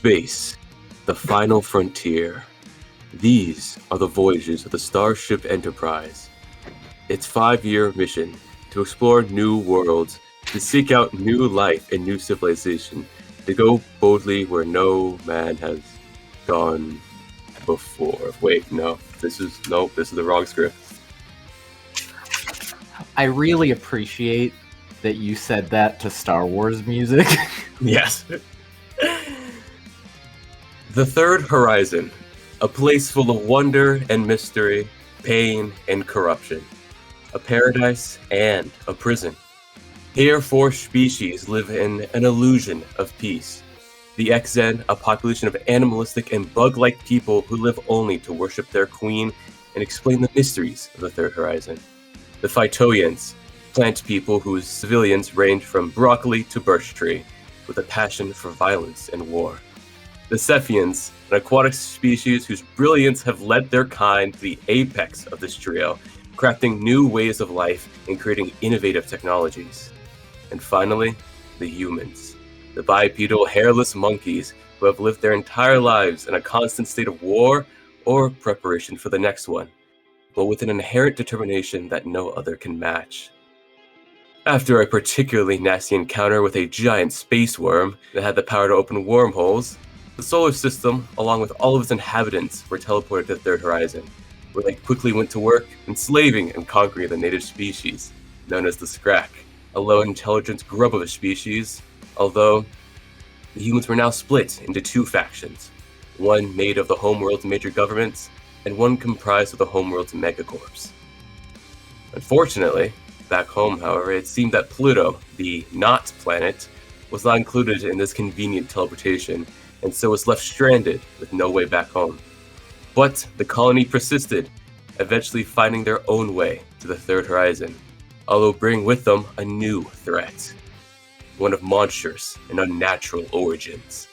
Space, the final frontier. These are the voyages of the Starship Enterprise. Its 5-year mission to explore new worlds, to seek out new life and new civilization, to go boldly where no man has gone before. Wait, no, this is the wrong script. I really appreciate that you said that to Star Wars music. Yes. The Third Horizon, a place full of wonder and mystery, pain and corruption, a paradise and a prison. Here, 4 species live in an illusion of peace. The Xen, a population of animalistic and bug-like people who live only to worship their queen and explain the mysteries of the Third Horizon. The Phytoians, plant people whose civilians range from broccoli to birch tree, with a passion for violence and war. The Cephians, an aquatic species whose brilliance have led their kind to the apex of this trio, crafting new ways of life and creating innovative technologies. And finally, the humans, the bipedal hairless monkeys who have lived their entire lives in a constant state of war or preparation for the next one, but with an inherent determination that no other can match. After a particularly nasty encounter with a giant space worm that had the power to open wormholes, the solar system, along with all of its inhabitants, were teleported to the Third Horizon, where they quickly went to work enslaving and conquering the native species, known as the Skrak, a low-intelligence grub of a species, although the humans were now split into 2 factions, one made of the homeworld's major governments, and one comprised of the homeworld's megacorps. Unfortunately, back home, however, it seemed that Pluto, the not planet, was not included in this convenient teleportation, and so was left stranded with no way back home. But the colony persisted, eventually finding their own way to the Third Horizon, although bringing with them a new threat, one of monstrous and unnatural origins.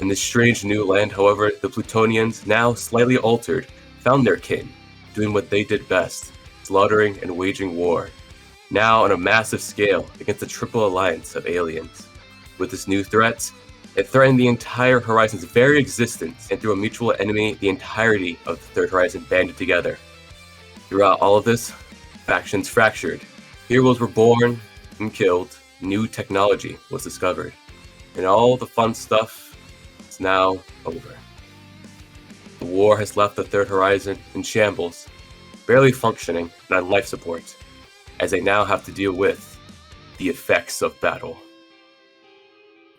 In this strange new land, however, the Plutonians, now slightly altered, found their kin, doing what they did best, slaughtering and waging war, now on a massive scale against the Triple Alliance of aliens. With this new threat, it threatened the entire Horizon's very existence, and through a mutual enemy, the entirety of the Third Horizon banded together. Throughout all of this, factions fractured, heroes were born and killed, new technology was discovered, and all the fun stuff is now over. The war has left the Third Horizon in shambles, barely functioning and on life support, as they now have to deal with the effects of battle.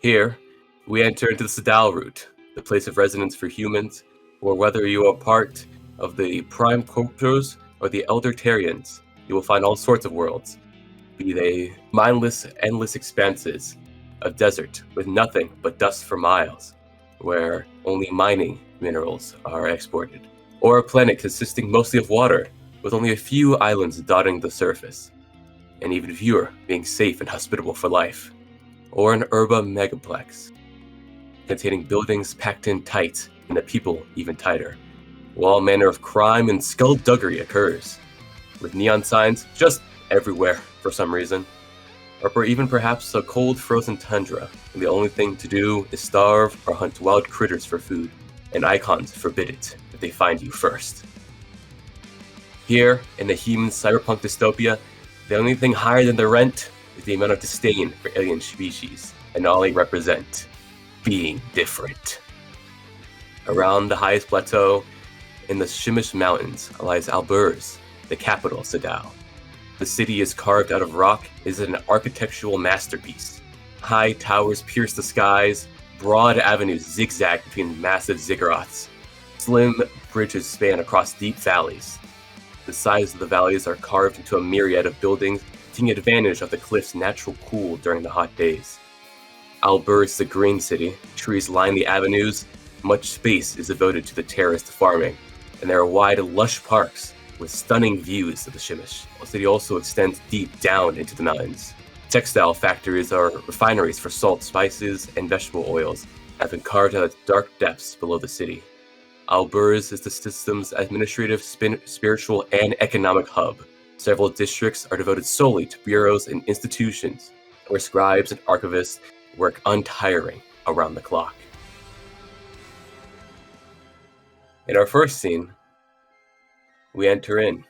Here, we enter into the Sadal route, the place of residence for humans, or whether you are part of the Prime Corptors or the Elder Terrians, you will find all sorts of worlds, be they mindless, endless expanses of desert with nothing but dust for miles, where only mining minerals are exported, or a planet consisting mostly of water, with only a few islands dotting the surface, and even fewer being safe and hospitable for life, or an urban megaplex, containing buildings packed in tight and the people even tighter, while all manner of crime and skullduggery occurs, with neon signs just everywhere for some reason, or even perhaps a cold frozen tundra, and the only thing to do is starve or hunt wild critters for food, and icons forbid it if they find you first. Here, in the human cyberpunk dystopia, the only thing higher than the rent is the amount of disdain for alien species, and all they represent: being different. Around the highest plateau in the Shimmish Mountains lies Alburz, the capital of Sadal. The city is carved out of rock, is an architectural masterpiece. High towers pierce the skies, broad avenues zigzag between massive ziggurats. Slim bridges span across deep valleys. The sides of the valleys are carved into a myriad of buildings, taking advantage of the cliff's natural cool during the hot days. Alburz is a green city. Trees line the avenues. Much space is devoted to the terraced farming, and there are wide, lush parks with stunning views of the Shimmish. The city also extends deep down into the mountains. Textile factories or refineries for salt, spices, and vegetable oils have been carved out of dark depths below the city. Alburz is the system's administrative, spiritual, and economic hub. Several districts are devoted solely to bureaus and institutions, where scribes and archivists work untiring around the clock. In our first scene, we enter into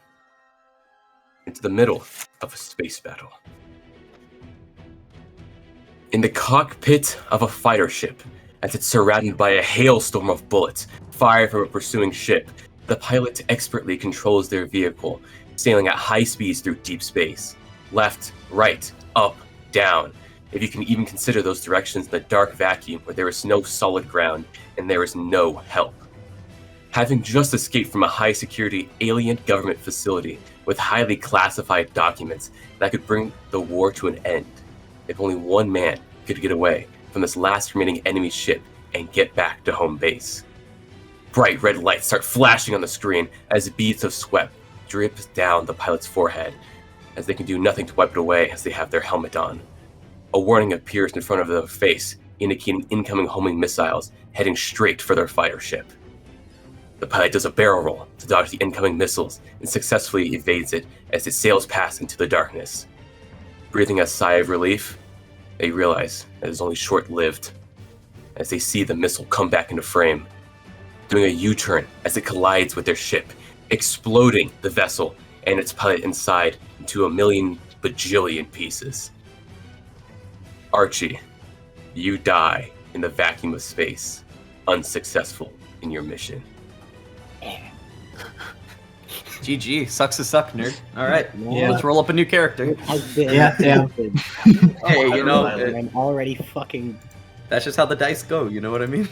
the middle of a space battle. In the cockpit of a fighter ship, as it's surrounded by a hailstorm of bullets fired from a pursuing ship, the pilot expertly controls their vehicle, sailing at high speeds through deep space. Left, right, up, down. If you can even consider those directions in the dark vacuum where there is no solid ground and there is no help. Having just escaped from a high-security alien government facility with highly classified documents that could bring the war to an end, if only one man could get away from this last remaining enemy ship and get back to home base. Bright red lights start flashing on the screen as beads of sweat drip down the pilot's forehead, as they can do nothing to wipe it away as they have their helmet on. A warning appears in front of their face, indicating incoming homing missiles heading straight for their fighter ship. The pilot does a barrel roll to dodge the incoming missiles and successfully evades it as it sails past into the darkness. Breathing a sigh of relief, they realize that it is only short-lived as they see the missile come back into frame, doing a U-turn as it collides with their ship, exploding the vessel and its pilot inside into a million bajillion pieces. Archie, you die in the vacuum of space, unsuccessful in your mission. GG, sucks to suck, nerd. All right, Yeah. let's roll up a new character. Yeah. Hey, you know, I'm already fucking. that's just how the dice go. You know what I mean?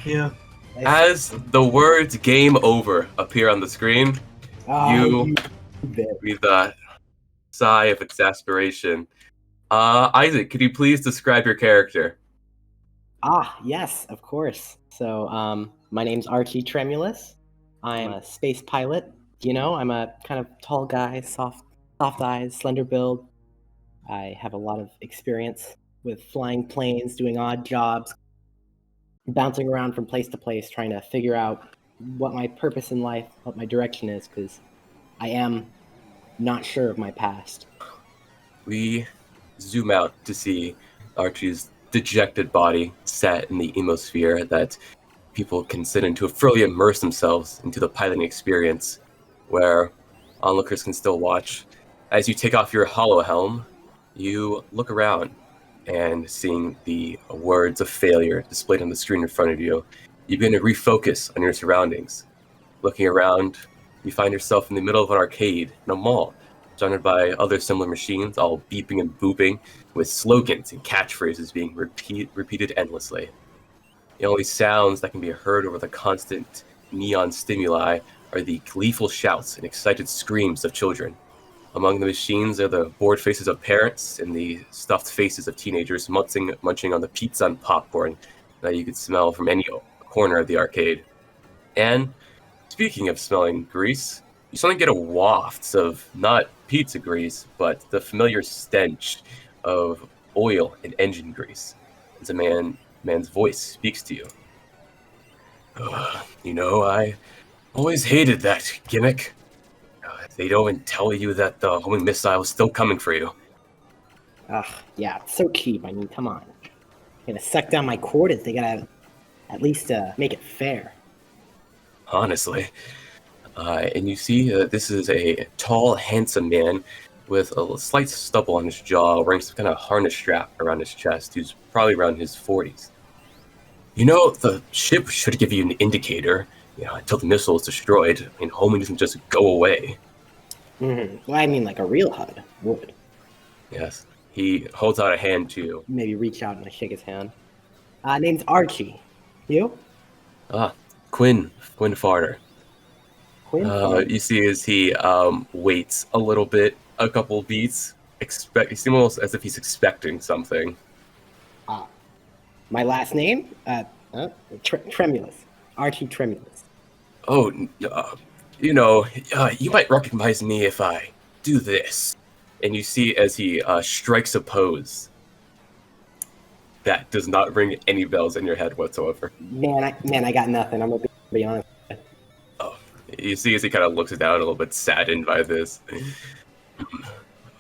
Yeah. As the words "game over" appear on the screen, you breathe a sigh of exasperation. Izaak, could you please describe your character? Yes, of course. So, my name's Archie Tremulus. I'm a space pilot. You know, I'm a kind of tall guy, soft eyes, slender build. I have a lot of experience with flying planes, doing odd jobs, bouncing around from place to place, trying to figure out what my purpose in life, what my direction is, because I am not sure of my past. We zoom out to see Archie's dejected body set in the emosphere that people can sit into, fully immerse themselves into the piloting experience, where onlookers can still watch. As you take off your hollow helm, you look around and seeing the words of failure displayed on the screen in front of you, you begin to refocus on your surroundings. Looking around, you find yourself in the middle of an arcade in a mall, surrounded by other similar machines, all beeping and booping, with slogans and catchphrases being repeated endlessly. The only sounds that can be heard over the constant neon stimuli are the gleeful shouts and excited screams of children. Among the machines are the bored faces of parents and the stuffed faces of teenagers munching on the pizza and popcorn that you could smell from any corner of the arcade. And speaking of smelling grease, you suddenly get a waft of not pizza grease, but the familiar stench of oil and engine grease as a man's voice speaks to you. You know, I always hated that gimmick. They don't even tell you that the homing missile is still coming for you. Yeah, it's so cheap. I mean, come on. Gonna suck down my quarters. They gotta at least make it fair. Honestly. And you see this is a tall, handsome man with a slight stubble on his jaw, wearing some kind of harness strap around his chest, who's probably around his 40s. You know, the ship should give you an indicator, until the missile is destroyed. I mean, homing doesn't just go away. Mm-hmm. Well, I mean, like a real HUD would. Yes. He holds out a hand to you. Maybe reach out and shake his hand. Name's Archie. You? Quinn Farter. Quinn? You see as he waits a little bit, a couple beats, he seems almost as if he's expecting something. My last name? Tremulus. Archie Tremulus. Oh, you might recognize me if I do this. And you see as he strikes a pose that does not ring any bells in your head whatsoever. Man, I got nothing. I'm gonna be honest. Oh, you see as he kind of looks down a little bit saddened by this.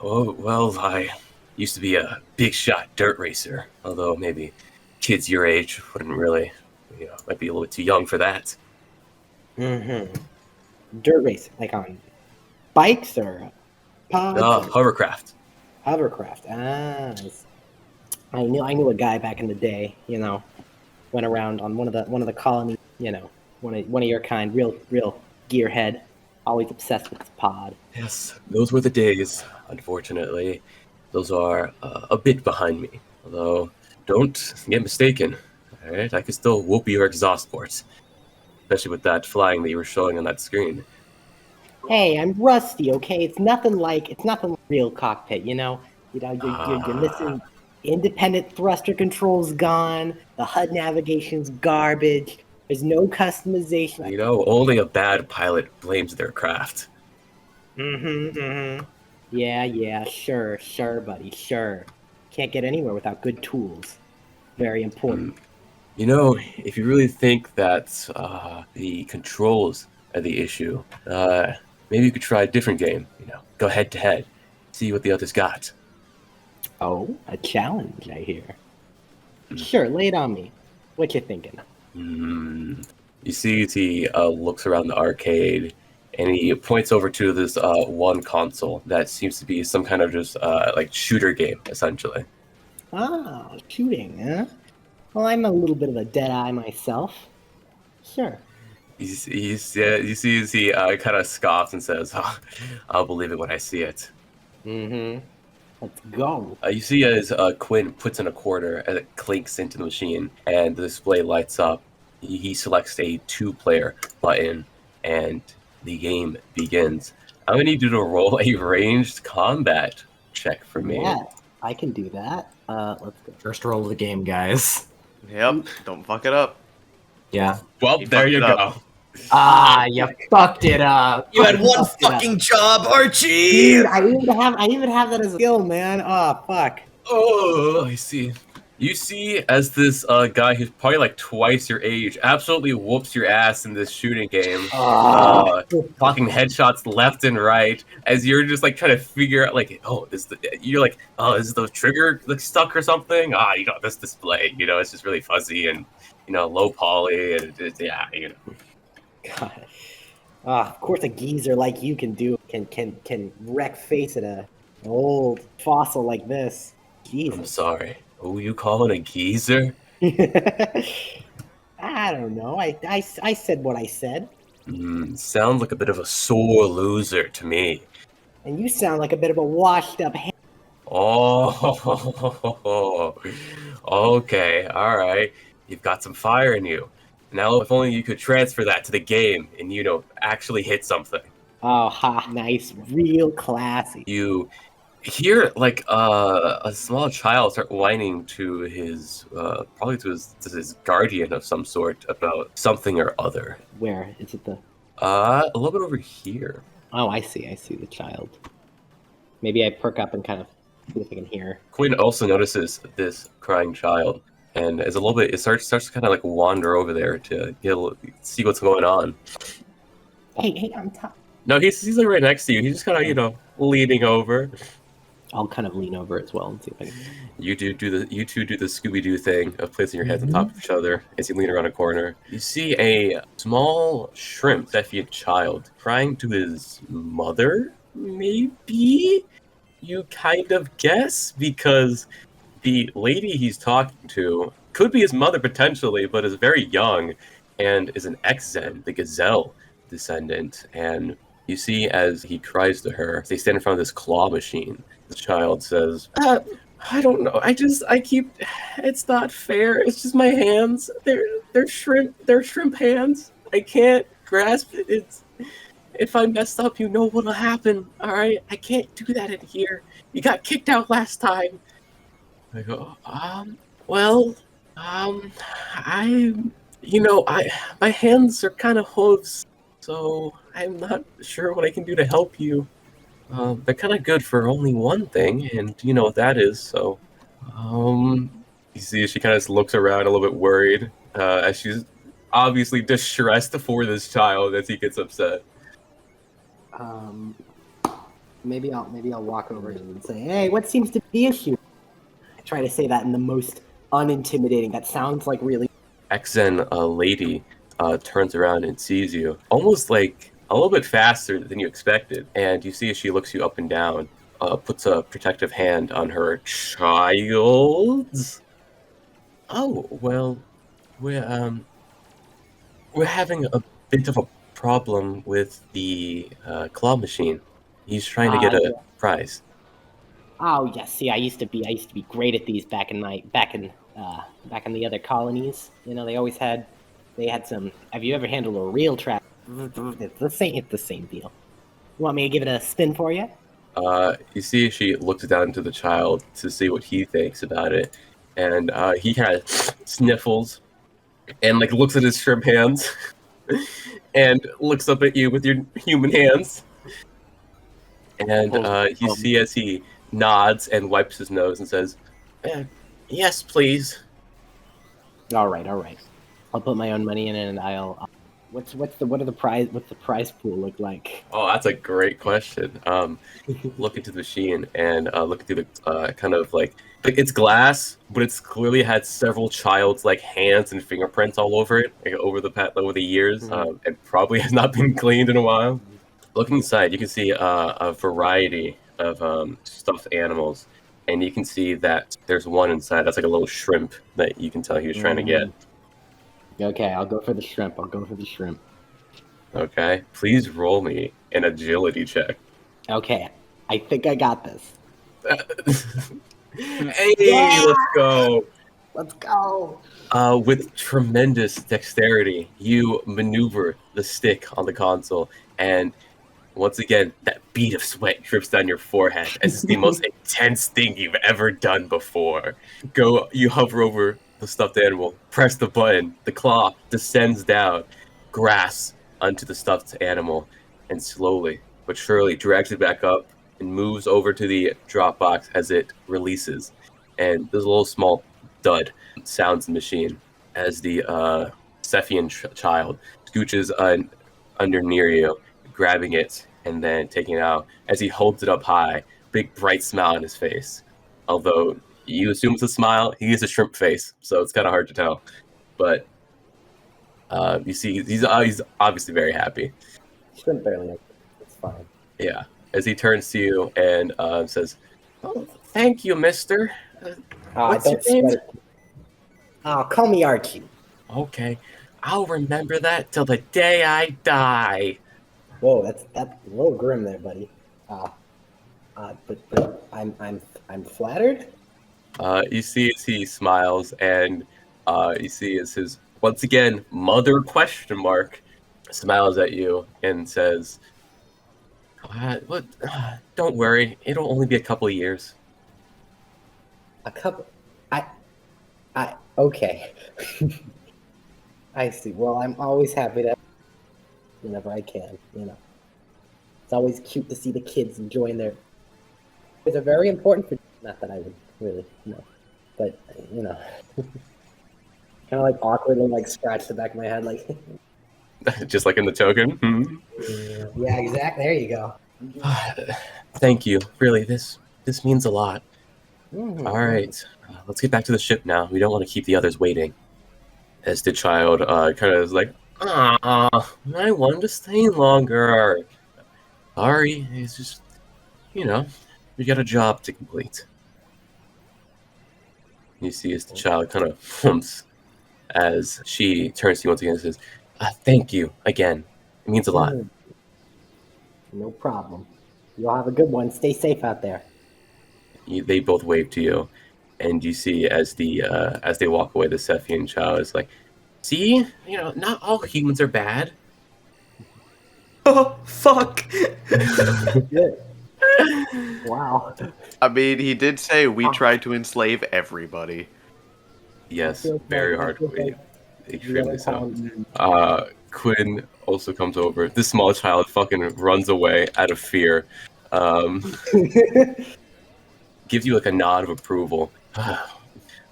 Oh, well, I used to be a big shot dirt racer, although maybe kids your age wouldn't really, might be a little bit too young for that. Dirt race, like on bikes or pods or Hovercraft. hovercraft. I knew a guy back in the day. Went around on one of the colonies. One of your kind, real gearhead, always obsessed with his pod. Yes, those were the days. Unfortunately, those are a bit behind me. Although, don't get mistaken. All right, I can still whoop your exhaust ports, especially with that flying that you were showing on that screen. Hey, I'm rusty. Okay, it's nothing like real cockpit. You're missing independent thruster controls gone. The HUD navigation's garbage. There's no customization. Only a bad pilot blames their craft. Yeah, sure, buddy, sure. Can't get anywhere without good tools. Very important. If you really think that the controls are the issue, maybe you could try a different game. Go head to head, see what the others got. Oh, a challenge, I hear. Sure, lay it on me. What you thinking? You see, he looks around the arcade, and he points over to this one console that seems to be some kind of just like shooter game, essentially. Ah, shooting, huh? Well, I'm a little bit of a deadeye myself. Sure. You see as he kind of scoffs and says, I'll believe it when I see it. Let's go. You see as Quinn puts in a quarter and it clinks into the machine and the display lights up. He selects a 2-player button and the game begins. I'm going to need you to roll a ranged combat check for me. Yeah, I can do that. Let's go. First roll of the game, guys. Yep, don't fuck it up. Yeah. Well, He there fucked you it go. up. You fucked it up. You had one fucked it up. fucking job, Archie! Dude, I even have that as a skill, man. Oh, fuck. Oh, I see. You see as this guy who's probably like twice your age absolutely whoops your ass in this shooting game. Fucking headshots left and right as you're just like trying to figure out like, is the trigger like stuck or something? This display, it's just really fuzzy and low poly and God. Of course a geezer like you can wreck face at an old fossil like this. I'm Jesus. sorry. Who you calling a geezer? I don't know. I said what I said. Sounds like a bit of a sore loser to me. And you sound like a bit of a washed up Oh, okay, all right. You've got some fire in you. Now, if only you could transfer that to the game and, actually hit something. Oh, ha, nice. Real classy. You hear, like, a small child start whining to his, probably to his guardian of some sort about something or other. Where? Is it the... A little bit over here. Oh, I see the child. Maybe I perk up and kind of see if I can hear. Quinn also notices this crying child, and as a little bit, it starts to kind of like wander over there to see what's going on. Hey, I'm top. No, he's like right next to you. He's just kind of leaning over. I'll kind of lean over as well and see if I can. You two do the Scooby-Doo thing of placing your heads on top of each other as you lean around a corner. You see a small shrimp defiant child crying to his mother, maybe? You kind of guess, because the lady he's talking to could be his mother potentially, but is very young and is an X-Zen, the Gazelle descendant. And you see as he cries to her, they stand in front of this claw machine. The child says, I don't know. It's not fair. It's just my hands. They're shrimp hands. I can't grasp it. If I mess up, you know what'll happen. All right, I can't do that in here. You got kicked out last time. I go, my hands are kind of hooves, so I'm not sure what I can do to help you. They're kind of good for only one thing, and you know what that is, so, you see she kind of looks around a little bit worried, as she's obviously distressed for this child as he gets upset. Maybe I'll walk over to him and say, hey, what seems to be the issue? I try to say that in the most unintimidating. That sounds like really... X-Zen lady turns around and sees you, almost like a little bit faster than you expected. And you see as she looks you up and down, puts a protective hand on her child. Oh, well, we're having a bit of a problem with the claw machine. He's trying to get a prize. Oh yes, see, I used to be great at these back in the other colonies. You know, they had some. Have you ever handled a real trap? It's the same deal. You want me to give it a spin for you? You see, she looks down to the child to see what he thinks about it, and he kind of sniffles and like looks at his shrimp hands and looks up at you with your human hands. And you see as he nods and wipes his nose and says, "Yes, please." All right. I'll put my own money in it, and I'll. What's the prize pool look like? Oh, that's a great question. Look into the machine and look into the kind of like it's glass, but it's clearly had several child's like hands and fingerprints all over it, like over the years, and probably has not been cleaned in a while. Looking inside, you can see a variety of stuffed animals, and you can see that there's one inside that's like a little shrimp that you can tell he was trying to get. Okay, I'll go for the shrimp. Okay, please roll me an agility check. Okay, I think I got this. Hey, Yeah! let's go! Let's go. With tremendous dexterity, you maneuver the stick on the console, and once again, that bead of sweat drips down your forehead as it's the most intense thing you've ever done before. You hover over the stuffed animal, press the button, the claw descends down, grasps onto the stuffed animal, and slowly but surely drags it back up and moves over to the drop box as it releases. And there's a little small thud sounds in the machine as the Cephian child scooches under near you, grabbing it and then taking it out. As he holds it up high, big bright smile on his face. Although you assume it's a smile, he has a shrimp face, so it's kind of hard to tell. But you see, he's obviously very happy. Shrimp barely. It's fine. Yeah. As he turns to you and says, "Oh, thank you, mister. What's your name?" Call me Archie. Okay. I'll remember that till the day I die. Whoa, that's a little grim there, buddy. But I'm flattered. You see as he smiles, and you see as his once again mother question mark smiles at you and says, "What? Don't worry, it'll only be a couple of years." A couple. Okay. I see. Well, I'm always happy to whenever I can. You know, it's always cute to see the kids enjoying their. It's a very important for. Not that I would really know, but you know, kind of like awkwardly like scratch the back of my head, like. Just like in the token. Yeah, exactly. There you go. Thank you. Really, this means a lot. Mm-hmm. All right, let's get back to the ship now. We don't want to keep the others waiting. As the child kind of is like, I wanted to stay longer. Sorry, it's just, we got a job to complete. You see as the child kind of humps as she turns to you once again and says, thank you again. It means a lot. No problem. You all have a good one. Stay safe out there. They both wave to you, and you see as they walk away, the Cephian child is like, "See, not all humans are bad." Oh, fuck! Wow. I mean, he did say we tried to enslave everybody. Yes, very hardly. Extremely so. Quinn also comes over. This small child fucking runs away out of fear. Gives you like a nod of approval.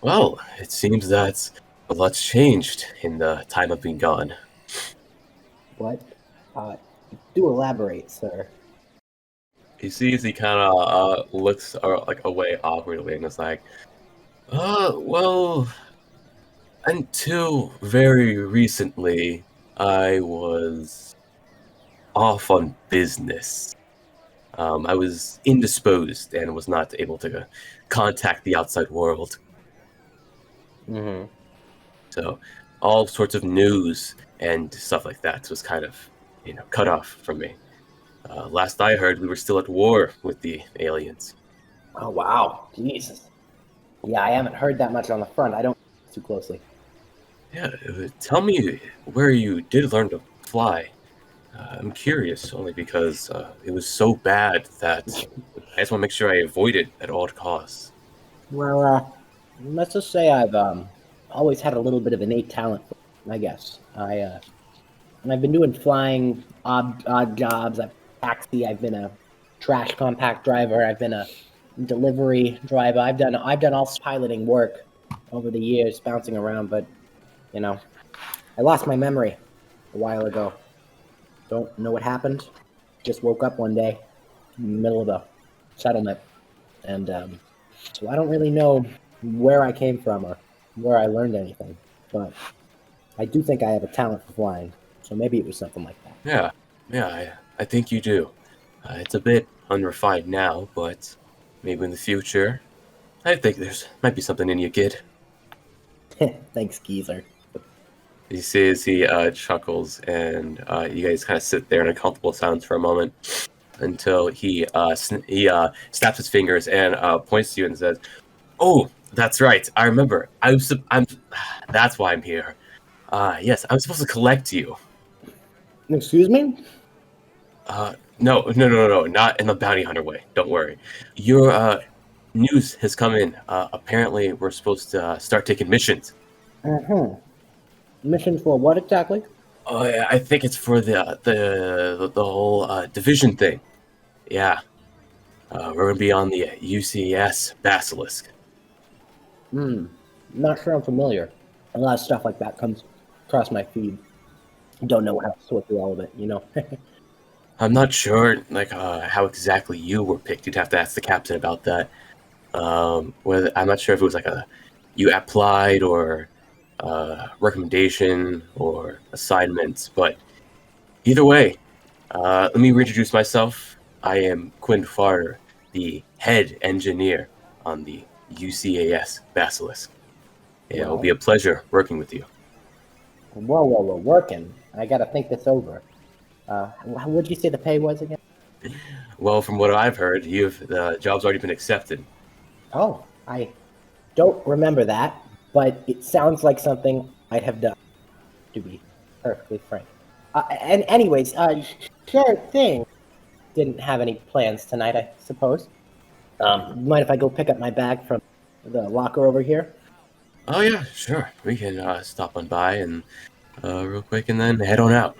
Well, it seems that a lot's changed in the time I've been gone. What? Do elaborate, sir. He sees he kind of looks like away awkwardly and is like, well, until very recently, I was off on business. I was indisposed and was not able to contact the outside world. Mm-hmm. So all sorts of news and stuff like that was kind of, cut off from me. Last I heard, we were still at war with the aliens. Oh, wow. Jesus. Yeah, I haven't heard that much on the front. I don't too closely. Yeah, tell me where you did learn to fly. I'm curious, only because it was so bad that I just want to make sure I avoid it at all costs. Well, let's just say I've always had a little bit of innate talent, I guess. And I've been doing flying odd jobs. I've taxi. I've been a trash compact driver. I've been a delivery driver. I've done all piloting work over the years, bouncing around. But I lost my memory a while ago. Don't know what happened. Just woke up one day in the middle of a settlement, and so I don't really know where I came from or where I learned anything. But I do think I have a talent for flying. So maybe it was something like that. Yeah, I think you do. It's a bit unrefined now, but maybe in the future, I think there's might be something in you, kid. Thanks, geezer. He says he chuckles, and you guys kind of sit there in uncomfortable silence for a moment until he snaps his fingers and points to you and says, "Oh, that's right. I remember. I'm. That's why I'm here. Yes, I'm supposed to collect you." Excuse me? No, not in the bounty hunter way. Don't worry. Your news has come in. Apparently, we're supposed to start taking missions. Mm-hmm. Missions for what exactly? I think it's for the whole division thing. Yeah. We're gonna be on the UCS Basilisk. Not sure I'm familiar. A lot of stuff like that comes across my feed. Don't know how to sort through all of it, I'm not sure, how exactly you were picked. You'd have to ask the captain about that. Whether I'm not sure if it was you applied or recommendation or assignments, but either way, let me reintroduce myself. I am Quinn, the head engineer on the UCAS Basilisk. Yeah, it'll be a pleasure working with you. Whoa, working. I gotta think this over. What would you say the pay was again? Well, from what I've heard, the job's already been accepted. Oh, I don't remember that, but it sounds like something I'd have done, to be perfectly frank. And anyways, sure thing. Didn't have any plans tonight, I suppose. Mind if I go pick up my bag from the locker over here? Oh yeah, sure. We can stop on by and real quick, and then head on out.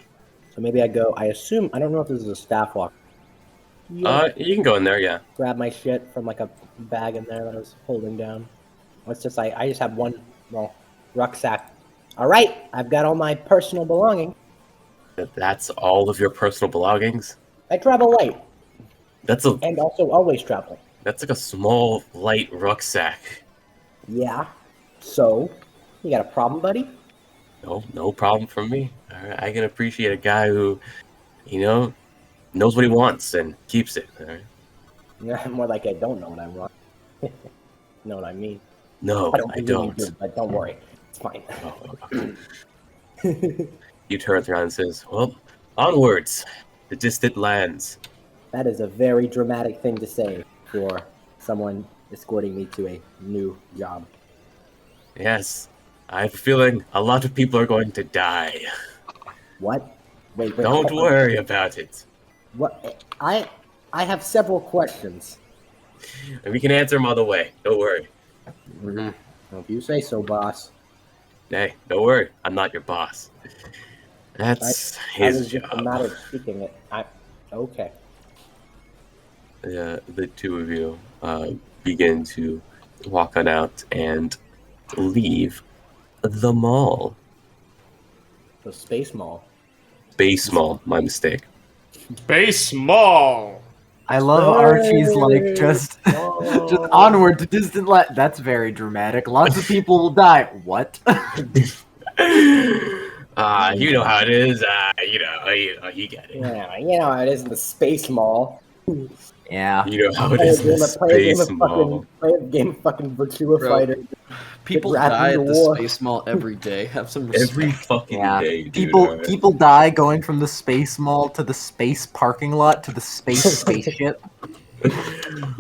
So maybe I go. I assume I don't know if this is a staff locker. You can go in there, yeah. Grab my shit from a bag in there that I was holding down. It's just I just have one rucksack. All right, I've got all my personal belongings. That's all of your personal belongings? I travel light. And also always traveling. That's like a small, light rucksack. Yeah. So, you got a problem, buddy? No problem from me. All right, I can appreciate a guy who, knows what he wants and keeps it. All right? Yeah, more like I don't know what I want. Know what I mean? No, I don't. Do, but don't worry, it's fine. You turns around and says, "Well, onwards, the distant lands." That is a very dramatic thing to say for someone escorting me to a new job. Yes, I have a feeling a lot of people are going to die. What? Wait. Don't worry about it. What? I have several questions. And we can answer them on the way. Don't worry. Mm-hmm. Well, if you say so, boss. Hey, don't worry. I'm not your boss. That's his job. I'm not speaking it. Okay. The two of you begin to walk on out and leave the mall. The Space Mall. Space Mall, my mistake. Space Mall. I love Archie's just onward to distant That's very dramatic. Lots of people will die. What? You know how it is. You get it. Yeah, you know how it is in the space mall. Yeah. You know how it is in the space mall. Play a game of fucking Virtua Bro, Fighter. People wrapped die into at the war. space mall every day. Have some respect. Every fucking Yeah. day, dude. People alright? people die going from the space mall to the space parking lot to the space spaceship. You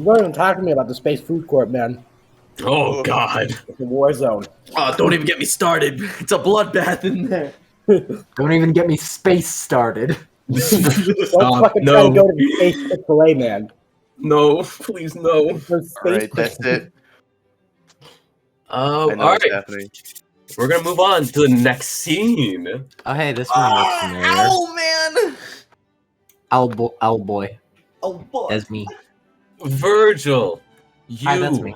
don't even talk to me about the space food court, man. Oh God. It's a war zone. Oh, don't even get me started. It's a bloodbath in there. Don't even get me space started. Don't Stop. fucking try to No. go to the space Chick-fil-A, man. No. Please no. There's All right, space that's it. I know All what's right. happening. We're gonna move on to the next scene. Oh hey, this one looks familiar. Ow, man. Owl boy. Oh, boy. That's me. Virgil, Hi, that's you me.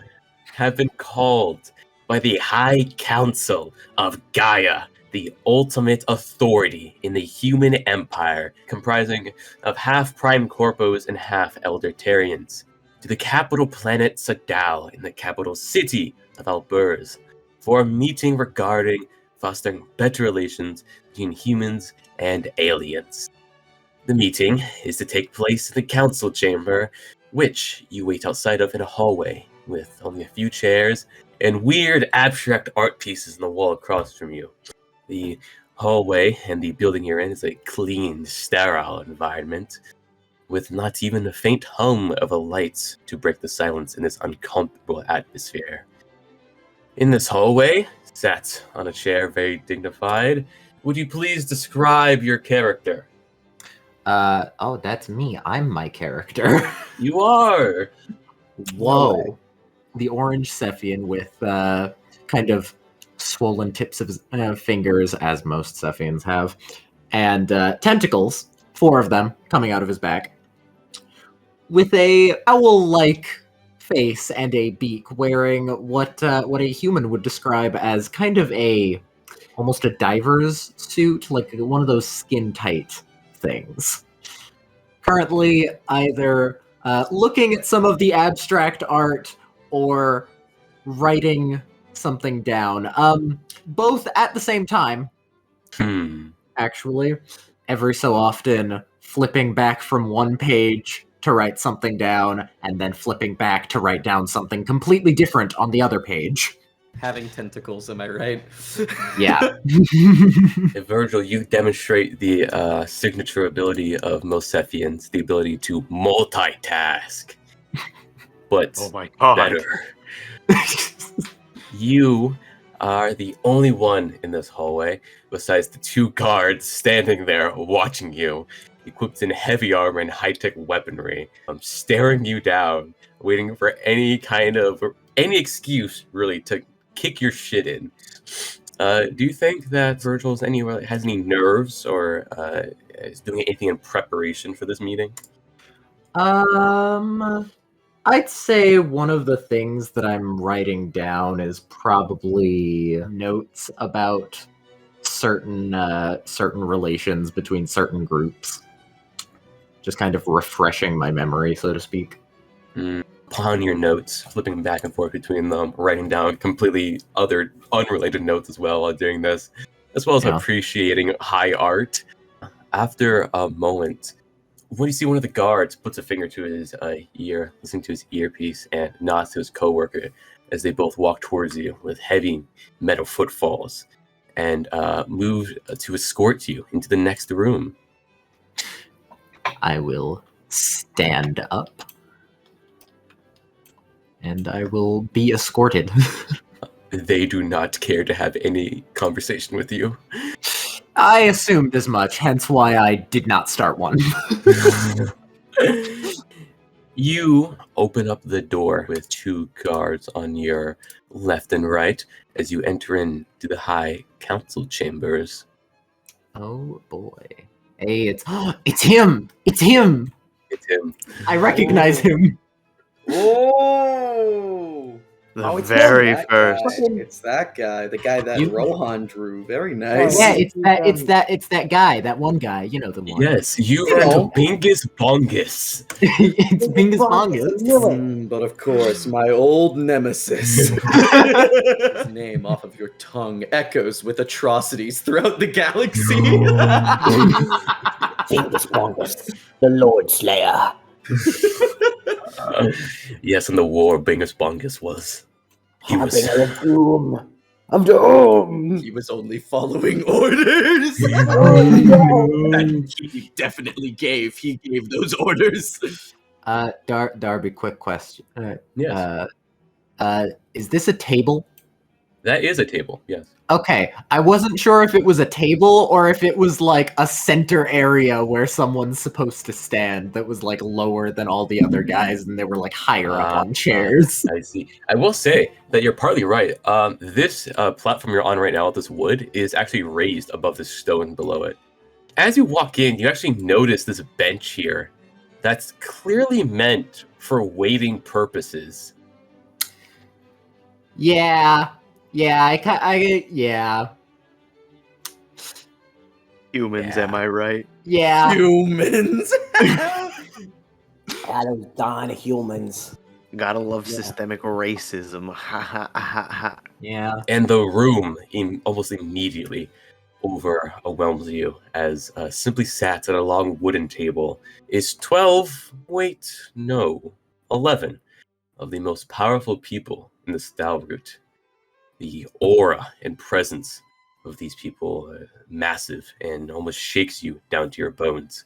have been called by the High Council of Gaia, the ultimate authority in the human empire, comprising of half Prime Corpos and half Eldertarians, to the capital planet Sadal in the capital city of Alburz, for a meeting regarding fostering better relations between humans and aliens. The meeting is to take place in the council chamber, which you wait outside of in a hallway, with only a few chairs and weird abstract art pieces on the wall across from you. The hallway and the building you're in is a clean, sterile environment, with not even a faint hum of a light to break the silence in this uncomfortable atmosphere. In this hallway, sat on a chair, very dignified, would you please describe your character? Oh, that's me. I'm my character. You are! Whoa. The orange Cephian with kind of swollen tips of his fingers, as most Cephians have, and tentacles, 4 of them, coming out of his back, with a owl-like face and a beak, wearing what a human would describe as kind of almost a diver's suit, like one of those skin-tight things. Currently, either looking at some of the abstract art or writing something down. Both at the same time, actually. Every so often, flipping back from one page to write something down, and then flipping back to write down something completely different on the other page. Having tentacles, am I right? Yeah. Virgil, you demonstrate the signature ability of most Cephians, the ability to multitask. But Oh my god. better. You are the only one in this hallway, besides the 2 guards standing there watching you, equipped in heavy armor and high-tech weaponry, staring you down, waiting for any excuse, really, to kick your shit in. Do you think that Virgil has any nerves or is doing anything in preparation for this meeting? I'd say one of the things that I'm writing down is probably notes about certain relations between certain groups. Just kind of refreshing my memory, so to speak. Upon your notes, flipping back and forth between them, writing down completely other unrelated notes as well while doing this, as well as appreciating high art. After a moment, when you see one of the guards puts a finger to his ear, listening to his earpiece, and nods to his coworker as they both walk towards you with heavy metal footfalls, and move to escort you into the next room. I will stand up, and I will be escorted. They do not care to have any conversation with you. I assumed as much, hence why I did not start one. You open up the door with 2 guards on your left and right as you enter into the High Council chambers. Oh boy. Hey, it's him! It's him! It's him. I recognize him. Oh! The Oh, it's very that first. guy. It's that guy, the guy that You- Rohan drew. Very nice. Yeah, it's that guy, that one guy. You know the one. Yes, you You are know. the Bingus Bongus. It's Bingus Bongus. But of course, my old nemesis. His name off of your tongue echoes with atrocities throughout the galaxy. Dingus Bongus, the Lord Slayer. Yes, in the war, Bingus Bongus was. He was. Harbinger of doom. Of doom. He was only following orders. Oh, And he definitely gave. He gave those orders. Darby, quick question. Yes, Is this a table? that is a table. Yes. Okay, I wasn't sure if it was a table or if it was like a center area where someone's supposed to stand that was like lower than all the other guys and they were like higher up on chairs. I see. I will say that you're partly right. This platform you're on right now, this wood, is actually raised above the stone below it. As you walk in, you actually notice this bench here that's clearly meant for waiting purposes. Yeah, yeah. Humans, Yeah. am I right? Yeah. Humans. those darn humans. Gotta love Yeah. systemic racism. Ha ha ha ha. Yeah. And the room almost immediately overwhelms you as simply sat at a long wooden table is 11 of the most powerful people in the Stalroot. The aura and presence of these people massive and almost shakes you down to your bones.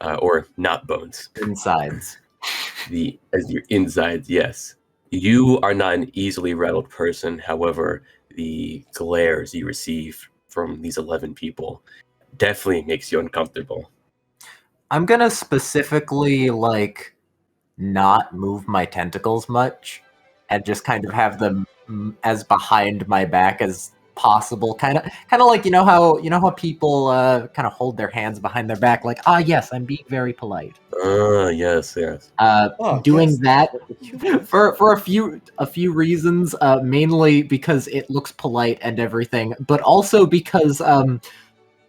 Or not bones. Insides. As your insides, yes. You are not an easily rattled person, however, the glares you receive from these 11 people definitely makes you uncomfortable. I'm gonna specifically like not move my tentacles much and just kind of have them as behind my back as possible. Kind of like you know how people kind of hold their hands behind their back, like yes, I'm being very polite. Yes. Doing yes. that for a few reasons, mainly because it looks polite and everything, but also because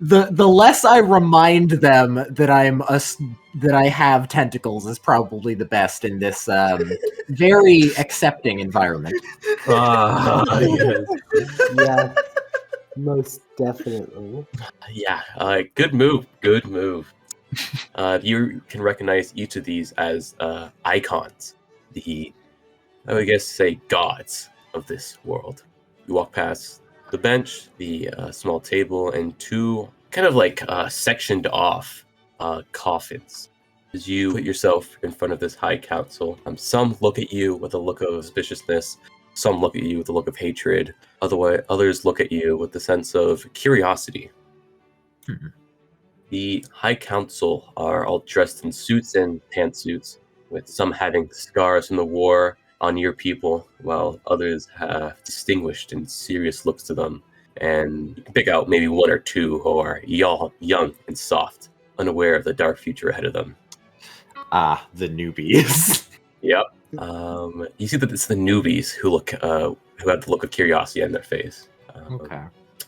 the less I remind them that that I have tentacles is probably the best in this very accepting environment. Yes. Yeah, most definitely. Yeah, good move. You can recognize each of these as icons, I would guess say gods of this world. You walk past the bench, the small table, and two kind of like sectioned off coffins. As you put yourself in front of this high council, some look at you with a look of suspiciousness, some look at you with a look of hatred, others look at you with the sense of curiosity. The High Council are all dressed in suits and pantsuits, with some having scars from the war on your people, while others have distinguished and serious looks to them. And you can pick out maybe one or two who are young and soft, unaware of the dark future ahead of them. The newbies. Yep. You see that it's the newbies who have the look of curiosity on their face. Okay.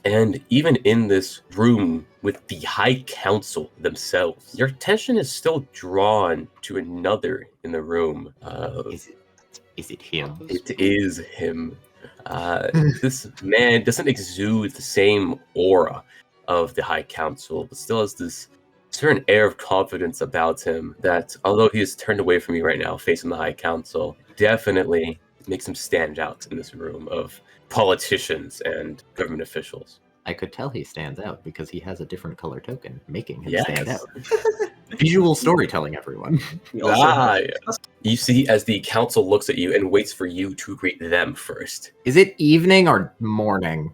And even in this room with the High Council themselves, your attention is still drawn to another in the room. Is it him? It is him. This man doesn't exude the same aura of the High Council, but still has this certain air of confidence about him that, although he is turned away from you right now, facing the High Council, definitely makes him stand out in this room of politicians and government officials. I could tell he stands out because he has a different color token, making him Yes. stand out. Visual storytelling, everyone. You see as the council looks at you and waits for you to greet them first. Is it evening or morning?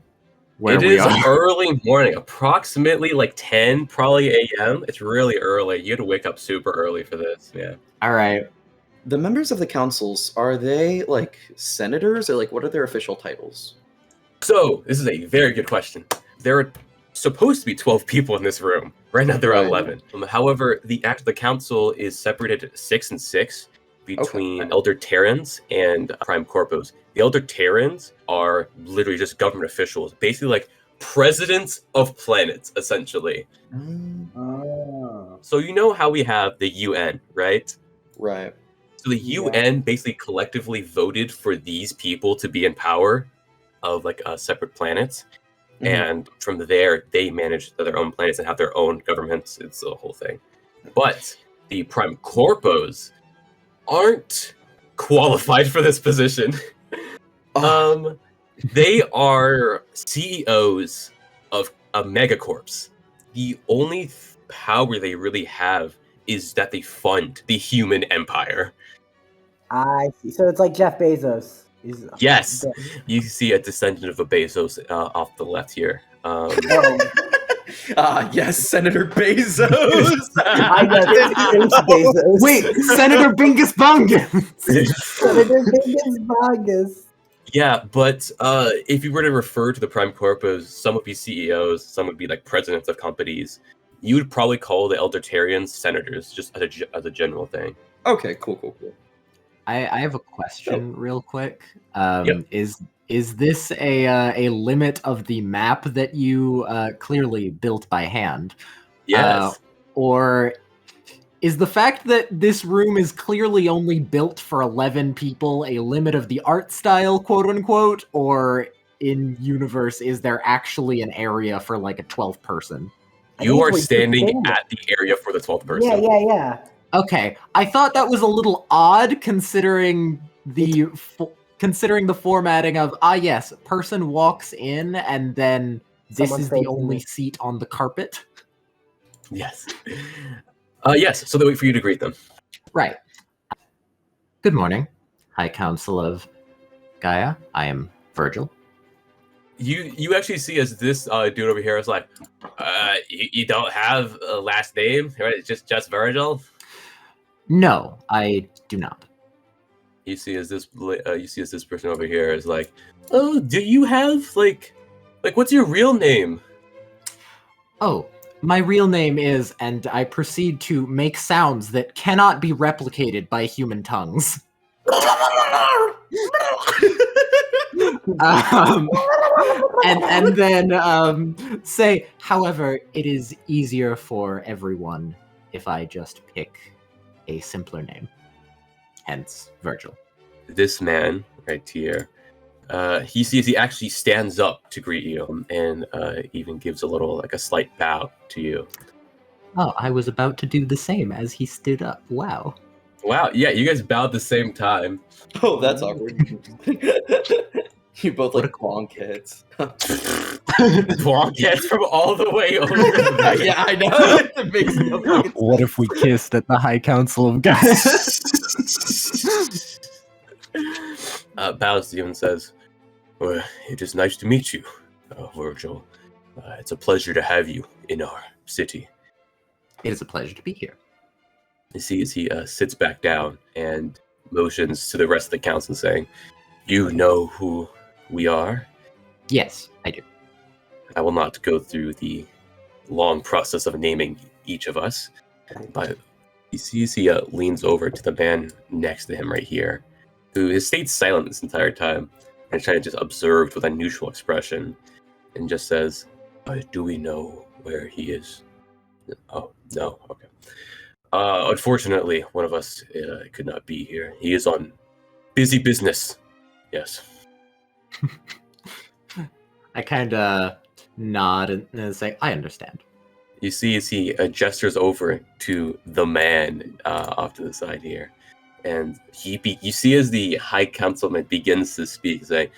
Where It we is are? early morning, approximately like 10, probably a.m. It's really early. You had to wake up super early for this. Yeah. All right. The members of the councils, are they like senators or like what are their official titles? So this is a very good question. There are supposed to be 12 people in this room. Right now there are Right. 11. However, the council is separated 6 and 6. between Elder Terrans and Prime Corpos. The Elder Terrans are literally just government officials, basically like presidents of planets, essentially. So you know how we have the UN, right? Right. So the UN basically collectively voted for these people to be in power of like separate planets. And from there, they manage their own planets and have their own governments. It's the whole thing. But the Prime Corpos aren't qualified for this position. They are CEOs of a megacorps. The only power they really have is that they fund the human empire. I see. So it's like Jeff Bezos. Yes, you see a descendant of a Bezos off the left here. Yes, Senator Bezos. I know. Bezos. Wait, Senator Bingus Bungus. Senator Bingus Bungus. Yeah, but if you were to refer to the Prime Corpos, some would be CEOs, some would be like presidents of companies. You would probably call the Eldertarians senators, just as a general thing. Okay, cool. I have a question real quick. Is this a limit of the map that you clearly built by hand? Yes. Or is the fact that this room is clearly only built for 11 people a limit of the art style, quote unquote? Or in universe, is there actually an area for like a 12th person? You are standing at the area for the 12th person. Yeah. Okay, I thought that was a little odd considering the formatting of yes, person walks in and then this is the only seat on the carpet. Yes. Yes. So they wait for you to greet them. Right. Good morning, High Council of Gaia. I am Virgil. You actually see as this dude over here is like, you don't have a last name, right? It's just Virgil. No, I do not. You see as this person over here is like, oh, do you have like what's your real name? Oh, my real name is, and I proceed to make sounds that cannot be replicated by human tongues. And then say, however, it is easier for everyone if I just pick a simpler name. Hence, Virgil. This man right here, he actually stands up to greet you and even gives a slight bow to you. Oh, I was about to do the same as he stood up. Wow. Wow, yeah, you guys bowed at the same time. Oh, that's awkward. You both like bonk heads. Bonk heads from all the way over there. Yeah, I know. It makes no fucking sense. What if we kissed at the High Council of Gaia? Bows to you and says, well, it is nice to meet you, Virgil. It's a pleasure to have you in our city. It is a pleasure to be here. You see as he sits back down and motions to the rest of the council saying, you know who we are? Yes, I do. I will not go through the long process of naming each of us, but you see as he leans over to the man next to him right here, who has stayed silent this entire time and trying to just observe with unusual expression, and just says, do we know where he is? Oh, no, okay. Unfortunately, one of us could not be here. He is on busy business. Yes. I kind of nod and say, I understand. You see as he gestures over to the man off to the side here. And you see as the High Councilman begins to speak, saying,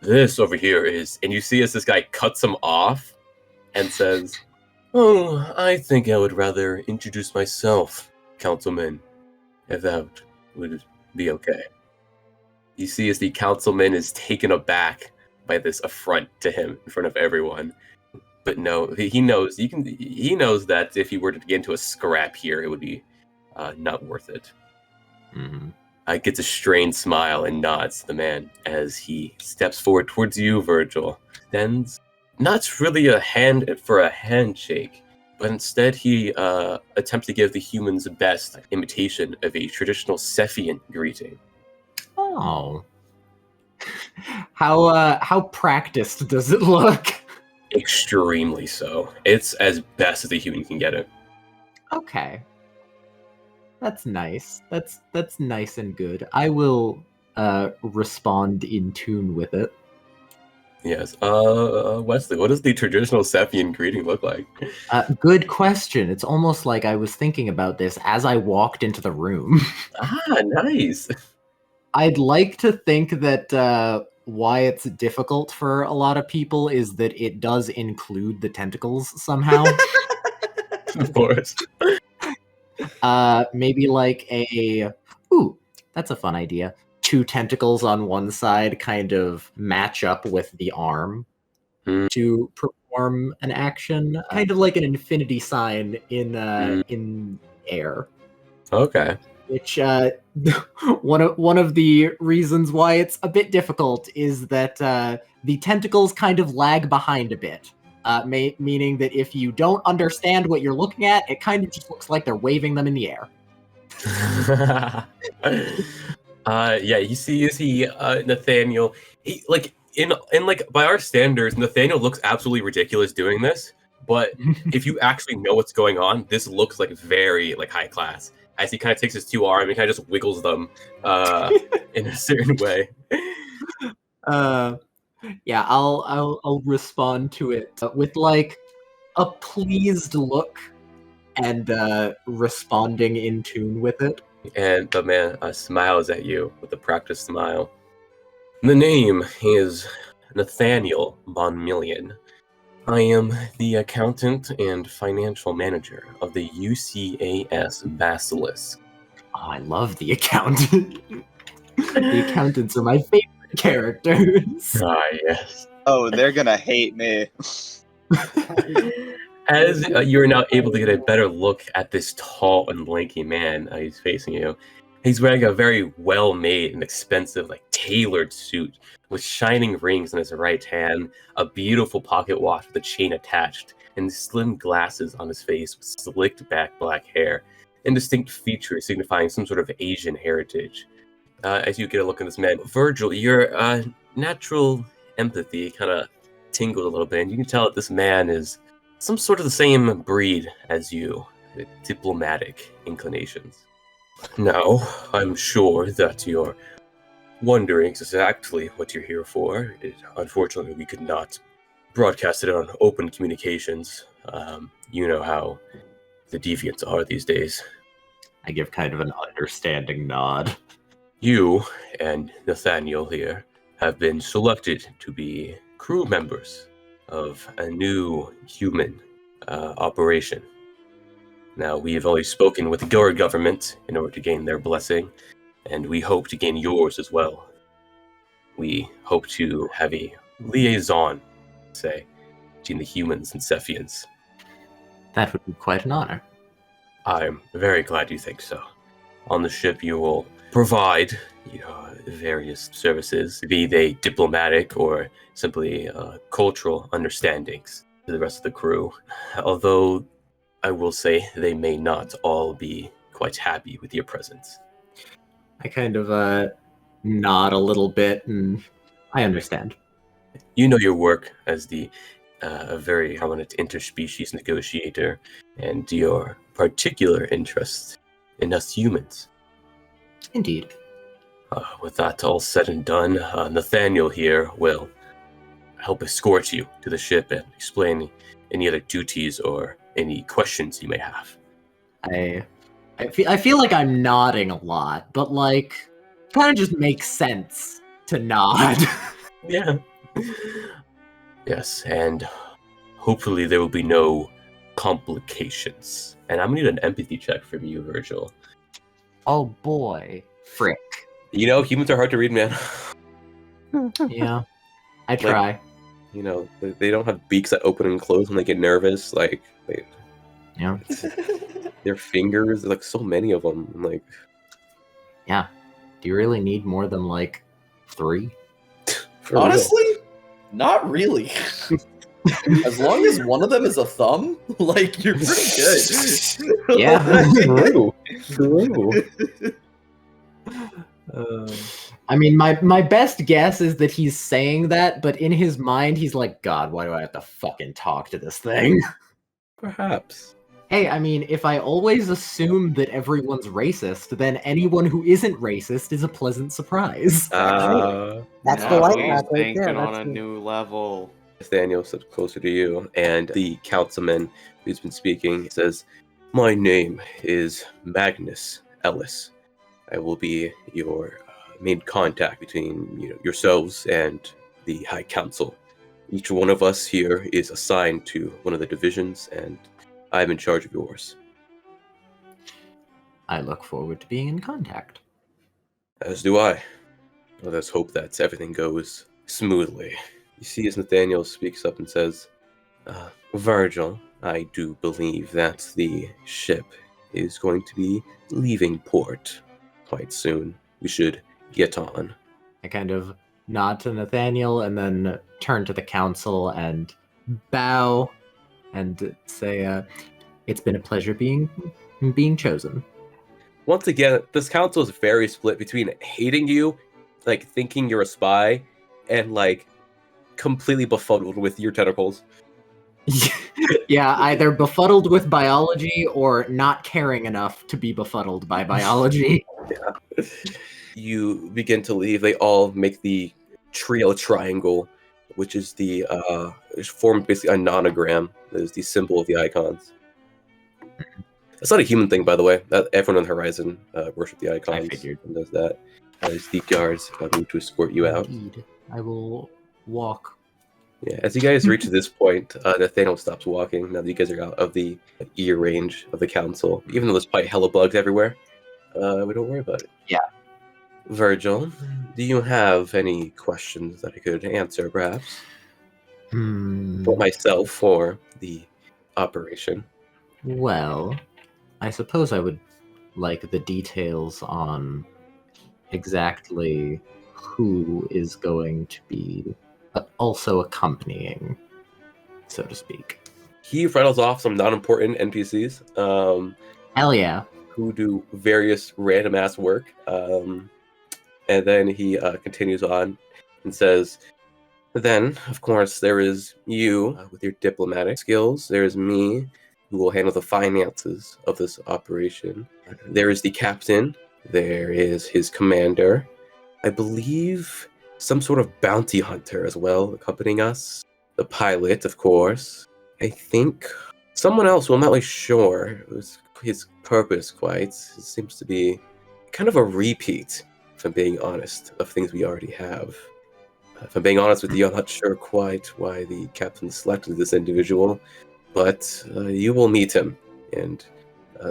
this over here is... And you see as this guy cuts him off and says, oh, I think I would rather introduce myself, Councilman, if that would be okay. You see as the councilman is taken aback by this affront to him in front of everyone. But no, he knows that if he were to get into a scrap here, it would be not worth it. Mm-hmm. Gets a strained smile and nods to the man as he steps forward towards you, Virgil. Then, not really a hand for a handshake. but instead he attempts to give the humans best imitation of a traditional Cephian greeting. Oh. How practiced does it look? Extremely so. It's as best as a human can get it. Okay. That's nice. That's nice and good. I will respond in tune with it. Yes. Wesley, what does the traditional Cephian greeting look like? Good question. It's almost like I was thinking about this as I walked into the room. Nice. I'd like to think that why it's difficult for a lot of people is that it does include the tentacles somehow. Of course. Maybe like ooh, that's a fun idea. 2 tentacles on one side kind of match up with the arm to perform an action, kind of like an infinity sign in air. Okay. Which one of the reasons why it's a bit difficult is that the tentacles kind of lag behind a bit. Meaning that if you don't understand what you're looking at, it kind of just looks like they're waving them in the air. Yeah, you see Nathaniel. He like in like by our standards, Nathaniel looks absolutely ridiculous doing this. But if you actually know what's going on, this looks like very like high class. As he kind of takes his 2 arms and kind of just wiggles them in a certain way. Yeah, I'll respond to it with like a pleased look and responding in tune with it. And the man smiles at you with a practiced smile. The name is Nathaniel Bonmillion. I am the accountant and financial manager of the UCAS Basilisk. Oh, I love the accountant. The accountants are my favorite characters. Yes. Oh, they're gonna hate me. As you're now able to get a better look at this tall and lanky man who's facing you, he's wearing a very well-made and expensive, like tailored suit with shining rings on his right hand, a beautiful pocket watch with a chain attached, and slim glasses on his face with slicked back black hair, and distinct features signifying some sort of Asian heritage. As you get a look at this man, Virgil, your natural empathy kind of tingled a little bit, and you can tell that this man is some sort of the same breed as you, with diplomatic inclinations. Now, I'm sure that you're wondering exactly what you're here for. Unfortunately, we could not broadcast it on open communications. You know how the deviants are these days. I give kind of an understanding nod. You and Nathaniel here have been selected to be crew members of a new human operation. Now, we have always spoken with the Guard government in order to gain their blessing, and we hope to gain yours as well. We hope to have a liaison, say, between the humans and Cephians. That would be quite an honor. I'm very glad you think so. On the ship, you will provide various services, be they diplomatic or simply cultural understandings to the rest of the crew. Although I will say they may not all be quite happy with your presence. I kind of nod a little bit, and I understand. You know your work as the very prominent interspecies negotiator, and your particular interest in us humans. Indeed. With that all said and done, Nathaniel here will help escort you to the ship and explain any other duties or any questions you may have. I feel like I'm nodding a lot, but like, kind of just makes sense to nod. Yeah. Yes, and hopefully there will be no complications. And I'm gonna need an empathy check from you, Virgil. Oh boy. Frick. You know, humans are hard to read, man. Yeah. I try. You know, they don't have beaks that open and close when they get nervous. Like, Yeah. their fingers, like so many of them. Like, Yeah. Do you really need more than like 3? for Honestly, not really. As long as one of them is a thumb, like, you're pretty good. Yeah. True. I mean, my best guess is that he's saying that, but in his mind, he's like, God, why do I have to fucking talk to this thing? Perhaps. Hey, I mean, if I always assume that everyone's racist, then anyone who isn't racist is a pleasant surprise. That's the Now light he's path right thinking there. on That's a the- new level. Nathaniel steps closer to you, and the councilman who's been speaking says, "My name is Magnus Ellis. I will be your main contact between yourselves and the High Council. Each one of us here is assigned to one of the divisions, and I'm in charge of yours." I look forward to being in contact. As do I. Let's hope that everything goes smoothly. You see as Nathaniel speaks up and says, Virgil, I do believe that the ship is going to be leaving port quite soon. We should get on. I kind of nod to Nathaniel and then turn to the council and bow and say, it's been a pleasure being chosen. Once again, this council is very split between hating you, like thinking you're a spy, and like completely befuddled with your tentacles. Yeah, either befuddled with biology or not caring enough to be befuddled by biology. Yeah. You begin to leave. They all make the trio triangle, which is the formed basically a nonogram. That is the symbol of the icons. It's not a human thing, by the way. Everyone on the horizon worship the icons. I figured. And does that. As the guards move to escort you out. Indeed. I will walk. Yeah, as you guys reach this point, Nathaniel stops walking. Now that you guys are out of the ear range of the council, even though there's probably hella bugs everywhere, we don't worry about it. Yeah. Virgil, do you have any questions that I could answer, perhaps? For myself or the operation? Well, I suppose I would like the details on exactly who is going to be also accompanying, so to speak. He rattles off some non-important NPCs Hell yeah. who do various random-ass work. And then he continues on and says, then, of course, there is you with your diplomatic skills. There is me, who will handle the finances of this operation. There is the captain. There is his commander. I believe some sort of bounty hunter as well accompanying us. The pilot, of course. I think someone else who I'm not really sure it was his purpose quite. It seems to be kind of a repeat, if I'm being honest, of things we already have. If I'm being honest with you, I'm not sure quite why the captain selected this individual, but you will meet him and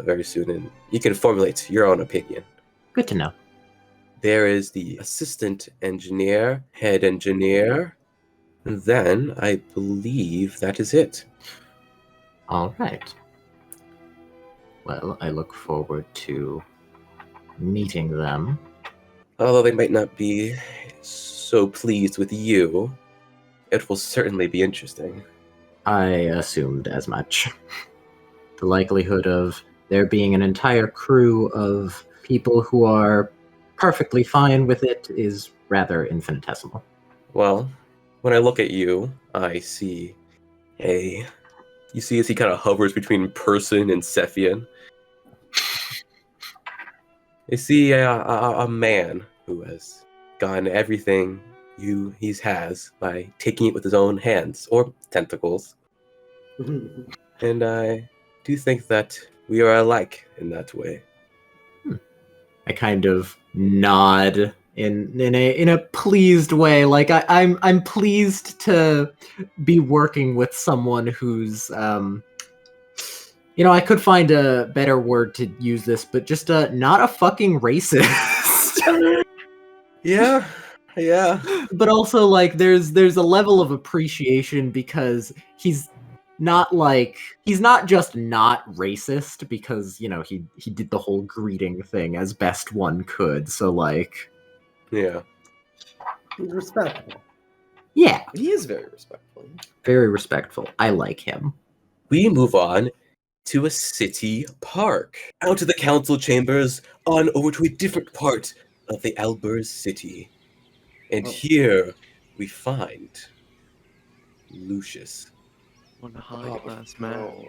very soon, and you can formulate your own opinion. Good to know. There is the assistant engineer, head engineer, and then I believe that is it. All right. Well, I look forward to meeting them. Although they might not be so pleased with you, it will certainly be interesting. I assumed as much. The likelihood of there being an entire crew of people who are perfectly fine with it is rather infinitesimal. Well, when I look at you, I see you see as he kind of hovers between person and Cephian. I see a man who has gotten everything he has by taking it with his own hands or tentacles. And I do think that we are alike in that way. I kind of nod in a pleased way, like I'm pleased to be working with someone who's I could find a better word to use this, but just not a fucking racist. Yeah. But also like there's a level of appreciation because he's not just not racist because he did the whole greeting thing as best one could, so like Yeah. He's respectful. Yeah, He is very respectful. very respectful. I like him. We move on to a city park. Out of the council chambers, on over to a different part of the Albers city. And here we find Lucius, One high-class man.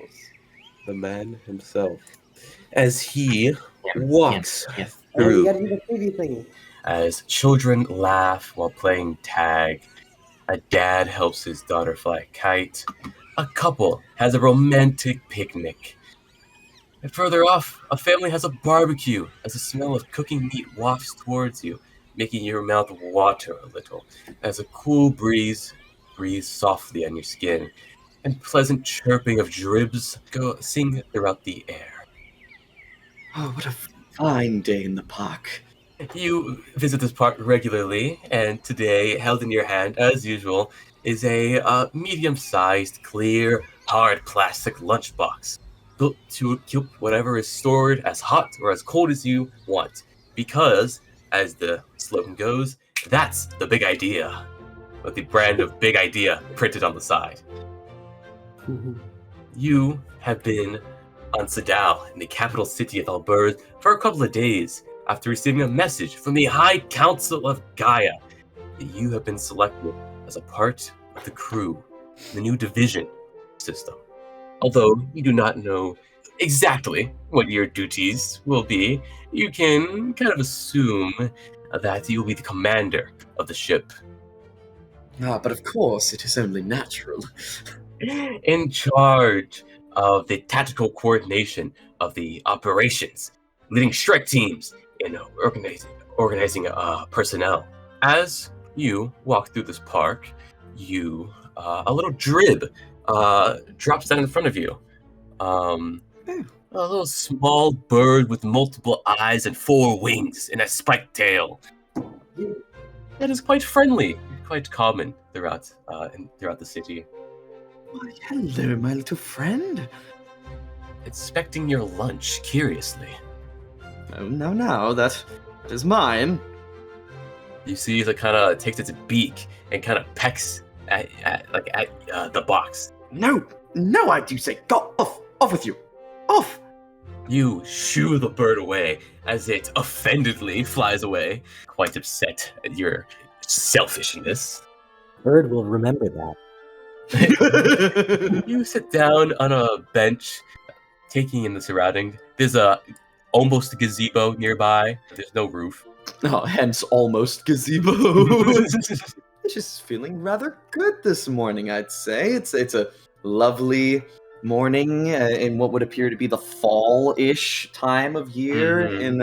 the man himself, as he walks Yes. Oh, you through. gotta do the preview thingy. As children laugh while playing tag, a dad helps his daughter fly a kite, a couple has a romantic picnic. And further off, a family has a barbecue as the smell of cooking meat wafts towards you, making your mouth water a little, as a cool breeze breathes softly on your skin, and pleasant chirping of dribs sing throughout the air. Oh, what a fine day in the park. You visit this park regularly, and today, held in your hand, as usual, is a medium-sized, clear, hard plastic lunchbox, built to keep whatever is stored as hot or as cold as you want. Because, as the slogan goes, that's the big idea, with the brand of Big Idea printed on the side. You have been on Sadal, in the capital city of Albers, for a couple of days, after receiving a message from the High Council of Gaia that you have been selected as a part of the crew in the new division system. Although you do not know exactly what your duties will be, you can kind of assume that you will be the commander of the ship. Ah, but of course, it is only natural. In charge of the tactical coordination of the operations, leading strike teams, and organizing personnel. As you walk through this park, a little drib drops down in front of you. A little small bird with multiple eyes and 4 wings and a spiked tail. It is quite friendly, quite common throughout the city. Why, hello, my little friend. Inspecting your lunch curiously. Oh, no, that is mine. You see it kind of takes its beak and kind of pecks at the box. No, I do say, go off with you, off. You shoo the bird away as it offendedly flies away, quite upset at your selfishness. Bird will remember that. You sit down on a bench, taking in the surrounding. There's almost a gazebo nearby. There's no roof. Oh, hence almost gazebo. Just feeling rather good this morning, I'd say. It's a lovely morning in what would appear to be the fall-ish time of year in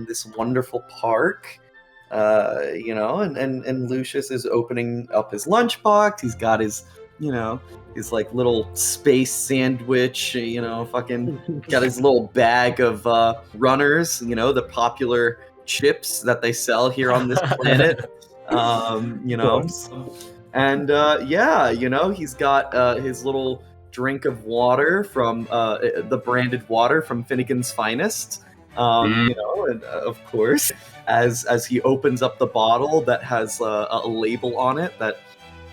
this wonderful park. And Lucius is opening up his lunchbox. He's got his like little space sandwich, fucking got his little bag of runners, the popular chips that they sell here on this planet. He's got his little drink of water from the branded water from Finnegan's Finest. And of course, as he opens up the bottle that has a label on it that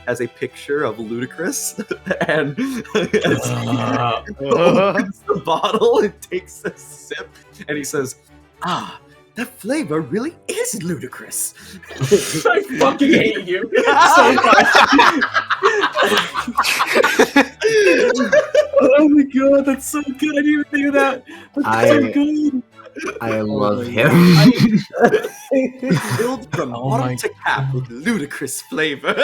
has a picture of Ludacris, and as he opens the bottle and takes a sip, and he says, that flavor really is ludicrous. I fucking hate you so much. Oh my god, that's so good. I didn't even think of that. That's so good. I love him. Filled from bottom to cap with ludicrous flavor.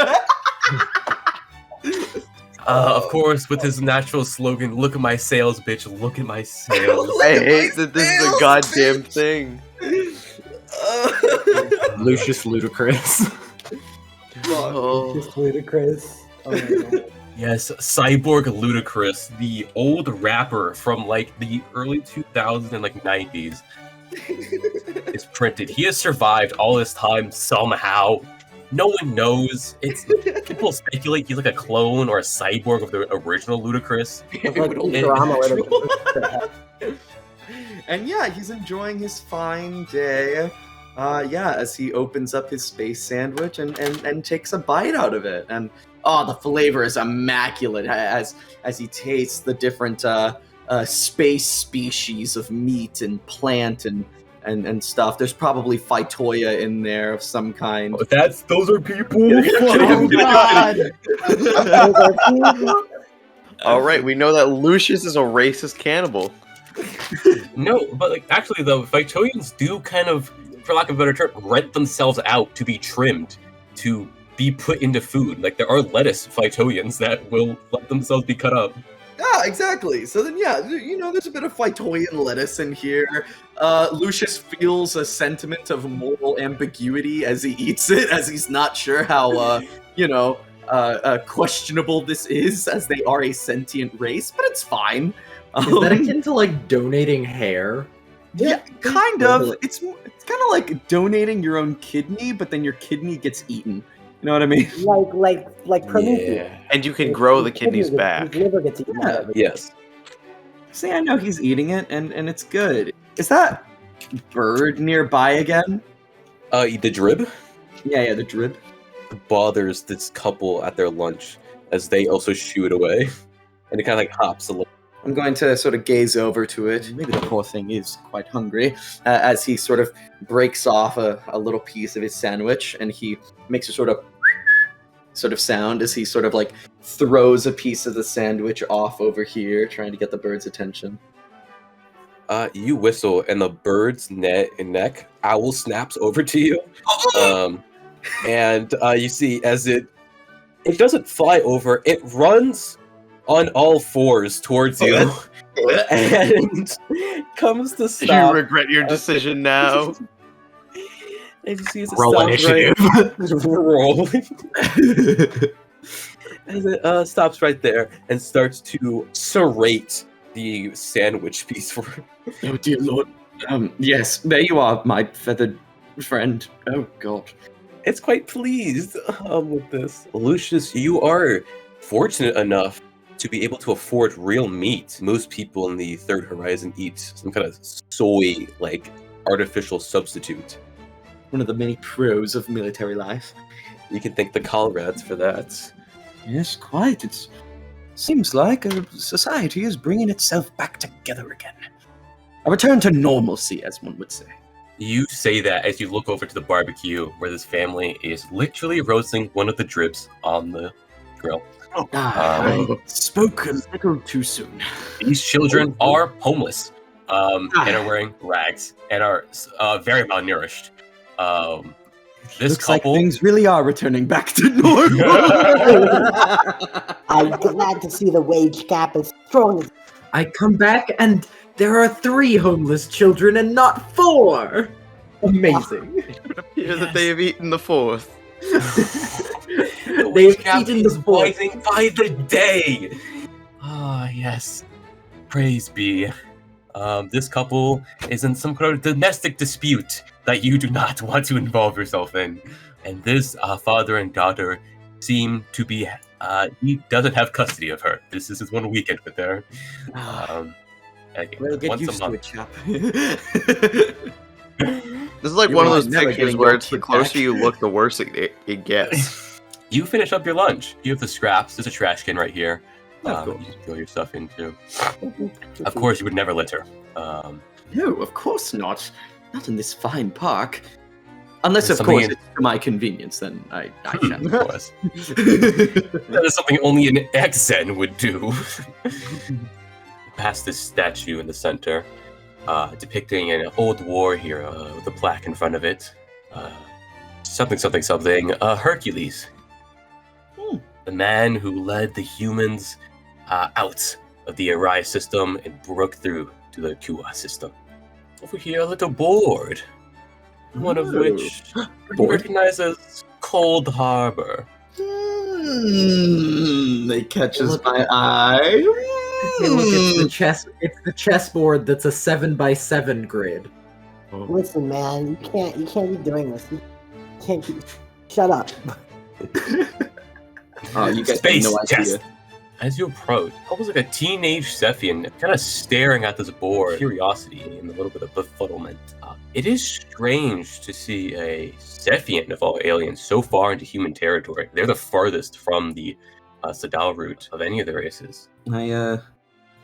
Of course, with his natural slogan, "Look at my sales, bitch. Look at my sales." I hate that this is a goddamn thing. Lucius Ludicrous. Just ludicrous. Oh my god. Yes, Cyborg Ludacris, the old rapper from like the early 2000s and like 90s, is printed. He has survived all this time somehow. No one knows. People speculate he's like a clone or a cyborg of the original Ludacris. And yeah, he's enjoying his fine day. as he opens up his space sandwich and takes a bite out of it. And the flavor is immaculate as he tastes the different space species of meat and plant and stuff. There's probably phytoia in there of some kind. Oh, those are people. Oh, God. All right, we know that Lucius is a racist cannibal. No, but like actually, the Phytoians do kind of, for lack of a better term, rent themselves out to be trimmed, to be put into food. Like there are lettuce Phytoians that will let themselves be cut up. Yeah, exactly. So then, there's a bit of Phytoian lettuce in here. Lucius feels a sentiment of moral ambiguity as he eats it, as he's not sure how, questionable this is, as they are a sentient race, but it's fine. Is that akin to like donating hair? Yeah, kind of. It's kind of like donating your own kidney, but then your kidney gets eaten. You know what I mean? Like Prometheus. Yeah. And you can grow the kidneys back. His liver gets eaten out of it. Yes. See, I know he's eating it, and it's good. Is that bird nearby again? The drib Yeah, the drib. bothers this couple at their lunch as they also shoo it away, and it kind of like hops a little. I'm going to sort of gaze over to it. Maybe the poor thing is quite hungry. As he sort of breaks off a little piece of his sandwich, and he makes a sort of sound as he sort of like throws a piece of the sandwich off over here, trying to get the bird's attention. You whistle, and the bird's neck owl snaps over to you. And you see as it doesn't fly over, it runs on all fours towards you and comes to stop. You regret your decision now. And you see as it Roll stops initiative. Roll. As it stops right there and starts to serrate the sandwich piece for him. Oh dear lord. Yes, there you are, my feathered friend. Oh god. It's quite pleased with this. Lucius, you are fortunate enough to be able to afford real meat. Most people in the Third Horizon eat some kind of soy, like, artificial substitute. One of the many pros of military life. You can thank the Colrads for that. Yes, quite. It seems like society is bringing itself back together again. A return to normalcy, as one would say. You say that as you look over to the barbecue where this family is literally roasting one of the drips on the grill. I spoke a little too soon. These children are homeless and are wearing rags and are very malnourished. This Looks couple, like things really are returning back to normal. I'm glad to see the wage gap is strong. I come back and there are 3 homeless children and not 4. Amazing. It appears that they have eaten the fourth. They've gap eaten is the fourth. rising by the day. Ah, yes. Praise be. This couple is in some kind of domestic dispute that you do not want to involve yourself in. And this father and daughter seem to be, he doesn't have custody of her. This is his one weekend with her. We'll get once used a to month. it, chap. This is like You one of are those never pictures getting where your it's the kid closer back. you look, the worse it gets. You finish up your lunch. You have the scraps. There's a trash can right here. Of course. You can throw your stuff into. Of course, you would never litter. No, of course not. Not in this fine park. Unless, There's of course, something it's to my convenience, then I can. Of course. That is something only an Exen would do. Past this statue in the center, depicting an old war hero with a plaque in front of it. Something, Hercules. The man who led the humans out of the Arai system and broke through to the Kua system. Over here, a little board. One of which you recognize as Cold Harbor. It catches my eye. Hey, look, it's the chessboard that's a 7x7 grid. Listen, man, you can't be doing this. You can't keep. Shut up. Oh, you guys Space have no idea. chess. As you approach, almost like a teenage Cephian, kind of staring at this board, curiosity and a little bit of befuddlement. It is strange to see a Cephian of all aliens so far into human territory. They're the farthest from the Sadal route of any of the races. I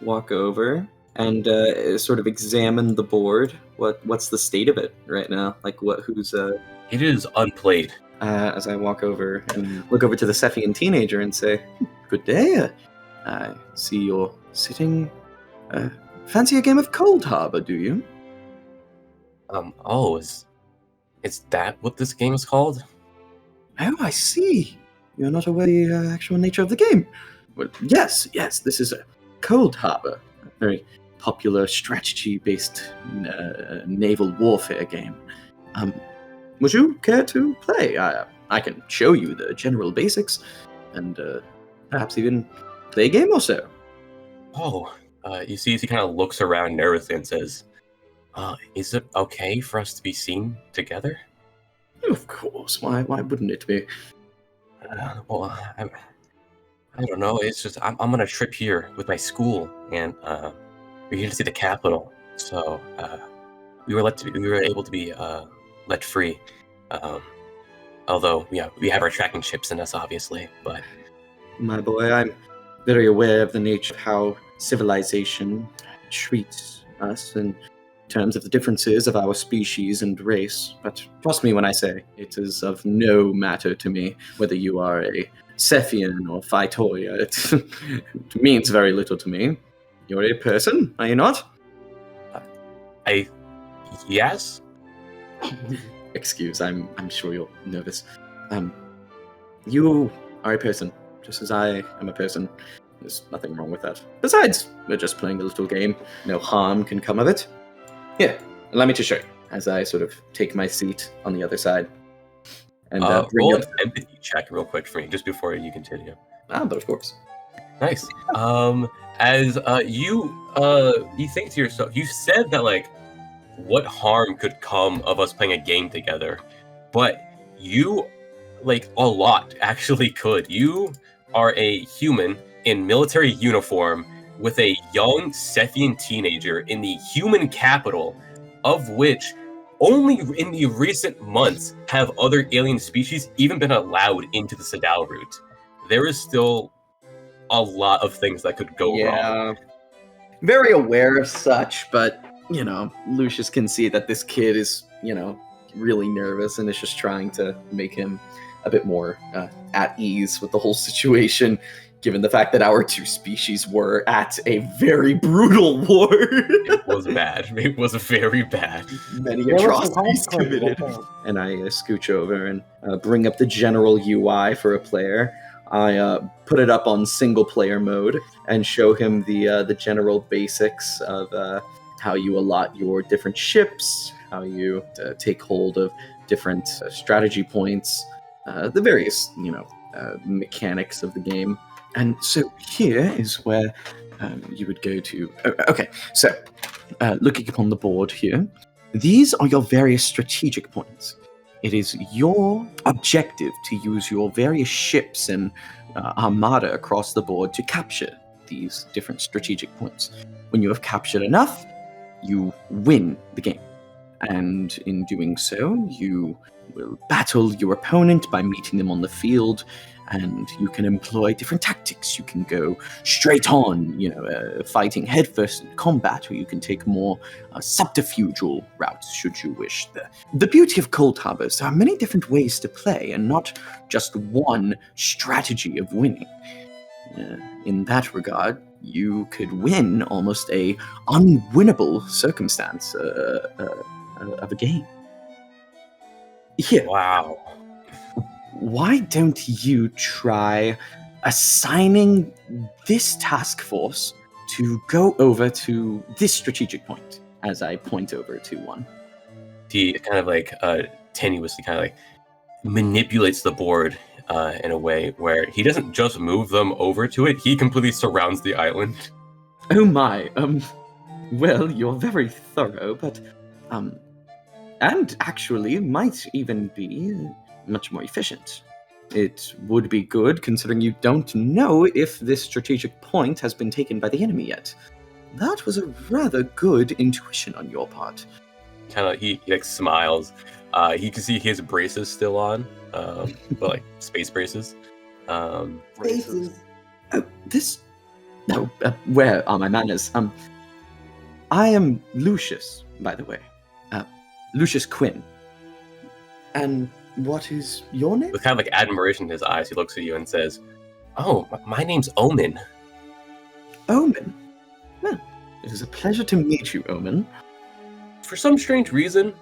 walk over and sort of examine the board. What's the state of it right now? Like who's It is unplayed. as I walk over and look over to the Cephian teenager and say, "Good day. I see you're sitting. Fancy a game of Cold Harbor, do you?" Is that what this game is called? Oh, I see. You're not aware of the actual nature of the game. Well, yes, this is a Cold Harbor, a very popular strategy-based naval warfare game. Would you care to play? I can show you the general basics, and perhaps even play a game or so. You see as he kind of looks around nervously and says, is it okay for us to be seen together? Of course. Why wouldn't it be? I don't know. It's just I'm on a trip here with my school, and we're here to see the capital. So we were able to be let free. Although we have our tracking chips in us, obviously. But My boy, I'm very aware of the nature of how civilization treats us in terms of the differences of our species and race, but trust me when I say it is of no matter to me whether you are a Cephian or Phytoria. It means very little to me. You're a person, are you not? Yes. Excuse, I'm sure you're nervous. You are a person, just as I am a person. There's nothing wrong with that. Besides, we're just playing a little game. No harm can come of it. Here, allow me to show you, as I sort of take my seat on the other side. And roll an empathy check real quick for me, just before you continue. But of course. Nice. As you think to yourself, you said that, like, what harm could come of us playing a game together? But you, like, a lot actually could. You are a human in military uniform with a young Cephian teenager in the human capital, of which only in the recent months have other alien species even been allowed into the Sadal route. There is still a lot of things that could go wrong. Very aware of such, but, Lucius can see that this kid is, really nervous and is just trying to make him a bit more at ease with the whole situation, given the fact that our two species were at a very brutal war. It was bad. It was very bad. Many atrocities committed. And I scooch over and bring up the general UI for a player. I put it up on single player mode and show him the general basics of how you allot your different ships, how you take hold of different strategy points, the various, mechanics of the game. And so here is where you would go to. Okay, so looking upon the board here, these are your various strategic points. It is your objective to use your various ships and armada across the board to capture these different strategic points. When you have captured enough, you win the game. And in doing so, you will battle your opponent by meeting them on the field, and you can employ different tactics. You can go straight on, fighting headfirst in combat, or you can take more subterfugal routes, should you wish. The beauty of Cold Harbor is there are many different ways to play, and not just one strategy of winning. In that regard, you could win almost a unwinnable circumstance of a game. Here. Wow. Why don't you try assigning this task force to go over to this strategic point, as I point over to one. He kind of tenuously kind of manipulates the board in a way where he doesn't just move them over to it, he completely surrounds the island. Oh my, well, you're very thorough, but, and actually might even be much more efficient. it would be good, considering you don't know if this strategic point has been taken by the enemy yet. That was a rather good intuition on your part. Kind of, he like smiles. You can see his braces still on, but like space braces. Faces. Where are my manners? I am Lucius, by the way. Lucius Quinn. And what is your name? With kind of like admiration in his eyes, he looks at you and says, "Oh, my name's Omen." Omen. Well, it is a pleasure to meet you, Omen. For some strange reason,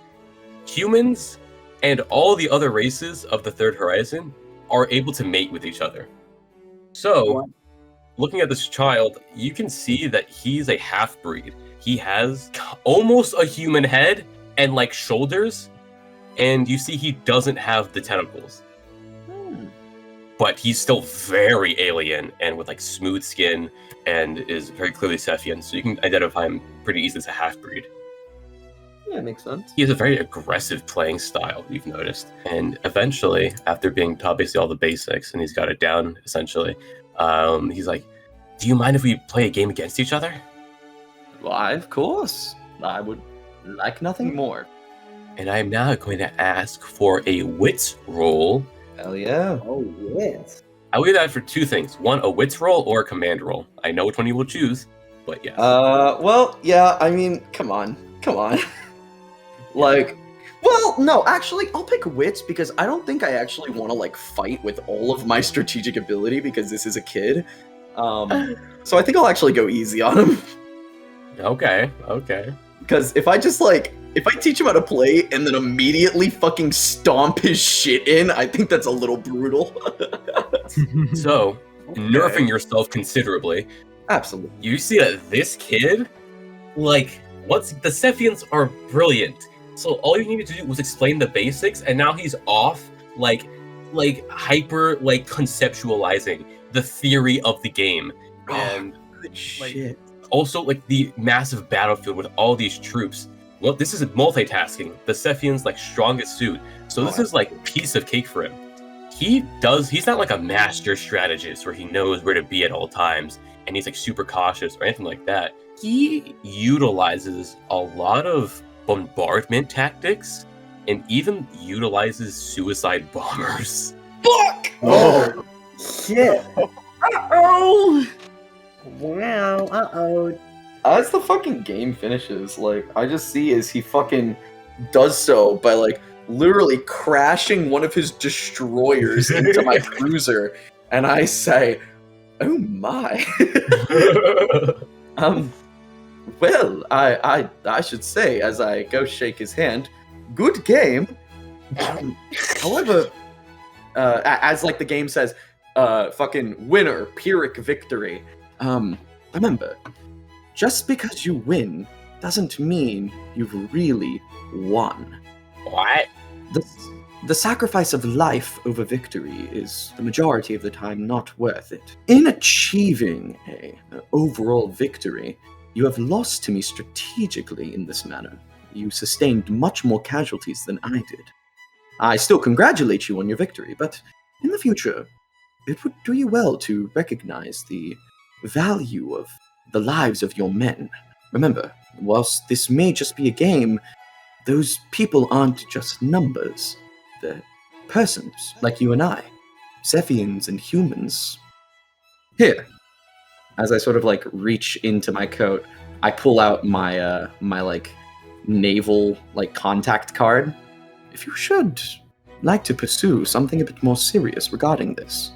humans and all the other races of the Third Horizon are able to mate with each other. So, looking at this child, you can see that he's a half-breed. He has almost a human head and like shoulders, and you see he doesn't have the tentacles. But he's still very alien and with like smooth skin and is very clearly Cephian, so you can identify him pretty easily as a half-breed. Yeah, makes sense. He has a very aggressive playing style, you've noticed. And eventually, after being taught basically all the basics, and he's got it down, essentially, he's like, "Do you mind if we play a game against each other?" Why, of course. I would like nothing more. And I'm now going to ask for a wits roll. Hell yeah. Oh, yes. I will do that for two things. One, a wits roll or a command roll. I know which one you will choose, but yes. Well, yeah, I mean, come on. Like, well, no, actually, I'll pick wits because I don't think I actually want to, like, fight with all of my strategic ability because this is a kid. So I think I'll actually go easy on him. Okay. Because if I just, like, if I teach him how to play and then immediately fucking stomp his shit in, I think that's a little brutal. So, nerfing yourself considerably. Absolutely. You see that this kid, like, once the Cephians are brilliant. So all you needed to do was explain the basics, and now he's off, like hyper, like conceptualizing the theory of the game, and good shit. Also like the massive battlefield with all these troops. Well, this is multitasking. The Cephian's like strongest suit, so this is like a piece of cake for him. He's not like a master strategist where he knows where to be at all times, and he's like super cautious or anything like that. He utilizes a lot of bombardment tactics and even utilizes suicide bombers. Fuck! Oh, shit. Uh-oh! Wow, uh-oh. As the fucking game finishes, like, I just see as he fucking does so by, like, literally crashing one of his destroyers into my cruiser, and I say, "Oh my." Well, I should say, as I go shake his hand, good game. However, as like the game says, fucking winner, Pyrrhic victory. Remember, just because you win doesn't mean you've really won. What? The sacrifice of life over victory is the majority of the time not worth it. In achieving an overall victory, you have lost to me strategically in this manner. You sustained much more casualties than I did. I still congratulate you on your victory, but in the future, it would do you well to recognize the value of the lives of your men. Remember, whilst this may just be a game, those people aren't just numbers. They're persons, like you and I. Cephians and humans. Here. As I sort of like reach into my coat, I pull out my my like naval like contact card. If you should like to pursue something a bit more serious regarding this,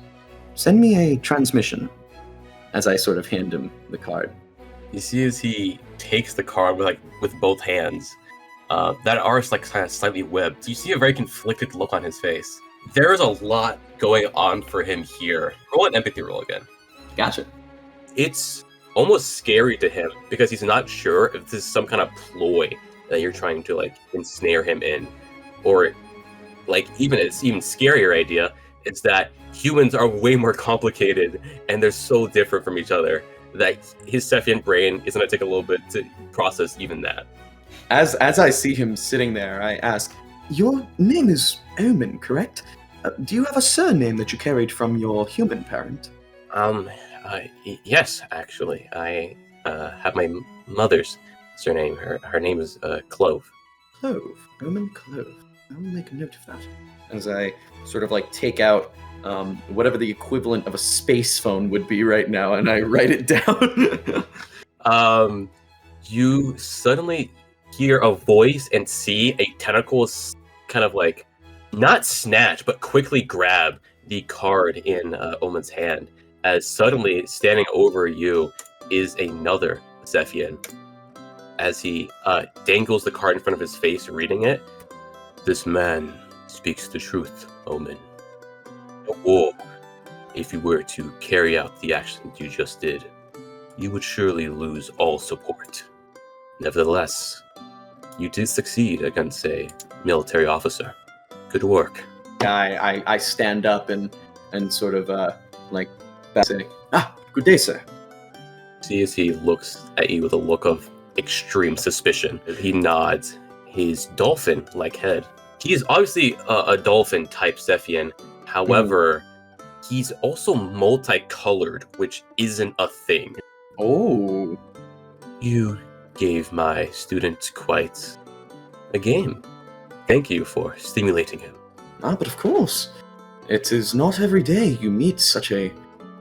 send me a transmission. As I sort of hand him the card. You see as he takes the card with both hands, that art's like kind of slightly webbed. You see a very conflicted look on his face. There is a lot going on for him here. Roll an empathy roll again. Gotcha. It's almost scary to him because he's not sure if this is some kind of ploy that you're trying to like ensnare him in, or like it's even scarier idea is that humans are way more complicated and they're so different from each other that his Cephian brain is going to take a little bit to process even that. As I see him sitting there, I ask, "Your name is Omen, correct? Do you have a surname that you carried from your human parent? Yes, actually. I have my mother's surname. Her name is Clove. Clove. Roman Clove. I will make a note of that. As I sort of like take out whatever the equivalent of a space phone would be right now, and I write it down. You suddenly hear a voice and see a tentacle kind of like not snatch, but quickly grab the card in Omen's hand. As suddenly standing over you is another Zephian. As he dangles the card in front of his face, reading it. This man speaks the truth, Omen. A war, if you were to carry out the actions you just did, you would surely lose all support. Nevertheless, you did succeed against a military officer. Good work. I stand up and sort of say, good day, sir. See as he looks at you with a look of extreme suspicion. He nods, his dolphin-like head. He is obviously a dolphin-type Zephian. However, he's also multicolored, which isn't a thing. Oh. You gave my student quite a game. Thank you for stimulating him. But of course. It is not every day you meet such a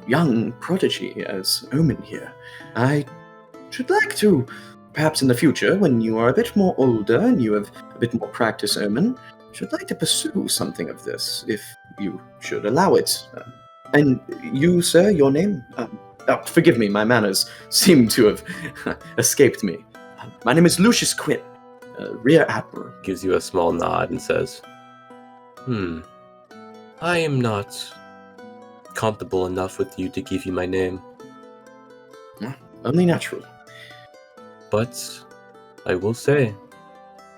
young prodigy as Omen here. I should like to, perhaps in the future, when you are a bit more older and you have a bit more practice, Omen, should like to pursue something of this, if you should allow it. And you, sir, your name? Forgive me, my manners seem to have escaped me. My name is Lucius Quinn, Rear Admiral. Gives you a small nod and says, I am not comfortable enough with you to give you my name. Only natural. But I will say,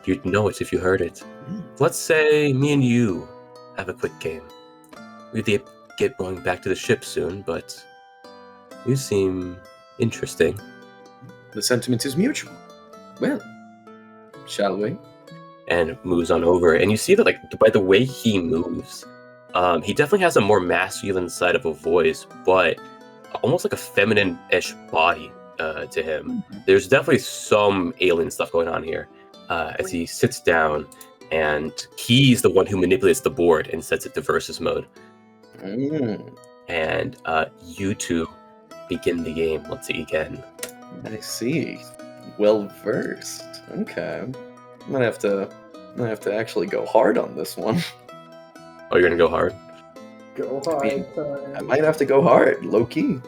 you'd know it if you heard it. Let's say me and you have a quick game. We'd get going back to the ship soon, but you seem interesting. The sentiment is mutual. Well, shall we? And moves on over, and you see that, like, by the way he moves, he definitely has a more masculine side of a voice, but almost like a feminine-ish body to him. There's definitely some alien stuff going on here. As he sits down, and he's the one who manipulates the board and sets it to versus mode. And you two begin the game once again. I see. Well versed. Okay. I'm gonna have to actually go hard on this one. Oh, you're gonna go hard? Go hard. I might have to go hard, low key.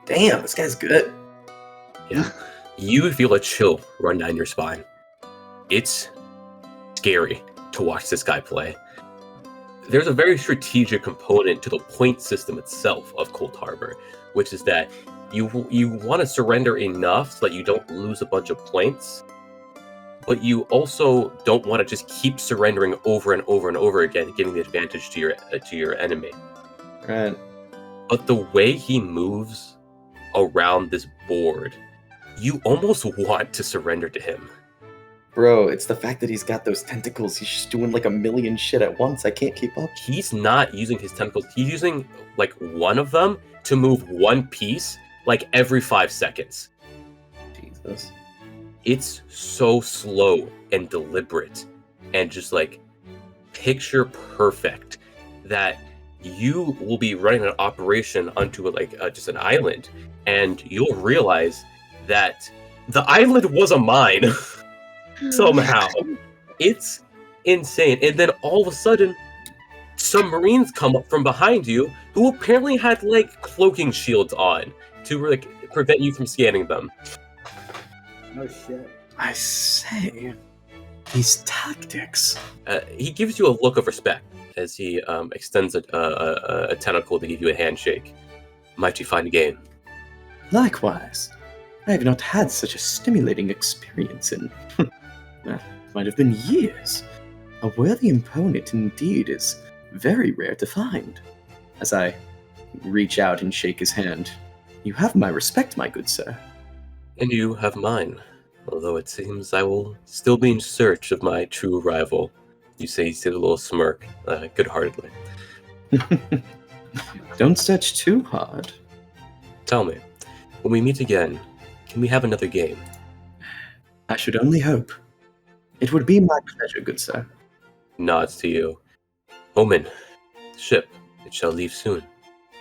Damn, this guy's good. Yeah. You feel a chill run down your spine. It's scary to watch this guy play. There's a very strategic component to the point system itself of Cold Harbor, which is that you want to surrender enough so that you don't lose a bunch of points, but you also don't want to just keep surrendering over and over and over again, giving the advantage to your enemy. Right. But the way he moves around this board, you almost want to surrender to him. Bro, it's the fact that he's got those tentacles. He's just doing like a million shit at once. I can't keep up. He's not using his tentacles. He's using like one of them to move one piece like every 5 seconds. Jesus. It's so slow and deliberate and just like picture perfect that you will be running an operation onto just an island, and you'll realize that the island was a mine. Somehow. It's insane. And then all of a sudden, submarines come up from behind you who apparently had like cloaking shields on to like prevent you from scanning them. Oh shit. I say, these tactics. He gives you a look of respect as he extends a tentacle to give you a handshake. Mighty fine game. Likewise. I have not had such a stimulating experience in... might have been years. A worthy opponent indeed is very rare to find. As I reach out and shake his hand, you have my respect, my good sir. And you have mine, although it seems I will still be in search of my true rival. You say with a little smirk, good-heartedly. Don't search too hard. Tell me, when we meet again, can we have another game? I should only hope. It would be my pleasure, good sir. Nods to you. Omen, ship, it shall leave soon.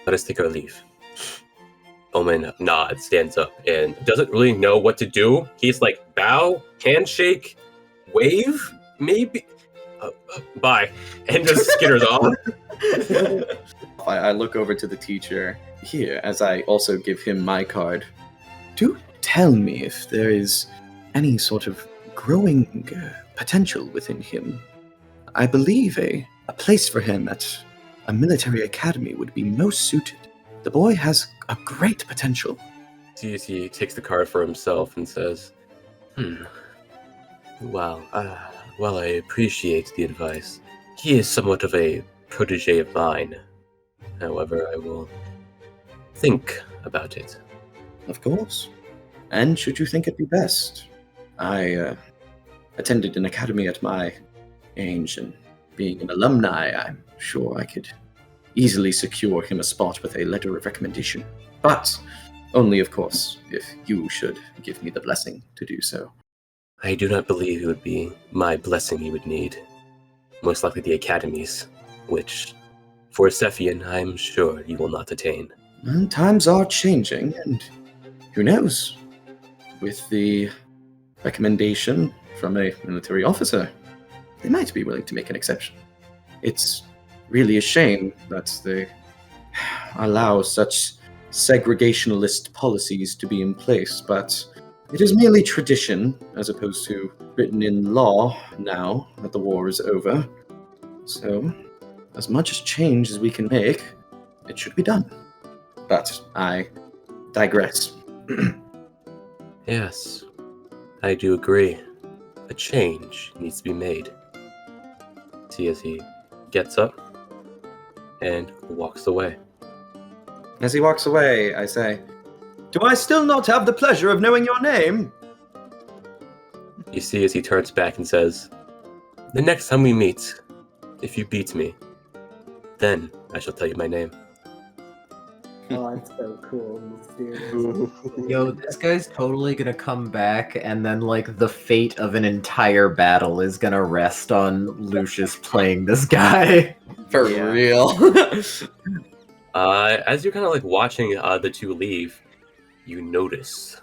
Let us take our leave. Omen nods, stands up, and doesn't really know what to do. He's like, bow, handshake, wave, maybe? Bye. And just skitters off. I look over to the teacher here as I also give him my card. Do tell me if there is any sort of growing potential within him. I believe a place for him at a military academy would be most suited. The boy has a great potential. He takes the card for himself and says, Well, I appreciate the advice. He is somewhat of a protege of mine. However, I will think about it. Of course. And should you think it be best, I attended an academy at my age, and being an alumni, I'm sure I could easily secure him a spot with a letter of recommendation. But only, of course, if you should give me the blessing to do so. I do not believe it would be my blessing he would need. Most likely the Academy's, which, for a Cephian, I'm sure he will not attain. And times are changing, and who knows? With the recommendation from a military officer, they might be willing to make an exception. It's really a shame that they allow such segregationalist policies to be in place, but it is merely tradition, as opposed to written in law now that the war is over. So, as much change as we can make, it should be done. But I digress. Yes, I do agree. A change needs to be made. See as he gets up and walks away. As he walks away, I say, "Do I still not have the pleasure of knowing your name?" You see as he turns back and says, The next time we meet, if you beat me, then I shall tell you my name. Oh, that's so cool. Mysterious. Yo, this guy's totally gonna come back, and then like the fate of an entire battle is gonna rest on Lucius playing this guy. For real. As you're kind of like watching the two leave, you notice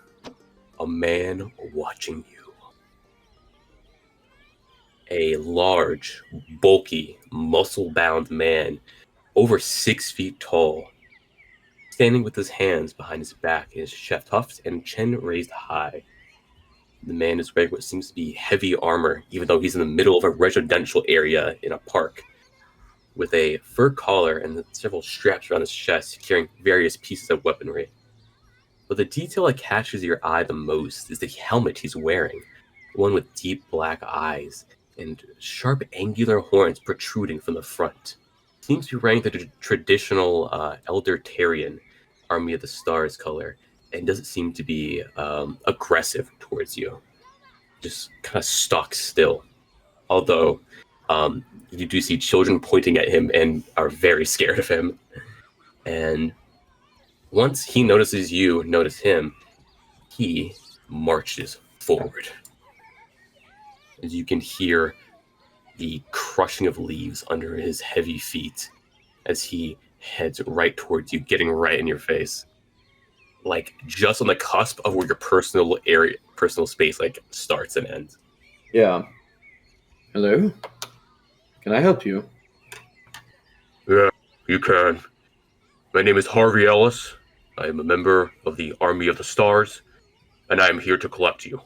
a man watching you. A large, bulky, muscle-bound man, over 6 feet tall, standing with his hands behind his back, his chest puffed and chin raised high. The man is wearing what seems to be heavy armor, even though he's in the middle of a residential area in a park, with a fur collar and several straps around his chest, carrying various pieces of weaponry. But the detail that catches your eye the most is the helmet he's wearing, one with deep black eyes and sharp angular horns protruding from the front. Seems to be wearing the traditional Elder Tarian Army of the Stars color, and doesn't seem to be aggressive towards you. Just kind of stock still. Although you do see children pointing at him and are very scared of him. And once he notices you notice him, he marches forward. As you can hear the crushing of leaves under his heavy feet as he heads right towards you, getting right in your face. Like just on the cusp of where your personal space like starts and ends. Yeah. Hello? Can I help you? Yeah, you can. My name is Harvey Ellis. I am a member of the Army of the Stars, and I am here to collect you.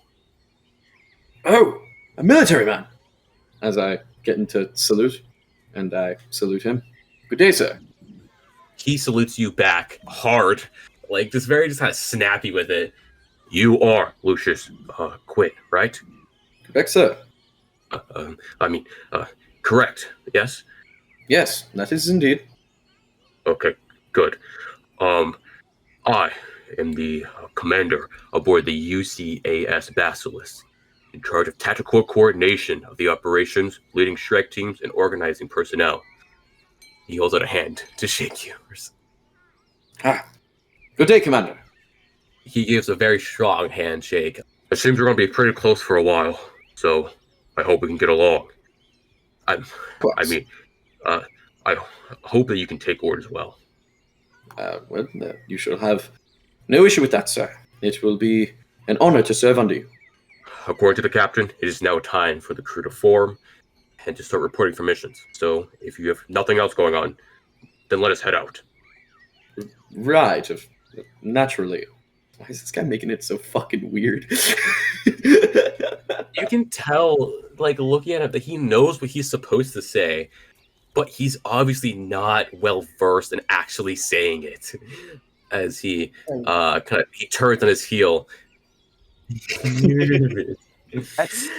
Oh, a military man! As I get into salute, and I salute him. Good day, sir. He salutes you back hard, like just very kind of snappy with it. You are Lucius Quinn, right? Correct, sir. Correct, yes? Yes, that is indeed. Okay, good. I am the commander aboard the UCAS Basilisk, in charge of tactical coordination of the operations, leading strike teams, and organizing personnel. He holds out a hand to shake you. Good day, Commander. He gives a very strong handshake. It seems we're going to be pretty close for a while, so I hope we can get along. I hope that you can take orders well. You shall have no issue with that, sir. It will be an honor to serve under you. According to the captain, it is now time for the crew to form and to start reporting for missions. So, if you have nothing else going on, then let us head out. Right, naturally. Why is this guy making it so fucking weird? You can tell, like, looking at him, that he knows what he's supposed to say, but he's obviously not well versed in actually saying it. As he he turns on his heel. That's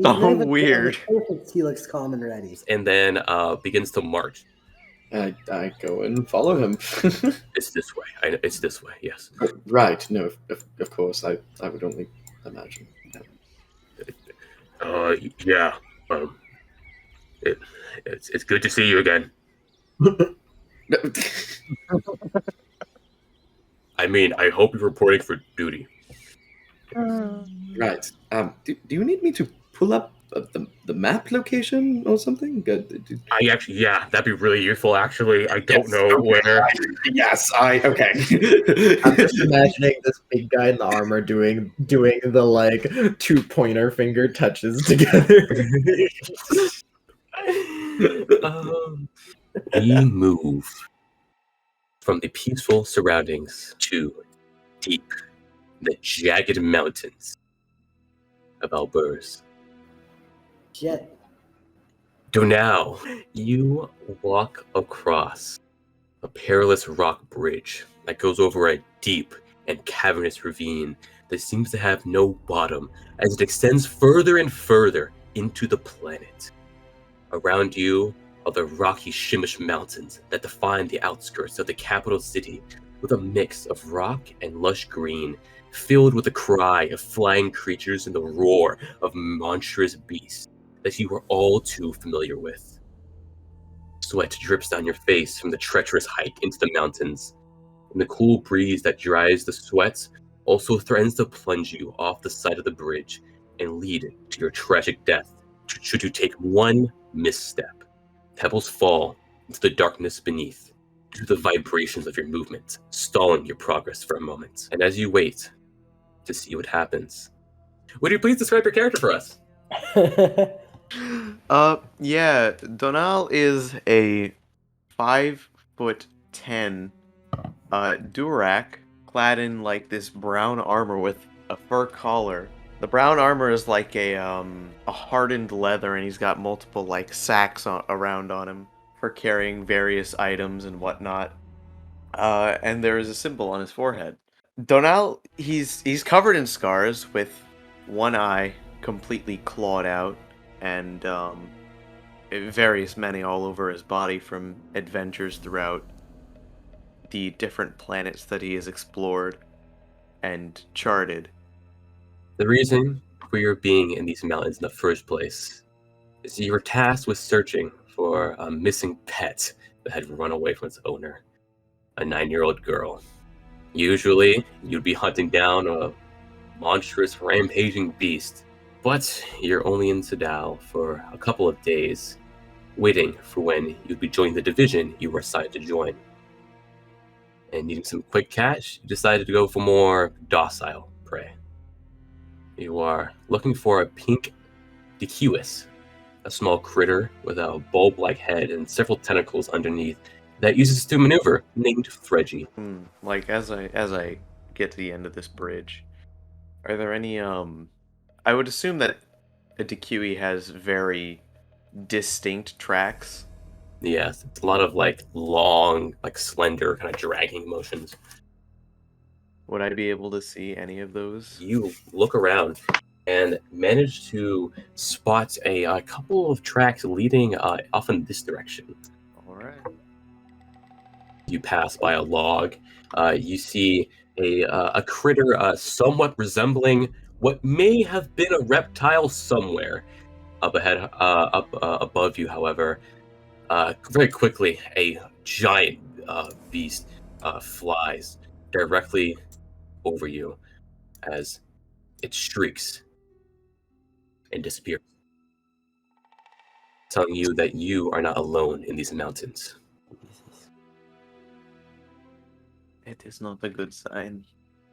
so weird. Perfect Helix common ready. And then begins to march. I go and follow him. It's this way. It's this way. Yes. Right. No. Of course. I would only imagine. Yeah. It's good to see you again. I mean, I hope you're reporting for duty. Right. Do you need me to pull up the map location or something? I actually, yeah, that'd be really useful. Actually, I don't know where. Yes, okay. I'm just imagining this big guy in the armor doing the like 2 pointer finger touches together. We move from the peaceful surroundings to deep, the jagged mountains of Alburz. Shit. Dhonall, you walk across a perilous rock bridge that goes over a deep and cavernous ravine that seems to have no bottom as it extends further and further into the planet. Around you are the rocky Shimmish mountains that define the outskirts of the capital city, with a mix of rock and lush green, filled with the cry of flying creatures and the roar of monstrous beasts that you are all too familiar with. Sweat drips down your face from the treacherous hike into the mountains, and the cool breeze that dries the sweat also threatens to plunge you off the side of the bridge and lead to your tragic death should you take one misstep. Pebbles fall into the darkness beneath due to the vibrations of your movement, stalling your progress for a moment. And as you wait to see what happens, would you please describe your character for us? Yeah, Dhonall is a 5'10" Durak, clad in like this brown armor with a fur collar. The brown armor is like a hardened leather, and he's got multiple like sacks around on him for carrying various items and whatnot. And there is a symbol on his forehead. Dhonall, he's covered in scars with one eye completely clawed out, and various many all over his body from adventures throughout the different planets that he has explored and charted. The reason for your being in these mountains in the first place is you were tasked with searching for a missing pet that had run away from its owner, a 9-year-old girl. Usually, you'd be hunting down a monstrous, rampaging beast, but you're only in Sadal for a couple of days, waiting for when you'd be joining the division you were assigned to join. And needing some quick cash, you decided to go for more docile prey. You are looking for a pink decuus, a small critter with a bulb-like head and several tentacles underneath that uses to maneuver, named Fredgy. Like, as I get to the end of this bridge, are there any, I would assume that a decui has very distinct tracks. Yes, it's a lot of, like, long, like, slender, kind of dragging motions. Would I be able to see any of those? You look around and manage to spot a couple of tracks leading off in this direction. All right. You pass by a log. You see a critter somewhat resembling what may have been a reptile somewhere up ahead, above you. However, Very quickly, a giant beast flies directly over you as it shrieks and disappears, telling you that you are not alone in these mountains. It is not a good sign.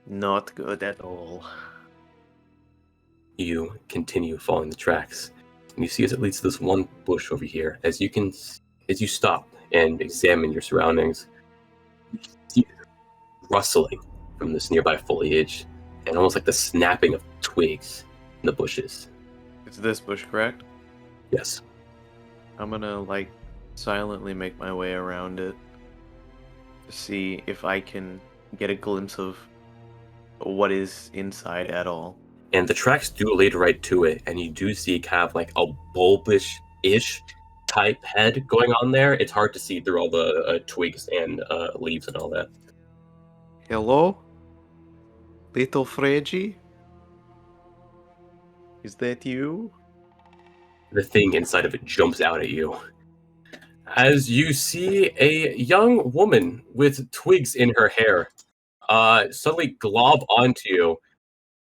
Not good at all. You continue following the tracks, and you see as it leads to this one bush over here. As you stop and examine your surroundings, you can see rustling from this nearby foliage, and almost like the snapping of twigs in the bushes. It's this bush, correct? Yes. I'm gonna silently make my way around it to see if I can get a glimpse of what is inside at all. And the tracks do lead right to it, and you do see kind of like a bulbish-ish type head going on there. It's hard to see through all the twigs and leaves and all that. Hello? Little Freggie? Is that you? The thing inside of it jumps out at you. As you see a young woman with twigs in her hair suddenly glob onto you,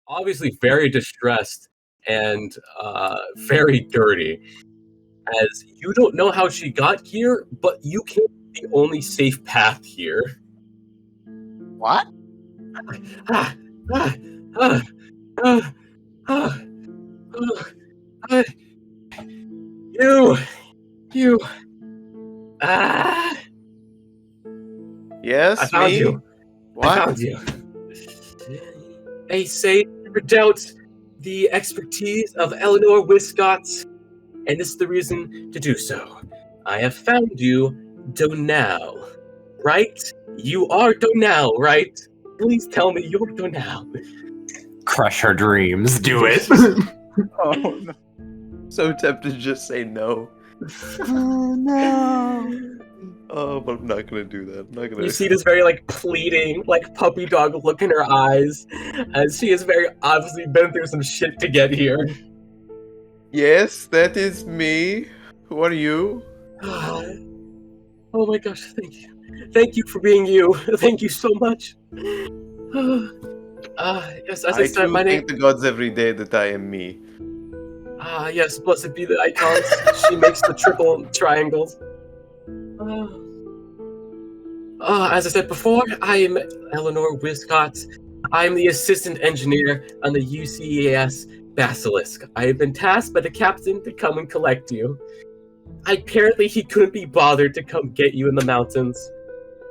obviously very distressed and very dirty. As you don't know how she got here, but you came the only safe path here. What? You. Yes, I found me? you. What? I found you. They say never doubt the expertise of Eleanor Wiscott, and this is the reason to do so. I have found you, Dhonall, right? You are Dhonall, right? Please tell me you're Dhonall. Crush her dreams. Do it. Oh no. So tempted to just say no. Oh no. Oh, but I'm not gonna do that. I'm not gonna. You see this very pleading, puppy dog look in her eyes, as she has very obviously been through some shit to get here. Yes, that is me. Who are you? Oh my gosh, thank you. Thank you for being you. Thank you so much. Yes, as I said, do my name... thank the gods every day that I am me. Yes, blessed be the icons. She makes the triple triangles. As I said before, I am Eleanor Wiscott. I am the assistant engineer on the UCAS Basilisk. I have been tasked by the captain to come and collect you. Apparently, he couldn't be bothered to come get you in the mountains,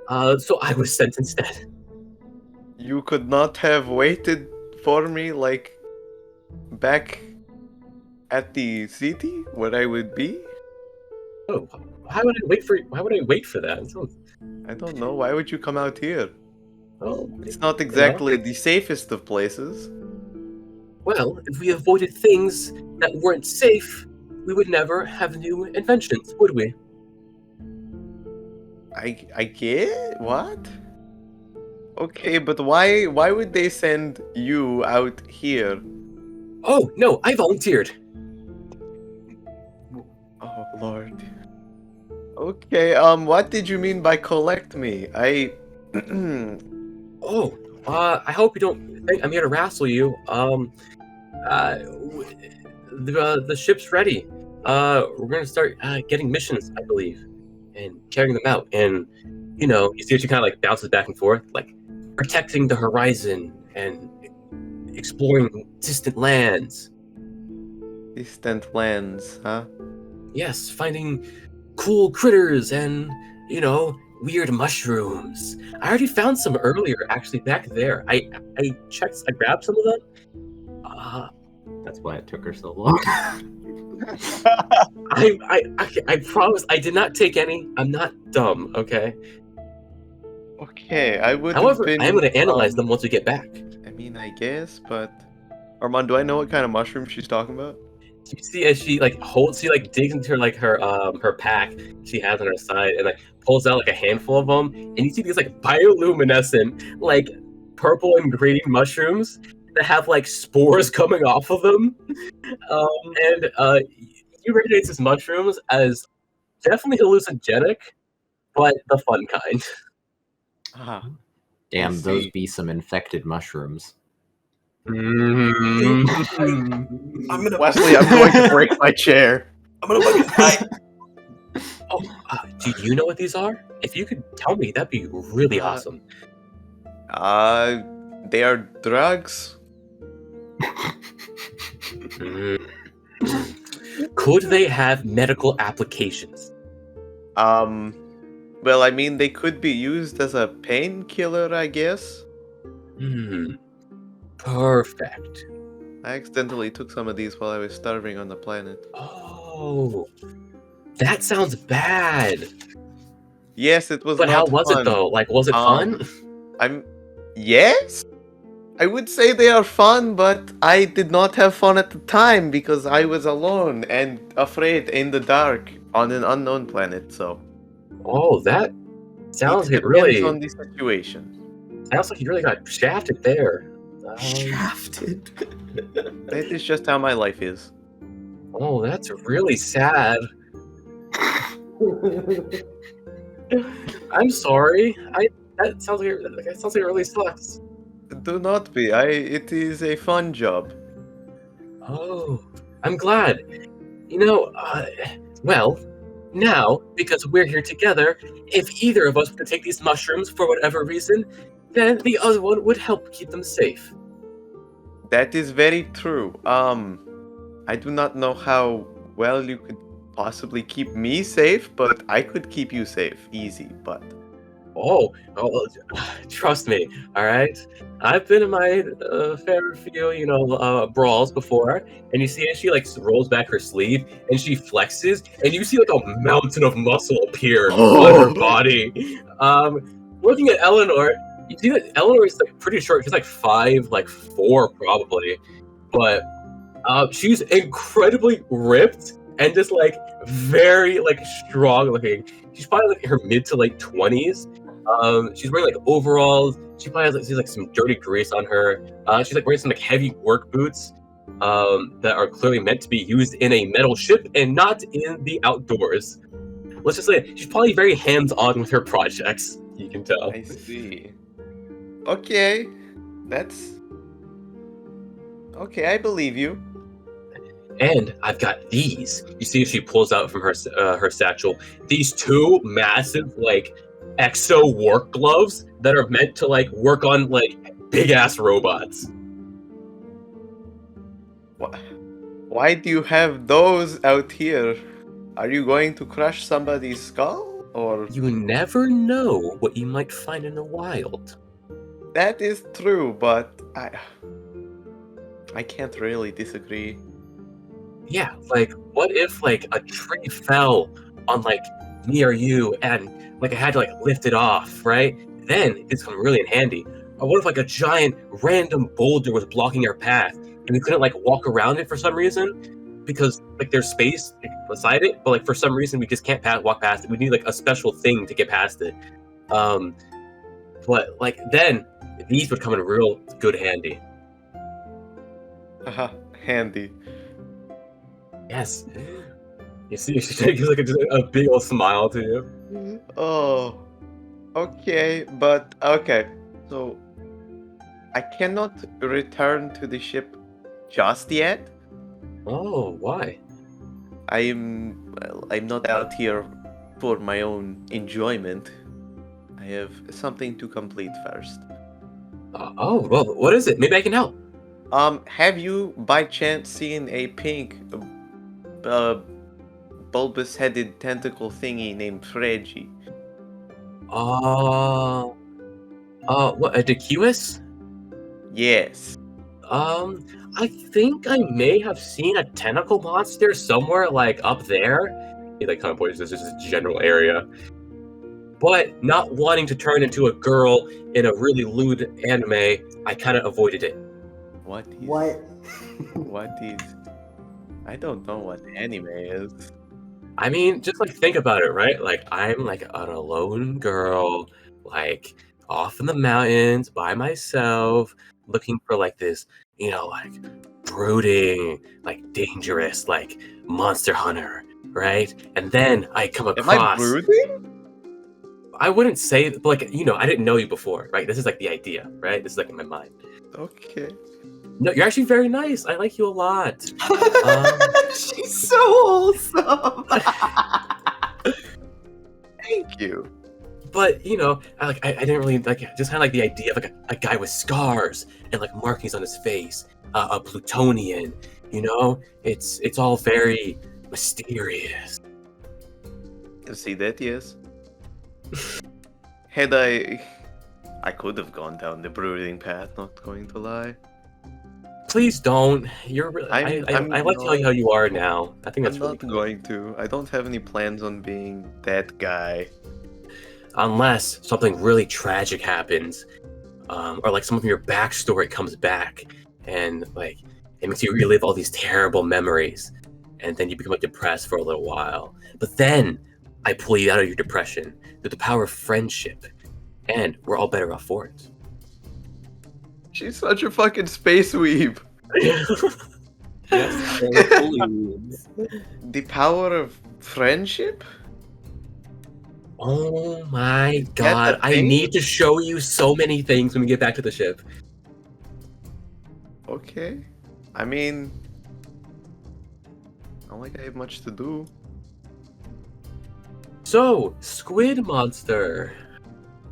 so I was sent instead. You could not have waited for me, back at the city where I would be? Oh, why would I wait for that? I don't know. Why would you come out here? Well, It's not exactly the safest of places. Well, if we avoided things that weren't safe, we would never have new inventions, would we? I get what? Okay, but why would they send you out here? Oh, no, I volunteered. Oh lord. Okay, what did you mean by collect me? I I hope you don't think I'm here to wrestle you. The ship's ready. We're gonna start getting missions, I believe, and carrying them out. And you see how she kind of bounces back and forth, protecting the horizon and exploring distant lands. Distant lands, huh? Yes, finding cool critters and weird mushrooms. I already found some earlier, actually, back there. I checked. I grabbed some of them. That's why it took her so long. I promise I did not take any. I'm not dumb, okay? Okay, I would. However, I am going to analyze them once we get back. I mean, I guess, but Armon, do I know what kind of mushroom she's talking about? You see as she digs into her pack she has on her side and pulls out a handful of them, and you see these bioluminescent purple and green mushrooms that have spores coming off of them. And you recognize these mushrooms as definitely hallucinogenic, but the fun kind. Ah, Damn, I those see. be some infected mushrooms. Mhm. I'm gonna. Wesley, I'm going to break my chair. I'm gonna fucking die. Oh, do you know what these are? If you could tell me, that'd be really Uh, awesome. They are drugs. Mm. Could they have medical applications? Well, I mean, they could be used as a painkiller, I guess. Perfect. I accidentally took some of these while I was starving on the planet. Oh, that sounds bad. Yes, it was But how not was fun. it though? Like, was it fun? Yes? I would say they are fun, but I did not have fun at the time because I was alone and afraid in the dark on an unknown planet, so Oh, that sounds it like depends really. on the situation. Sounds like you really got shafted there. Shafted. That is just how my life is. Oh, that's really sad. I'm sorry. That sounds like it really sucks. Do not be. It is a fun job. Oh, I'm glad. You know, well, now, because we're here together, if either of us were to take these mushrooms for whatever reason, then the other one would help keep them safe. That is very true. I do not know how well you could possibly keep me safe, but I could keep you safe. Easy, but Oh, trust me, all right? I've been in my fair few, brawls before, and you see as she, like, rolls back her sleeve, and she flexes, and you see, like, a mountain of muscle appear on her body. Looking at Eleanor, you see that Eleanor is, like, pretty short. She's, like, 5'4", probably, but she's incredibly ripped and just, like, very, like, strong looking. She's probably, like, in her mid to late 20s. She's wearing, like, overalls. She probably has, like, some dirty grease on her. She's, like, wearing some, like, heavy work boots that are clearly meant to be used in a metal ship and not in the outdoors. Let's just say she's probably very hands-on with her projects. You can tell. I see. Okay, that's okay. I believe you. And I've got these. You see, she pulls out from her satchel these two massive, like, exo work gloves that are meant to, like, work on, like, big ass robots. Why do you have those out here? Are you going to crush somebody's skull, or? You never know what you might find in the wild. That is true, but I can't really disagree. Yeah, like, what if, like, a tree fell on, like, near you and, like, I had to, like, lift it off, right? Then it's come really in handy. Or what if, like, a giant random boulder was blocking our path and we couldn't, like, walk around it for some reason? Because, like, there's space beside it, but, like, for some reason we just can't walk past it. We need, like, a special thing to get past it. But, like, then these would come in real good handy. Haha, handy. Yes. You see, she gives, like, a big old smile to you. Oh, okay, but okay. So I cannot return to the ship just yet. Oh, why? I'm not out here for my own enjoyment. I have something to complete first. Oh, well, what is it? Maybe I can help. Have you by chance seen a pink, bulbous-headed tentacle thingy named Reggie? What, a Decuus? Yes. I think I may have seen a tentacle monster somewhere, like, up there. He, like, kind of points to this general area. But not wanting to turn into a girl in a really lewd anime, I kind of avoided it. What is? What is? I don't know what anime is. I mean, just, like, think about it, right? Like, I'm, like, an alone girl, like, off in the mountains by myself, looking for, like, this, like, brooding, like, dangerous, like, monster hunter right? And then I come Am I across. brooding? I wouldn't say, but like, I didn't know you before, right? This is like the idea, right? This is like in my mind. Okay. No, you're actually very nice. I like you a lot. She's so wholesome. Thank you. But I didn't really like just kind of like the idea of like a guy with scars and like markings on his face, a Plutonian. It's all very mysterious. See that? Yes. Had I could have gone down the brooding path. Not going to lie. Please don't. You're really. I'm I like not- how you are now. I think that's I'm really not cool. going to. I don't have any plans on being that guy. Unless something really tragic happens, or like some of your backstory comes back, and like it makes you relive all these terrible memories, and then you become like depressed for a little while. But then I pull you out of your depression through the power of friendship, and we're all better off for it. She's such a fucking space weeb. Yes, they're fully weeds. The power of friendship? Oh my that god! I thing? need to show you so many things when we get back to the ship. Okay. I mean, not like I have much to do. So, squid monster.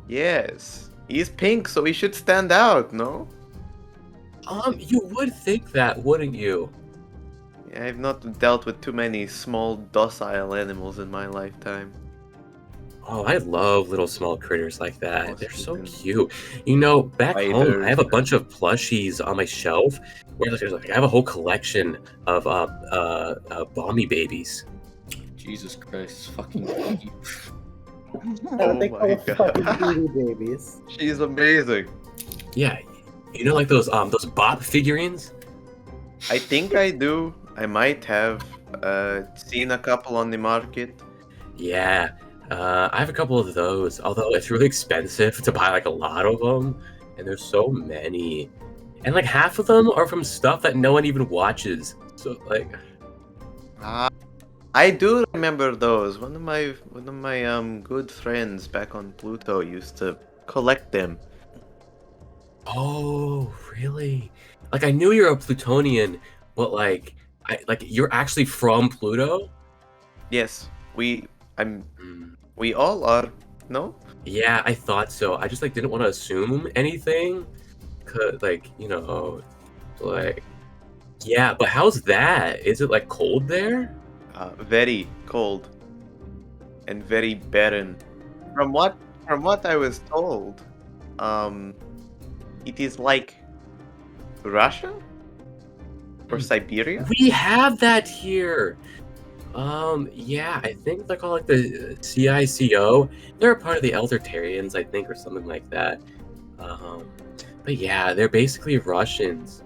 Yes. He's pink, so he should stand out, no? You would think that, wouldn't you? Yeah, I've not dealt with too many small, docile animals in my lifetime. Oh, I love little small critters like that. Oh, They're so Stephen. cute. Back home, Spiders. I have a bunch of plushies on my shelf. Where I have a whole collection of Bomby babies. Jesus Christ, fucking. Oh They my call fucking god. baby babies. She's amazing. Yeah, like those Bop figurines. I think I do. I might have seen a couple on the market. Yeah, I have a couple of those. Although it's really expensive to buy like a lot of them, and there's so many, and like half of them are from stuff that no one even watches. So like. I do remember those. One of my good friends back on Pluto used to collect them. Oh, really? Like I knew you're a Plutonian, but you're actually from Pluto? Yes, we all are. No? Yeah, I thought so. I just didn't want to assume anything, cause yeah. But how's that? Is it cold there? Very cold and very barren. From what I was told, it is like Russia or Siberia. We have that here. Yeah, I think they're called the CICO. They're a part of the Eldertarians, I think, or something like that. But yeah, they're basically Russians.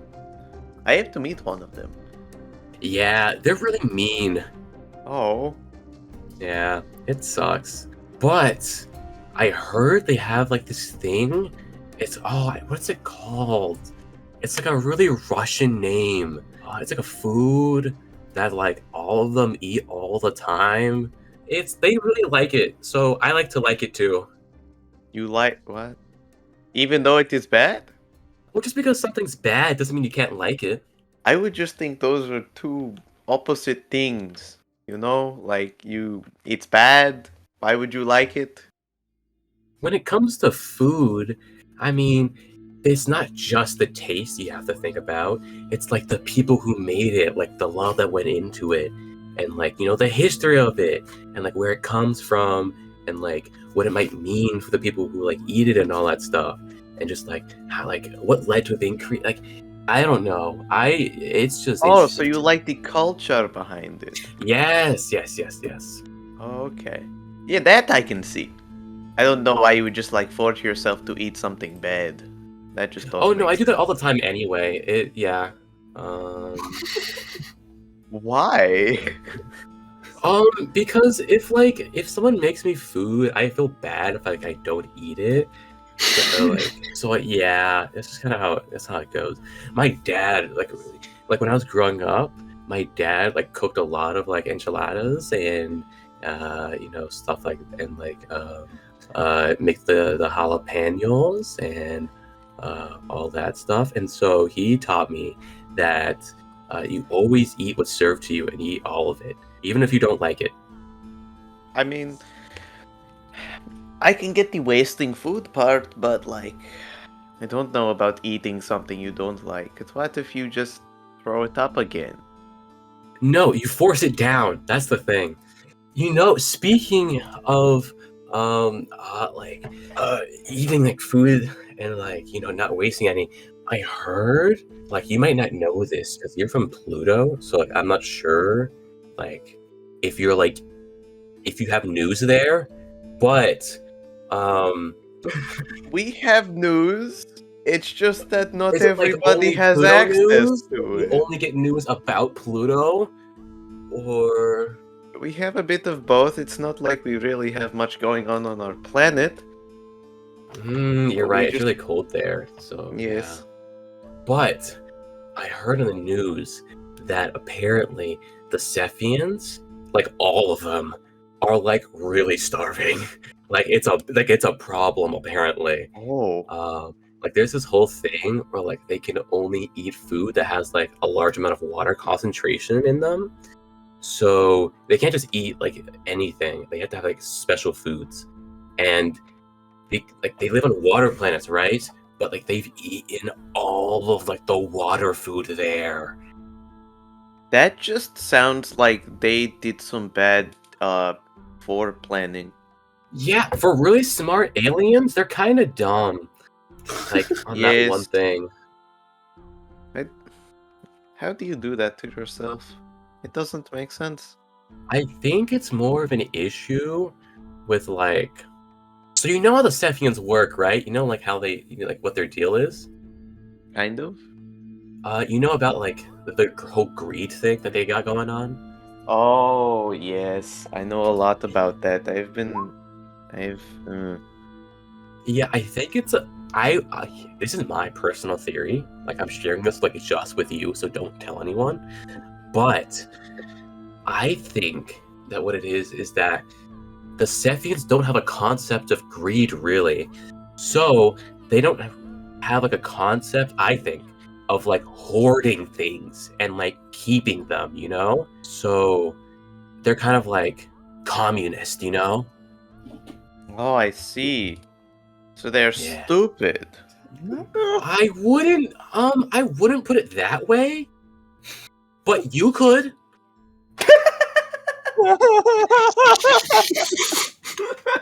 I have to meet one of them. Yeah, they're really mean. Oh, Yeah, it sucks. But I heard they have this thing. What's it called? It's a really Russian name. It's a food that all of them eat all the time. They really like it, so I like to like it too. you like what? Even though it is bad? Well, just because something's bad doesn't mean you can't like it. I would just think those are two opposite things. It's bad. Why would you like it? When it comes to food, I mean, it's not just the taste you have to think about. It's the people who made it, the love that went into it, and the history of it, and where it comes from, and what it might mean for the people who eat it and all that stuff, and just how what led to the increase. I don't know. It's just. Oh, it's so you like the culture behind it? Yes. Okay. Yeah, that I can see. I don't know why you would just force yourself to eat something bad. That just doesn't. Oh no, make I do that sense. all the time anyway. Why? Because if someone makes me food, I feel bad if I don't eat it. So yeah, that's just kind of how it goes. My dad, when I was growing up, my dad like cooked a lot of like enchiladas and stuff like and like make the jalapenos and all that stuff. And so he taught me that you always eat what's served to you and eat all of it, even if you don't like it. I mean, I can get the wasting food part, but like, I don't know about eating something you don't like. It's what if you just throw it up again? No, you force it down. That's the thing. Speaking of eating like food and like not wasting any, I heard like you might not know this because you're from Pluto, so like I'm not sure like if you have news there, but we have news. It's just that not is it, like, everybody only has Pluto access news? to We it. only get news about Pluto, or We have a bit of both. It's not like we really have much going on our planet. You're We right. It's just- really cold there, so Yes. yeah. But I heard on the news that apparently the Cephians, like all of them, are like really starving. like it's a problem apparently. Oh. Like there's this whole thing where like they can only eat food that has like a large amount of water concentration in them. So they can't just eat like anything. They have to have like special foods. And they live on water planets, right? But like they've eaten all of like the water food there. That just sounds like they did some bad for planning. Yeah, for really smart aliens, they're kind of dumb. Like on that one Yes. thing. How do you do that to yourself? It doesn't make sense. I think it's more of an issue with like. So you know how the Cephians work, right? You know like how they like what their deal is. Kind of. You know about like the whole greed thing that they got going on. Oh yes, I know a lot about that. Yeah, I think it's this is my personal theory. Like I'm sharing this like just with you, so don't tell anyone. But I think that what it is that the Cephians don't have a concept of greed really. So they don't have like a concept, I think, of like hoarding things and like keeping them, So they're kind of like communist, Oh, I see. So they're Yeah. stupid. I wouldn't put it that way. But you could.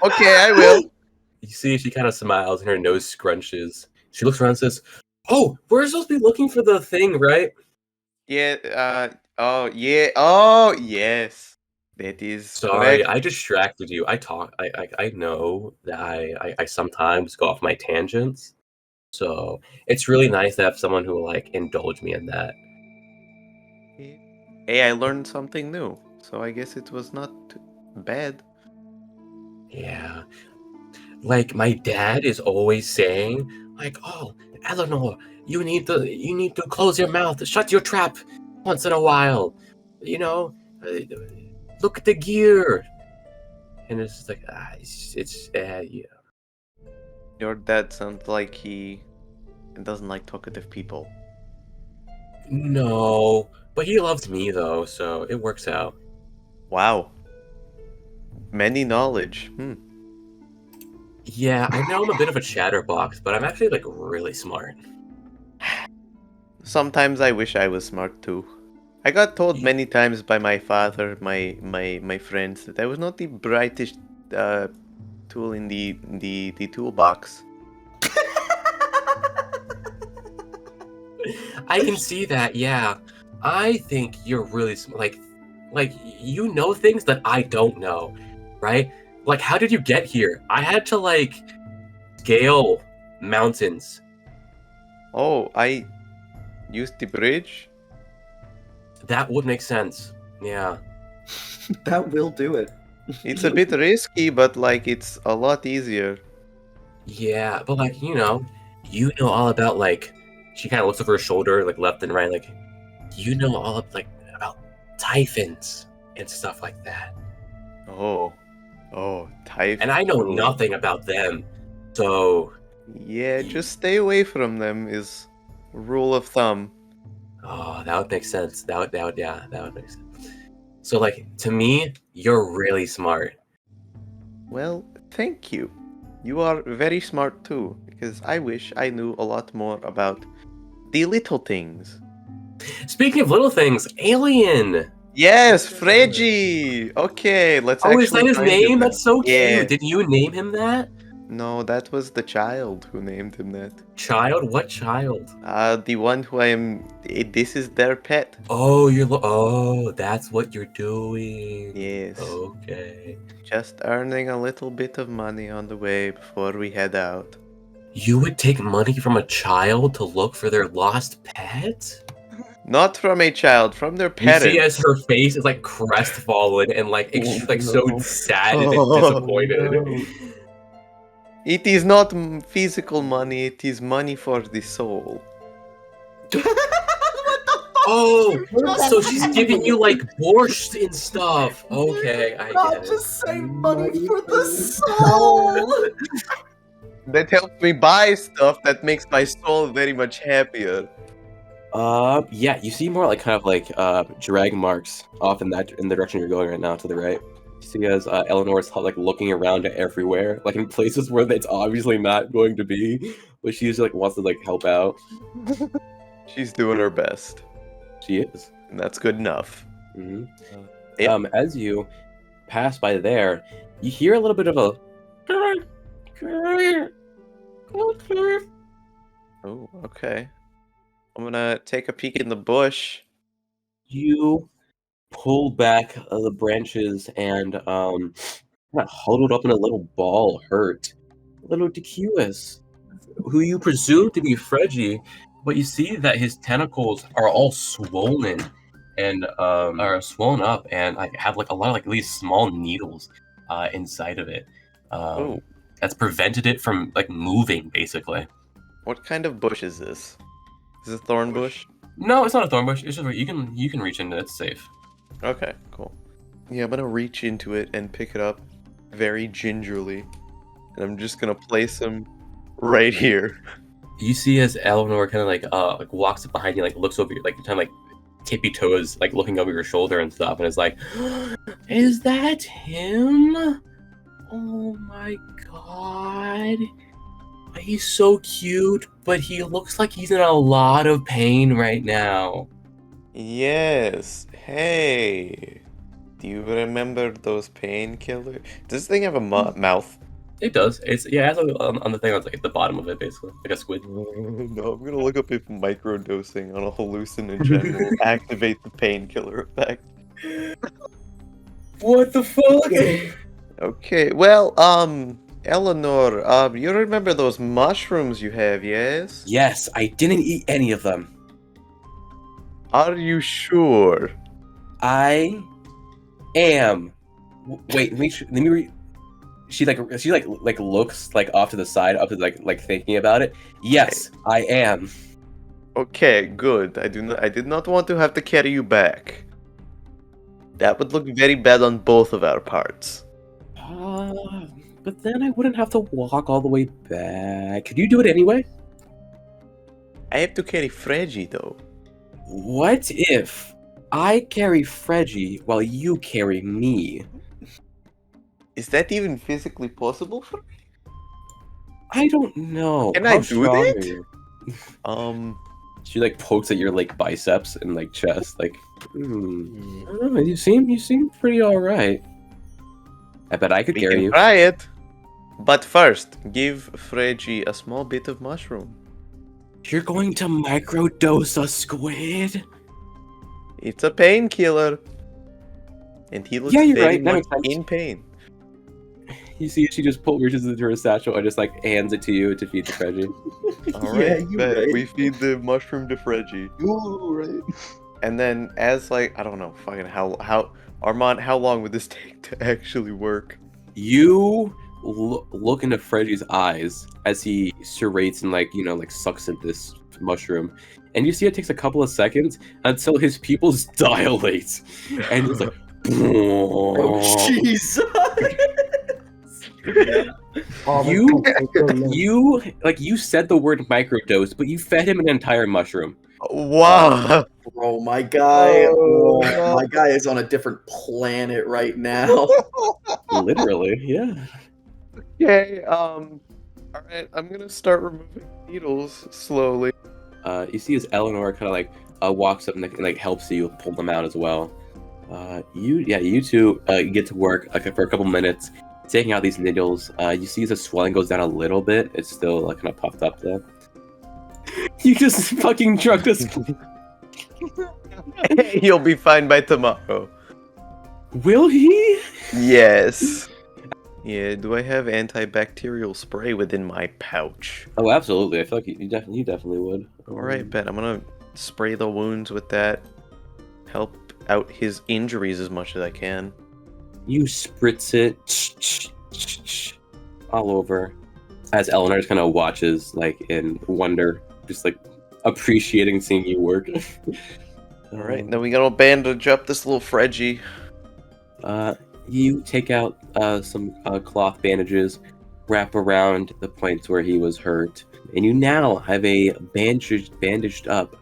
Okay, I will. You see, she kind of smiles and her nose scrunches. She looks around and says, "Oh, we're supposed to be looking for the thing, right?" Yeah, oh yeah, oh yes. That is Sorry, correct. I distracted you. I know that I sometimes go off my tangents. So it's really nice to have someone who will like indulge me in that. Hey, I learned something new. So I guess it was not bad. Yeah. Like my dad is always saying, like, "Oh, Eleanor, you need to close your mouth, shut your trap once in a while. Look at the gear." And it's just like, yeah. Your dad sounds like he doesn't like talkative people. No, but he loves me though, so it works out. Wow. Many knowledge. Yeah, I know I'm a bit of a chatterbox, but I'm actually like really smart. Sometimes I wish I was smart too. I got told many times by my father, my friends, that I was not the brightest tool in the toolbox. I can see that, yeah. I think you're really like you know things that I don't know, right? Like how did you get here? I had to like scale mountains. Oh, I used the bridge? That would make sense. Yeah. That will do it. It's a bit risky, but like it's a lot easier. Yeah, but like, you know all about like she kind of looks over her shoulder like left and right like you know all of like about typhons and stuff like that. Oh, type. And I know nothing about them, so Yeah, just stay away from them is rule of thumb. oh, that would make sense. That would make sense. So like to me, you're really smart. Well, thank you. You are very smart too, because I wish I knew a lot more about the little things. Speaking of little things, alien. Yes, Freggie! Okay, let's Oh, actually is that his find him name? now. That's so cute. Yeah. Did you name him that? No, that was the child who named him that. Child? What child? The one who this is their pet. Oh, oh, that's what you're doing. Yes. Okay. Just earning a little bit of money on the way before we head out. You would take money from a child to look for their lost pet? Not from a child, from their You parents. see as her face is like crestfallen and like so sad and disappointed. It is not physical money, it is money for the soul. Oh, so she's giving you like borscht and stuff. Okay, I get it. just say money for the soul. That helps me buy stuff that makes my soul very much happier. Yeah, you see more like kind of like drag marks off in the direction you're going right now to the right. You see as Eleanor's like looking around everywhere, like in places where it's obviously not going to be, but she just like wants to like help out. She's doing her best, She is. and that's good enough. hmm Yeah. As you pass by there, you hear a little bit of a. Oh, okay. I'm gonna take a peek in the bush. You pull back the branches and kind of huddled up in a little ball, hurt, little Decuus, who you presume to be Freggie, but you see that his tentacles are all swollen and are swollen up and like have like a lot of like these small needles inside of it. Oh. That's prevented it from like moving, basically. What kind of bush is this? Is it a thorn bush? No, it's not a thorn bush. It's just you can reach into it. It's safe. Okay, cool. Yeah, I'm gonna reach into it and pick it up very gingerly. And I'm just gonna place him right here. You see as Eleanor kind of like walks up behind you, like looks over you, like kind of like tippy toes, like looking over your shoulder and stuff, and is like, "Is that him? Oh my god, he's so cute, but he looks like he's in a lot of pain right now." Yes. Hey. Do you remember those painkillers? Does this thing have a mouth? It does. It has on the thing on like at the bottom of it, basically, like a squid. No, I'm gonna look up if microdosing on a hallucinogen will activate the painkiller effect. What the fuck? Okay, well, Eleanor, you remember those mushrooms you have, yes? Yes, I didn't eat any of them. Are you sure? I am. Wait, let me read. She looks like off to the side, up to like thinking about it. Yes, I am. Okay, good. I did not want to have to carry you back. That would look very bad on both of our parts. But then I wouldn't have to walk all the way back. Could you do it anyway? I have to carry Freggie though. What if I carry Freggie while you carry me? Is that even physically possible for me? I don't know. Can How I do strong are that? you? She like pokes at your like biceps and like chest, like, I don't know, you seem pretty alright. I bet I could We carry can you. try it. But first, give Freggie a small bit of mushroom. You're going to microdose a squid? It's a painkiller. And he looks Yeah, you're very right, that much makes sense. in pain. You see, she just reaches into her satchel and just like hands it to you to feed the Freggie. Alright, you bet. right. We feed the mushroom to Freggie. Ooh, right. And then as like, I don't know, fucking how Armon, how long would this take to actually work? You look into Freggie's eyes as he serrates and like, like sucks at this mushroom, and you see it takes a couple of seconds until his pupils dilate, and he's like, Oh, Jesus! you said the word microdose, but you fed him an entire mushroom. Wow. Bro, my guy, no. my guy is on a different planet right now. Literally, yeah. Okay, alright, I'm gonna start removing needles slowly. You see as Eleanor kind of like walks up and like helps you pull them out as well. You two get to work for a couple minutes, taking out these needles. You see as the swelling goes down a little bit. It's still like kind of puffed up though. You just fucking drugged us. You'll be fine by tomorrow. Will he? Yes. Yeah, do I have antibacterial spray within my pouch? Oh, absolutely. I feel like you definitely would. Alright, bet. I'm gonna spray the wounds with that. Help out his injuries as much as I can. You spritz it all over as Eleanor just kind of watches, like, in wonder, just like appreciating seeing you work. Alright, now we gotta bandage up this little Fredgy. You take out some cloth bandages, wrap around the points where he was hurt, and you now have a bandaged up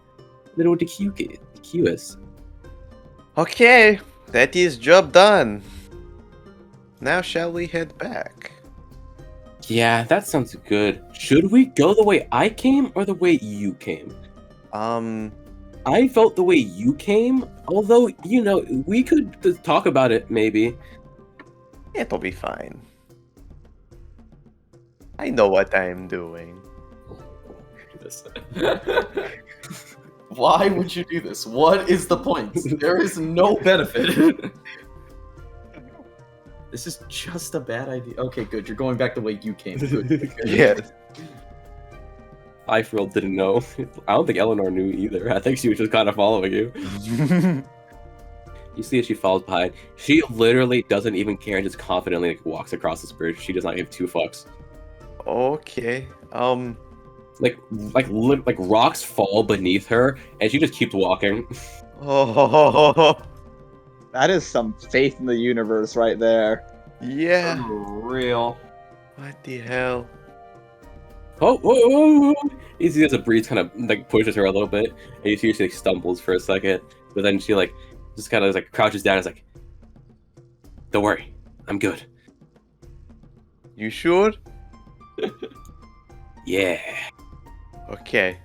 little Decuus. Okay, that is job done. Now shall we head back? Yeah, that sounds good. Should we go the way I came or the way you came? I felt the way you came, although, you know, we could talk about it, maybe. It'll be fine. I know what I'm doing. Why would you do this? What is the point? There is no benefit. This is just a bad idea. Okay, good. You're going back the way you came. Good. Yes. I, for real, didn't know. I don't think Eleanor knew either. I think she was just kind of following you. You see as she falls behind. She literally doesn't even care and just confidently like, walks across this bridge. She does not give two fucks. Okay. Like rocks fall beneath her, and she just keeps walking. Oh. That is some faith in the universe right there. Yeah. Real. What the hell? Oh, whoa. You see as the breeze kind of like pushes her a little bit, and you see she like, stumbles for a second, but then she like just kind of like crouches down and is like, "Don't worry, I'm good." You sure? Yeah, Okay.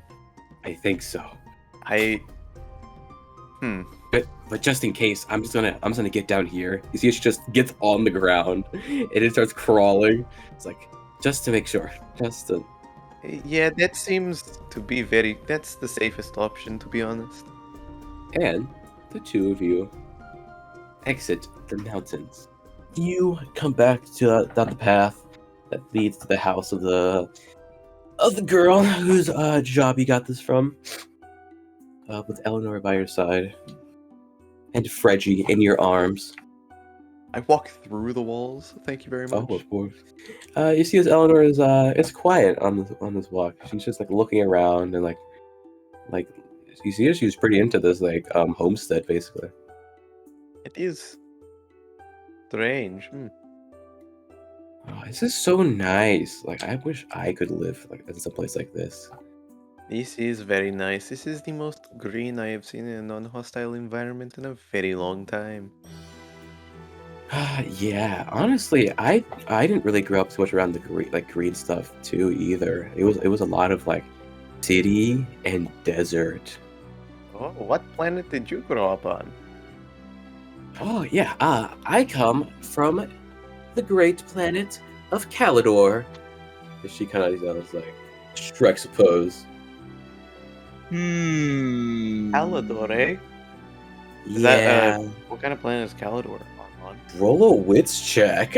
I think so. But just in case, I'm just gonna get down here. You see, she just gets on the ground and it starts crawling. It's like just to make sure, just to. Yeah, that seems to be that's the safest option, to be honest. And the two of you exit the mountains. You come back to down the path that leads to the house of the girl whose job you got this from, with Eleanor by your side and Fredgy in your arms. I walk through the walls. Thank you very much. Oh, of course. You see, as Eleanor is quiet on this walk. She's just like looking around and like you see her. She's pretty into this like homestead basically. It is strange. Oh, this is so nice. Like I wish I could live like in some place like this. This is very nice. This is the most green I have seen in a non-hostile environment in a very long time. Yeah, honestly, I didn't really grow up too much around the green stuff too either. It was a lot of like city and desert. Oh, what planet did you grow up on? Oh yeah, I come from the great planet of Calidor. She kind of like strikes a pose. Calidor, eh? Is Yeah. that, what kind of planet is Calidor, Armon? Roll a wits check.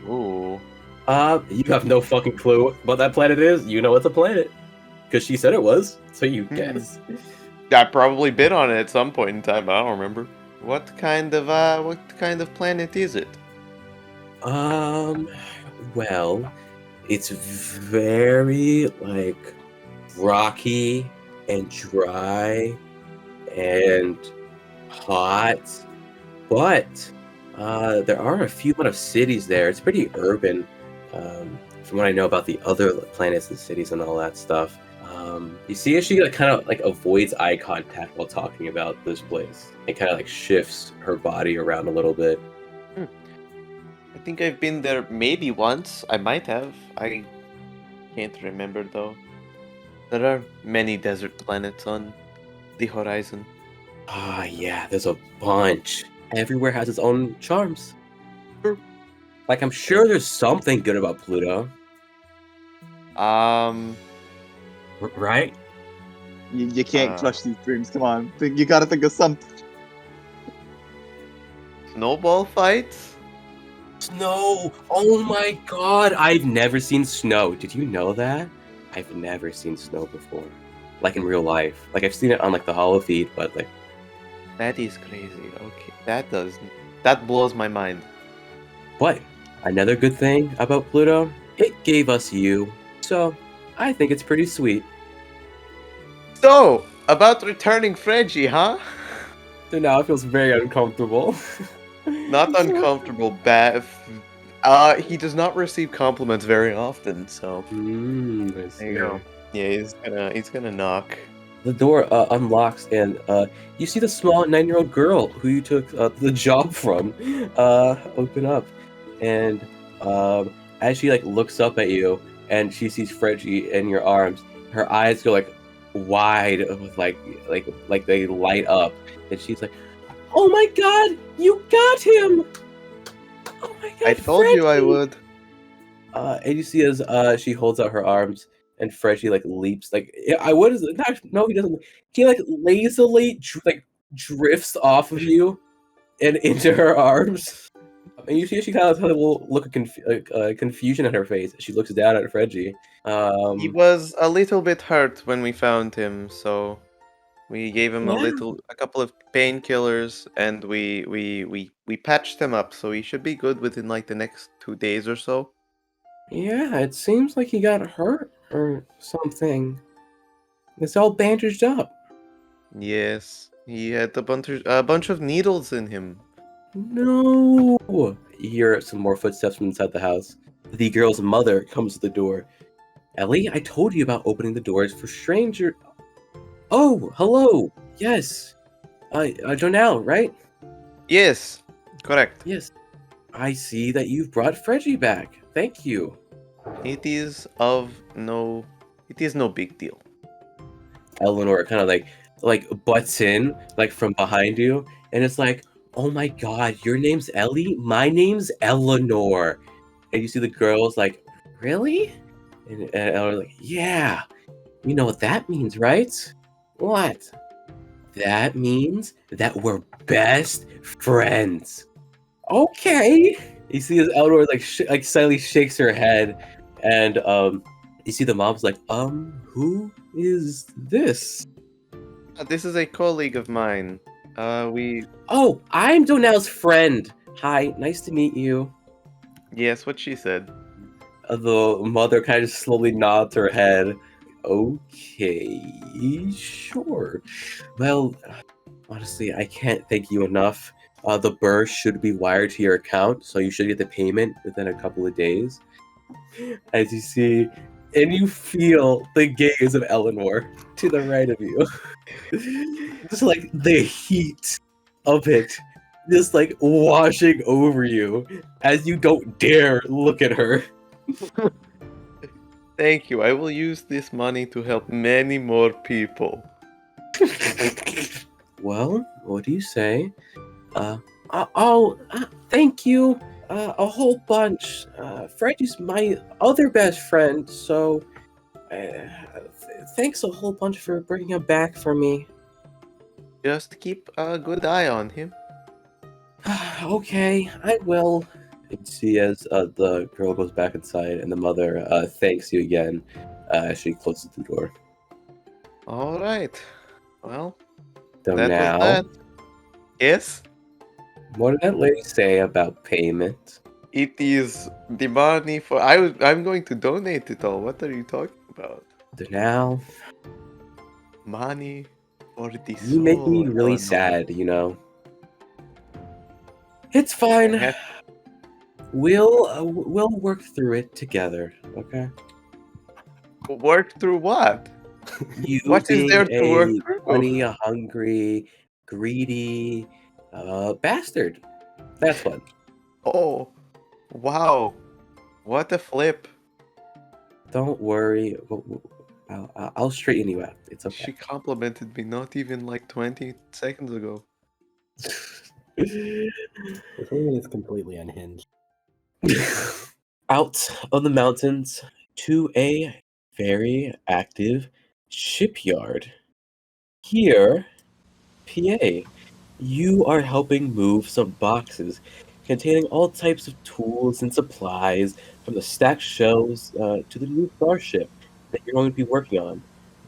Ooh. You have no fucking clue what that planet is. You know it's a planet. Because she said it was, so you guess. I probably bid on it at some point in time, but I don't remember. What kind of planet is it? Well, it's very like rocky and dry and hot, but there are a few amount of cities there. It's pretty urban, from what I know about the other planets and cities and all that stuff. You see, she like, kind of like avoids eye contact while talking about this place. It kind of like shifts her body around a little bit. I think I've been there maybe once. I might have. I can't remember though. There are many desert planets on the horizon. Ah, yeah, there's a bunch. Everywhere has its own charms. Like, I'm sure there's something good about Pluto. Right? You can't crush these dreams. Come on, you gotta think of something. Snowball fights? Snow! Oh my god! I've never seen snow. Did you know that? I've never seen snow before. Like in real life. Like I've seen it on like the holo feed, but like That is crazy. Okay, that blows my mind. But another good thing about Pluto, it gave us you. So I think it's pretty sweet. So, about returning Fredgy, huh? So now it feels very uncomfortable. Not uncomfortable, bad. He does not receive compliments very often, so I there see. you go. Yeah, he's gonna knock. The door unlocks, and you see the small 9-year-old girl who you took the job from open up. And as she like looks up at you, and she sees Fredgy in your arms, her eyes go like wide with like they light up, and she's like, "Oh my god, you got him! Oh my god, I told you I Fredgy!" would. And you see as she holds out her arms, and Fredgy like leaps like I would no, he doesn't. He like lazily drifts off of you and into her arms. And you see she kind of has a little look of confusion on her face. She looks down at Fredgy. He was a little bit hurt when we found him, so we gave him Yeah. a couple of painkillers, and we patched him up, so he should be good within like the next 2 days or so. Yeah, it seems like he got hurt or something. It's all bandaged up. Yes, he had a bunch of needles in him. No! You hear some more footsteps from inside the house. The girl's mother comes to the door. Ellie, I told you about opening the doors for stranger. Oh, hello. Yes. Dhonall, right? Yes, correct. Yes. I see that you've brought Fredgy back. Thank you. It is no big deal. Eleanor kind of like butts in like from behind you, and it's like, oh my god, your name's Ellie? My name's Eleanor. And you see the girls like, really? And Eleanor's like, yeah. You know what that means, right? What? That means that we're best friends. Okay. You see as Eleanor like slightly shakes her head, and you see the mom's like, who is this? This is a colleague of mine. We Oh, I'm Dhonall's friend. Hi, nice to meet you. Yes, what she said. The mother kind of slowly nods her head. Okay, sure. Well, honestly, I can't thank you enough. The burr should be wired to your account, so you should get the payment within a couple of days. As you see, and you feel the gaze of Eleanor to the right of you. Just like the heat of it, just like washing over you as you don't dare look at her. Thank you. I will use this money to help many more people. Well, what do you say? Thank you. A whole bunch. Freddy's my other best friend, so thanks a whole bunch for bringing him back for me. Just keep a good eye on him. Okay, I will. You see as the girl goes back inside, and the mother thanks you again as she closes the door. All right. Well, So that now, was that. Yes? what did that lady say about payment? It is the money for. I'm going to donate it all. What are you talking about? So now, Money for the You make me soul. really Oh, no. sad, you know. It's fine. Yeah. We'll work through it together, okay? Work through what? You What is there being to work a through? funny, a hungry, greedy bastard. That's what. Oh, wow. What a flip. Don't worry. I'll straighten you out. It's She okay. complimented me not even like 20 seconds ago. The thing is completely unhinged. Out of the mountains to a very active shipyard. Here, PA, you are helping move some boxes containing all types of tools and supplies from the stacked shelves to the new starship that you're going to be working on,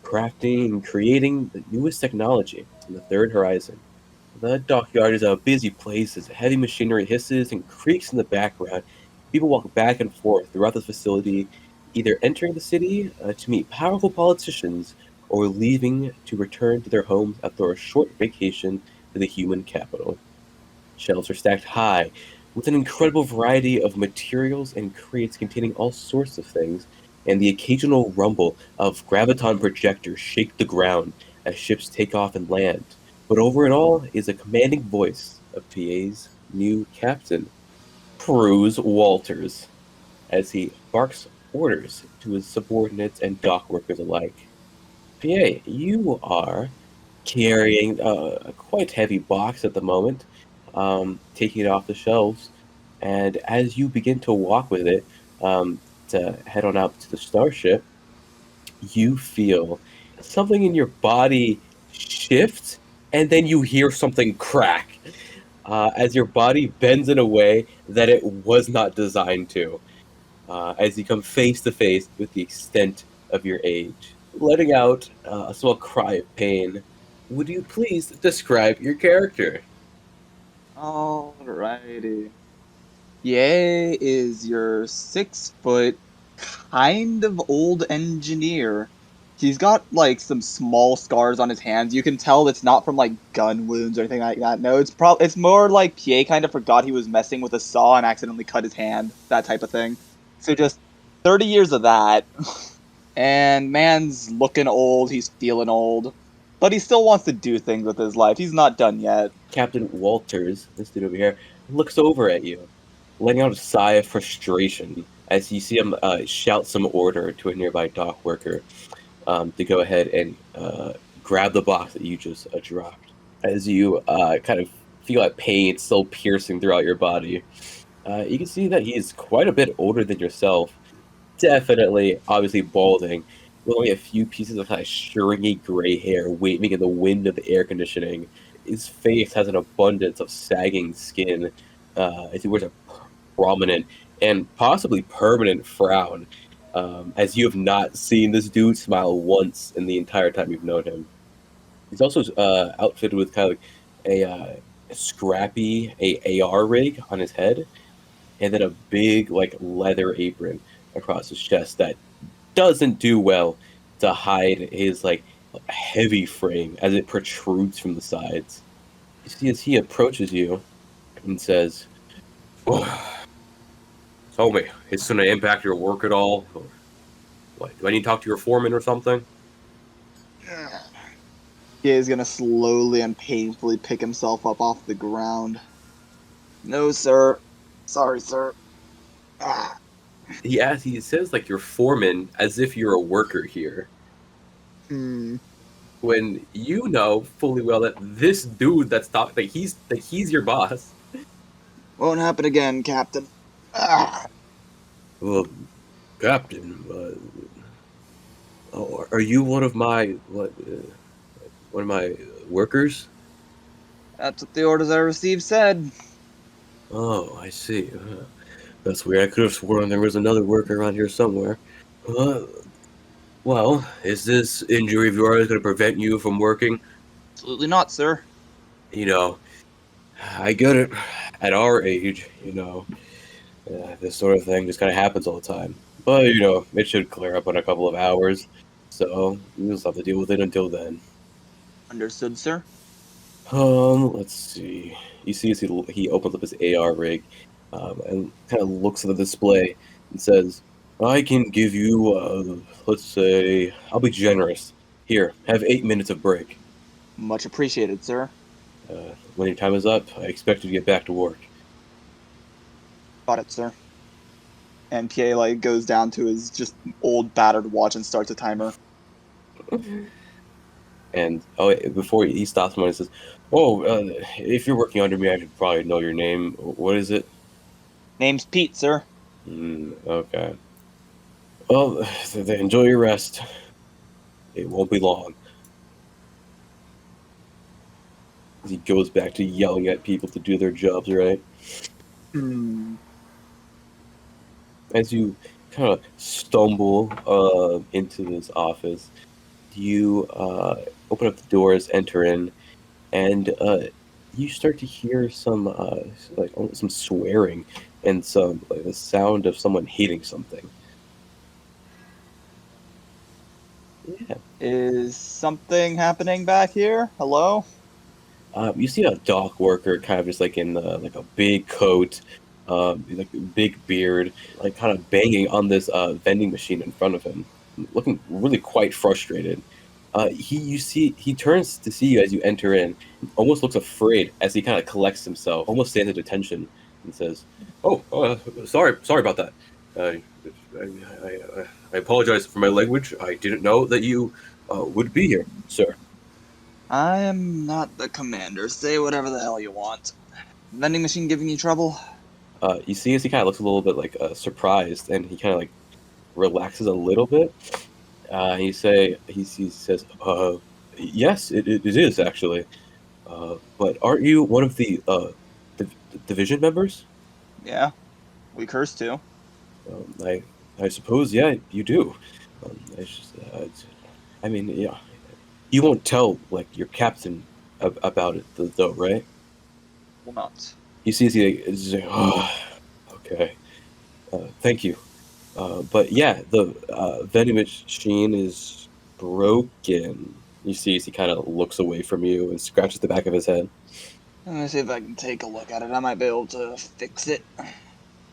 crafting and creating the newest technology in the third horizon. The dockyard is a busy place as heavy machinery hisses and creaks in the background. People walk back and forth throughout the facility, either entering the city to meet powerful politicians or leaving to return to their homes after a short vacation to the human capital. Shelves are stacked high with an incredible variety of materials and crates containing all sorts of things, and the occasional rumble of graviton projectors shake the ground as ships take off and land. But over it all is a commanding voice of PA's new captain, Cruz Walters, as he barks orders to his subordinates and dock workers alike. PA, you are carrying a quite heavy box at the moment, taking it off the shelves, and as you begin to walk with it to head on out to the starship, you feel something in your body shift, and then you hear something crack as your body bends in a way that it was not designed to, as you come face to face with the extent of your age. Letting out a small cry of pain, would you please describe your character? Alrighty. Yay is your 6 foot, kind of old engineer. He's got like some small scars on his hands. You can tell it's not from like gun wounds or anything like that. No, it's more like Piet kind of forgot he was messing with a saw and accidentally cut his hand, that type of thing. So just 30 years of that. And man's looking old, he's feeling old. But he still wants to do things with his life. He's not done yet. Captain Walters, this dude over here, looks over at you, letting out a sigh of frustration as you see him shout some order to a nearby dock worker to go ahead and grab the box that you just dropped. As you kind of feel that pain still piercing throughout your body, you can see that he's quite a bit older than yourself. Definitely, obviously balding, with only a few pieces of kind of stringy gray hair waving in the wind of the air conditioning. His face has an abundance of sagging skin as he wears a prominent and possibly permanent frown, as you have not seen this dude smile once in the entire time you've known him. He's also outfitted with kind of like a scrappy AR rig on his head, and then a big like leather apron across his chest that doesn't do well to hide his like heavy frame as it protrudes from the sides. You see, as he approaches you and says, "Oh, tell me, it's going to impact your work at all? Or what? Do I need to talk to your foreman or something?" He is gonna slowly and painfully pick himself up off the ground. No, sir. Sorry, sir. Ah. He says like your foreman as if you're a worker here. When you know fully well that this dude that's talking, he's your boss. Won't happen again, Captain. Ah. Well, Captain, are you one of my workers? That's what the orders I received said. Oh, I see. That's weird. I could have sworn there was another worker around here somewhere. Well, is this injury of yours going to prevent you from working? Absolutely not, sir. You know, I get it. At our age, this sort of thing just kind of happens all the time. But, it should clear up in a couple of hours. so we'll just have to deal with it until then. Understood, sir. Let's see. You see as he opens up his AR rig, and kind of looks at the display and says, I can give you, let's say, I'll be generous. Here, have 8 minutes of break. Much appreciated, sir. When your time is up, I expect you to get back to work. Got it, sir. And Piet goes down to his just old battered watch and starts a timer. And before he stops him, he says, if you're working under me, I should probably know your name. What is it? Name's Piet, sir. Okay. Well, enjoy your rest. It won't be long. He goes back to yelling at people to do their jobs, right? As you kind of stumble into this office, you open up the doors, enter in, and you start to hear some some swearing and some the sound of someone hitting something. Yeah. Is something happening back here? Hello? You see a dock worker kind of just in a big coat, big beard, kind of banging on this vending machine in front of him, looking really quite frustrated. He turns to see you as you enter in, almost looks afraid as he kind of collects himself, almost stands at attention, and says, sorry about that. I apologize for my language. I didn't know that you would be here, sir. I am not the commander. Say whatever the hell you want. Vending machine giving you trouble? You see as he kind of looks a little bit surprised, and he kind of relaxes a little bit. He says, yes, it is actually. But aren't you one of the division members? Yeah, we curse too. I suppose, yeah, you do. Yeah. You won't tell your captain about it though, right? Will not. He sees he's like, okay. Thank you. But yeah, the vending machine is broken. You see as he kind of looks away from you and scratches the back of his head. Let me see if I can take a look at it. I might be able to fix it.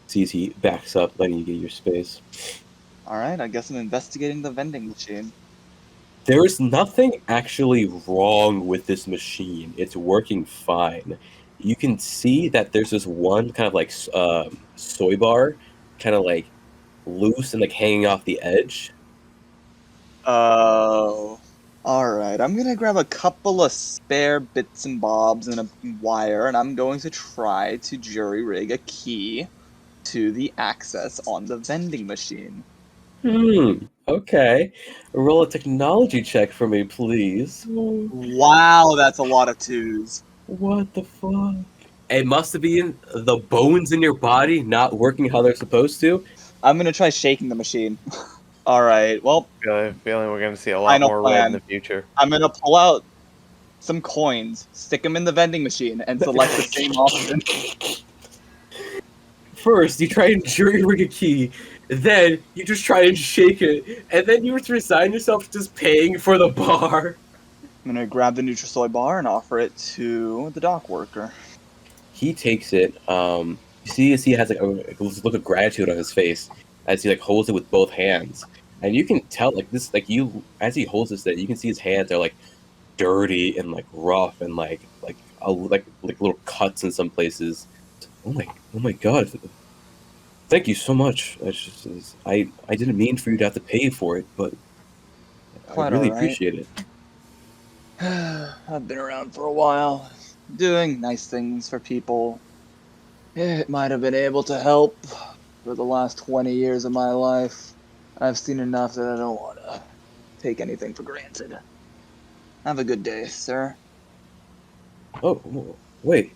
Sees he backs up, letting you get your space. Alright, I guess I'm investigating the vending machine. There is nothing actually wrong with this machine. It's working fine. You can see that there's this one kind of soy bar, kind of loose and hanging off the edge. Oh. Alright, I'm gonna grab a couple of spare bits and bobs and a wire, and I'm going to try to jury rig a key to the access on the vending machine. Okay. Roll a technology check for me, please. Wow, that's a lot of twos. What the fuck? It must have been the bones in your body not working how they're supposed to. I'm gonna try shaking the machine. Alright, well... I have a feeling we're going to see a lot more red in the future. I'm gonna pull out some coins, stick them in the vending machine, and select the same option. First, you try and jury rig a key, then you just try and shake it, and then you resign yourself to just paying for the bar. I'm gonna grab the Nutrisoy bar and offer it to the dock worker. He takes it. You see as he has a look of gratitude on his face as he holds it with both hands, and you can tell as he holds this, that you can see his hands are dirty and rough and little cuts in some places. Oh my god! Thank you so much. I didn't mean for you to have to pay for it, but I really appreciate it. I've been around for a while, doing nice things for people. It might have been able to help for the last 20 years of my life. I've seen enough that I don't want to take anything for granted. Have a good day, sir. Oh, wait.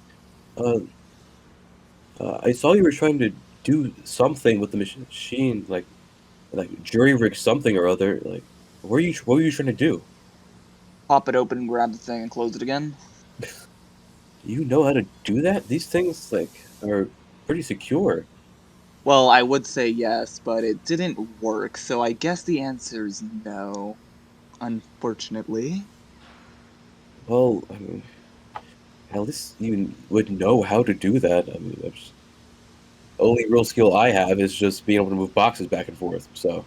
I saw you were trying to do something with the machine, like jury rig something or other. What were you trying to do? Pop it open, grab the thing, and close it again. You know how to do that? These things are pretty secure. Well, I would say yes, but it didn't work, so I guess the answer is no. unfortunately. Well, I mean, at least you would know how to do that. I mean, only real skill I have is just being able to move boxes back and forth. So,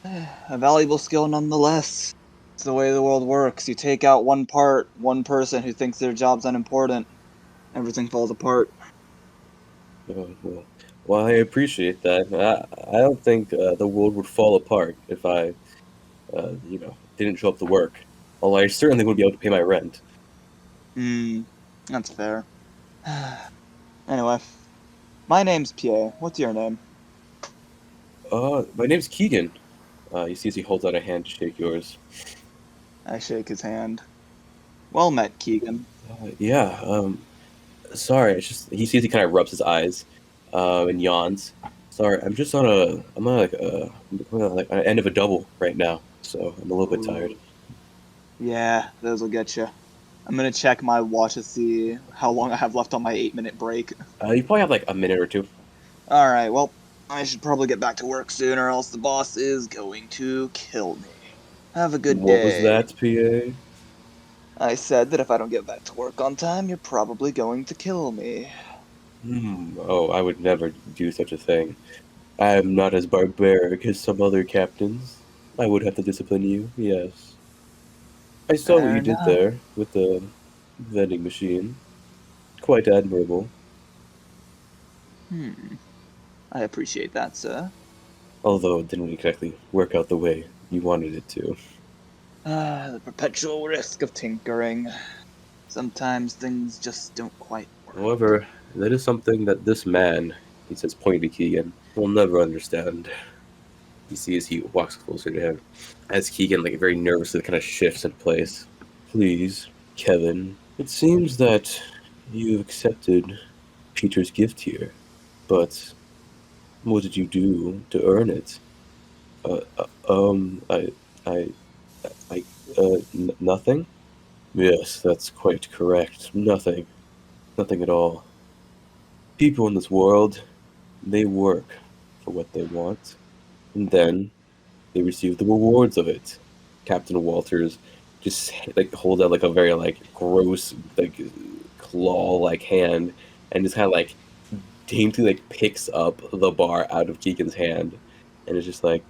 A valuable skill nonetheless. It's the way the world works. You take out one part, one person who thinks their job's unimportant, everything falls apart. well, I appreciate that. I don't think the world would fall apart if I, didn't show up to work. Although I certainly wouldn't be able to pay my rent. That's fair. Anyway, my name's Piet. What's your name? My name's Keegan. You see as he holds out a hand to shake yours. I shake his hand. Well met, Keegan. Yeah, sorry, he sees he kind of rubs his eyes, and yawns. Sorry, I'm on like an end of a double right now, so I'm a little bit tired. Yeah, those will get you. I'm gonna check my watch to see how long I have left on my 8-minute break. You probably have like a minute or two. Alright, well, I should probably get back to work soon or else the boss is going to kill me. Have a good day. What was that, PA? I said that if I don't get back to work on time, you're probably going to kill me. Oh, I would never do such a thing. I am not as barbaric as some other captains. I would have to discipline you, yes. I saw what Fair you did enough. there with the vending machine. Quite admirable. I appreciate that, sir. Although it didn't exactly work out the way you wanted it to. The perpetual risk of tinkering. Sometimes things just don't quite work. However, that is something that this man, he says, pointing to Keegan, will never understand. You see as he walks closer to him, as Keegan, like, very nervously kind of shifts in place. Please, Kevin, it seems that you accepted Peter's gift here, but what did you do to earn it? Nothing? Yes, that's quite correct. Nothing. Nothing at all. People in this world, they work for what they want, and then they receive the rewards of it. Captain Walters just like holds out like a very like gross like claw-like hand, and just kind of like daintily like picks up the bar out of Keegan's hand, and it's just like,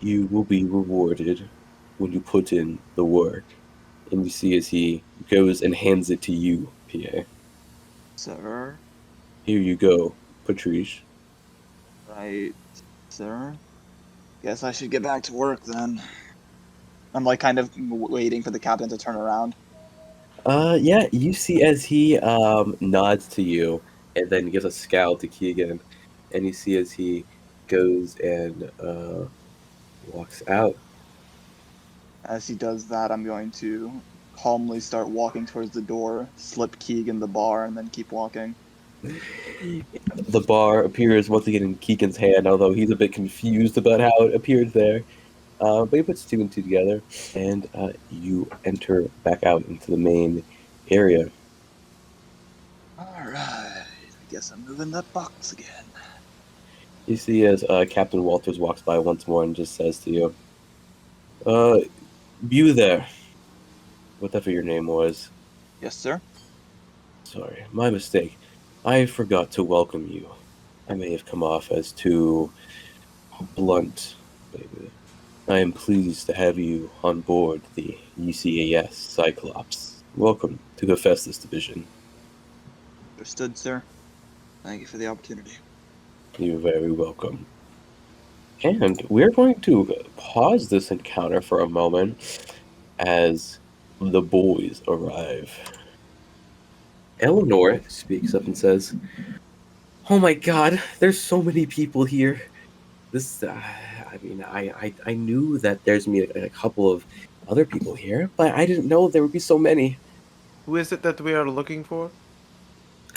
you will be rewarded when you put in the work. And you see as he goes and hands it to you, PA. Sir? Here you go, Patrice. Right, sir? Guess I should get back to work then. I'm like kind of waiting for the captain to turn around. Yeah, you see as he nods to you and then gives a scowl to Keegan, and you see as he goes and walks out. As he does that, I'm going to calmly start walking towards the door, slip Keegan the bar, and then keep walking. The bar appears once again in Keegan's hand, although he's a bit confused about how it appears there. But he puts two and two together, and you enter back out into the main area. Alright, I guess I'm moving that box again. You see as Captain Walters walks by once more and just says to you, you there, whatever your name was. Yes, sir? Sorry, my mistake. I forgot to welcome you. I may have come off as too blunt, maybe. I am pleased to have you on board the UCAS Cyclops. Welcome to Hephaestus Division. Understood, sir. Thank you for the opportunity. You're very welcome. And we're going to pause this encounter for a moment as the boys arrive. Eleanor speaks up and says, "Oh my God, there's so many people here. This, I knew that there's me a couple of other people here, but I didn't know there would be so many." Who is it that we are looking for?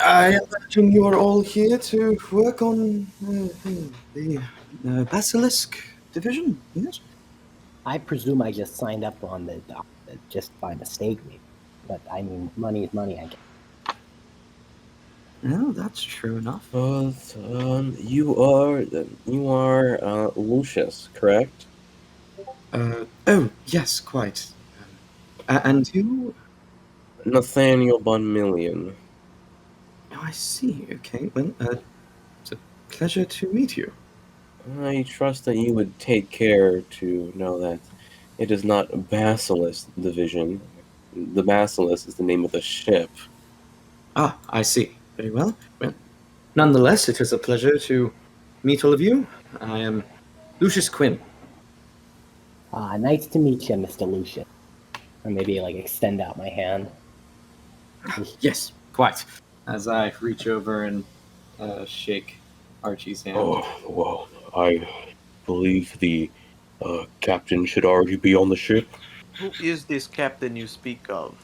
I imagine you are all here to work on the Basilisk division, yes? I presume I just signed up on the doc just by mistake, maybe. But I mean, money is money, I guess. No, that's true enough. You are Lucius, correct? Oh, yes, quite. And you? Nathaniel Bonmillion. Oh, I see. Okay, well, it's a pleasure to meet you. I trust that you would take care to know that it is not Basilisk Division. The Basilisk is the name of the ship. Ah, I see. Very well. Well, nonetheless, it is a pleasure to meet all of you. I am Lucius Quinn. Nice to meet you, Mr. Lucius. Or maybe like extend out my hand. Yes, quite. As I reach over and shake Archie's hand. Oh, well, I believe the captain should already be on the ship. Who is this captain you speak of?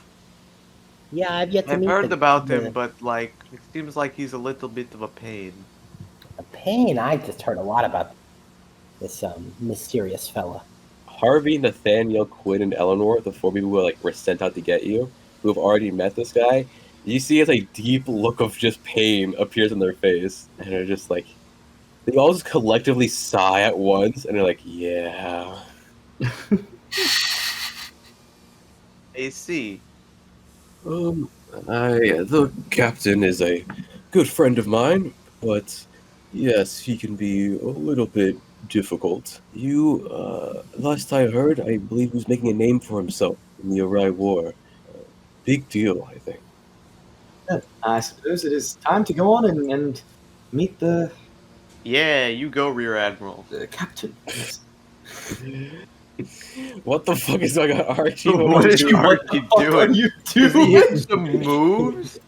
Yeah, I've yet to I've meet heard about the him, but like it seems like he's a little bit of a pain. a pain. I just heard a lot about this mysterious fella. Harvey, Nathaniel, Quinn, and Eleanor, the four people who were sent out to get you, who have already met this guy, you see as a deep look of just pain appears on their face, and they're just like, they all just collectively sigh at once, and they're like, yeah. AC. The captain is a good friend of mine, but yes, he can be a little bit difficult. You, last I heard, I believe he was making a name for himself in the Arai War. Big deal, I think. I suppose it is time to go on and meet the Yeah, you go, Rear Admiral. captain. Yes. What the fuck is going on, Archie? What is Archie doing? you Is he hitting some moves?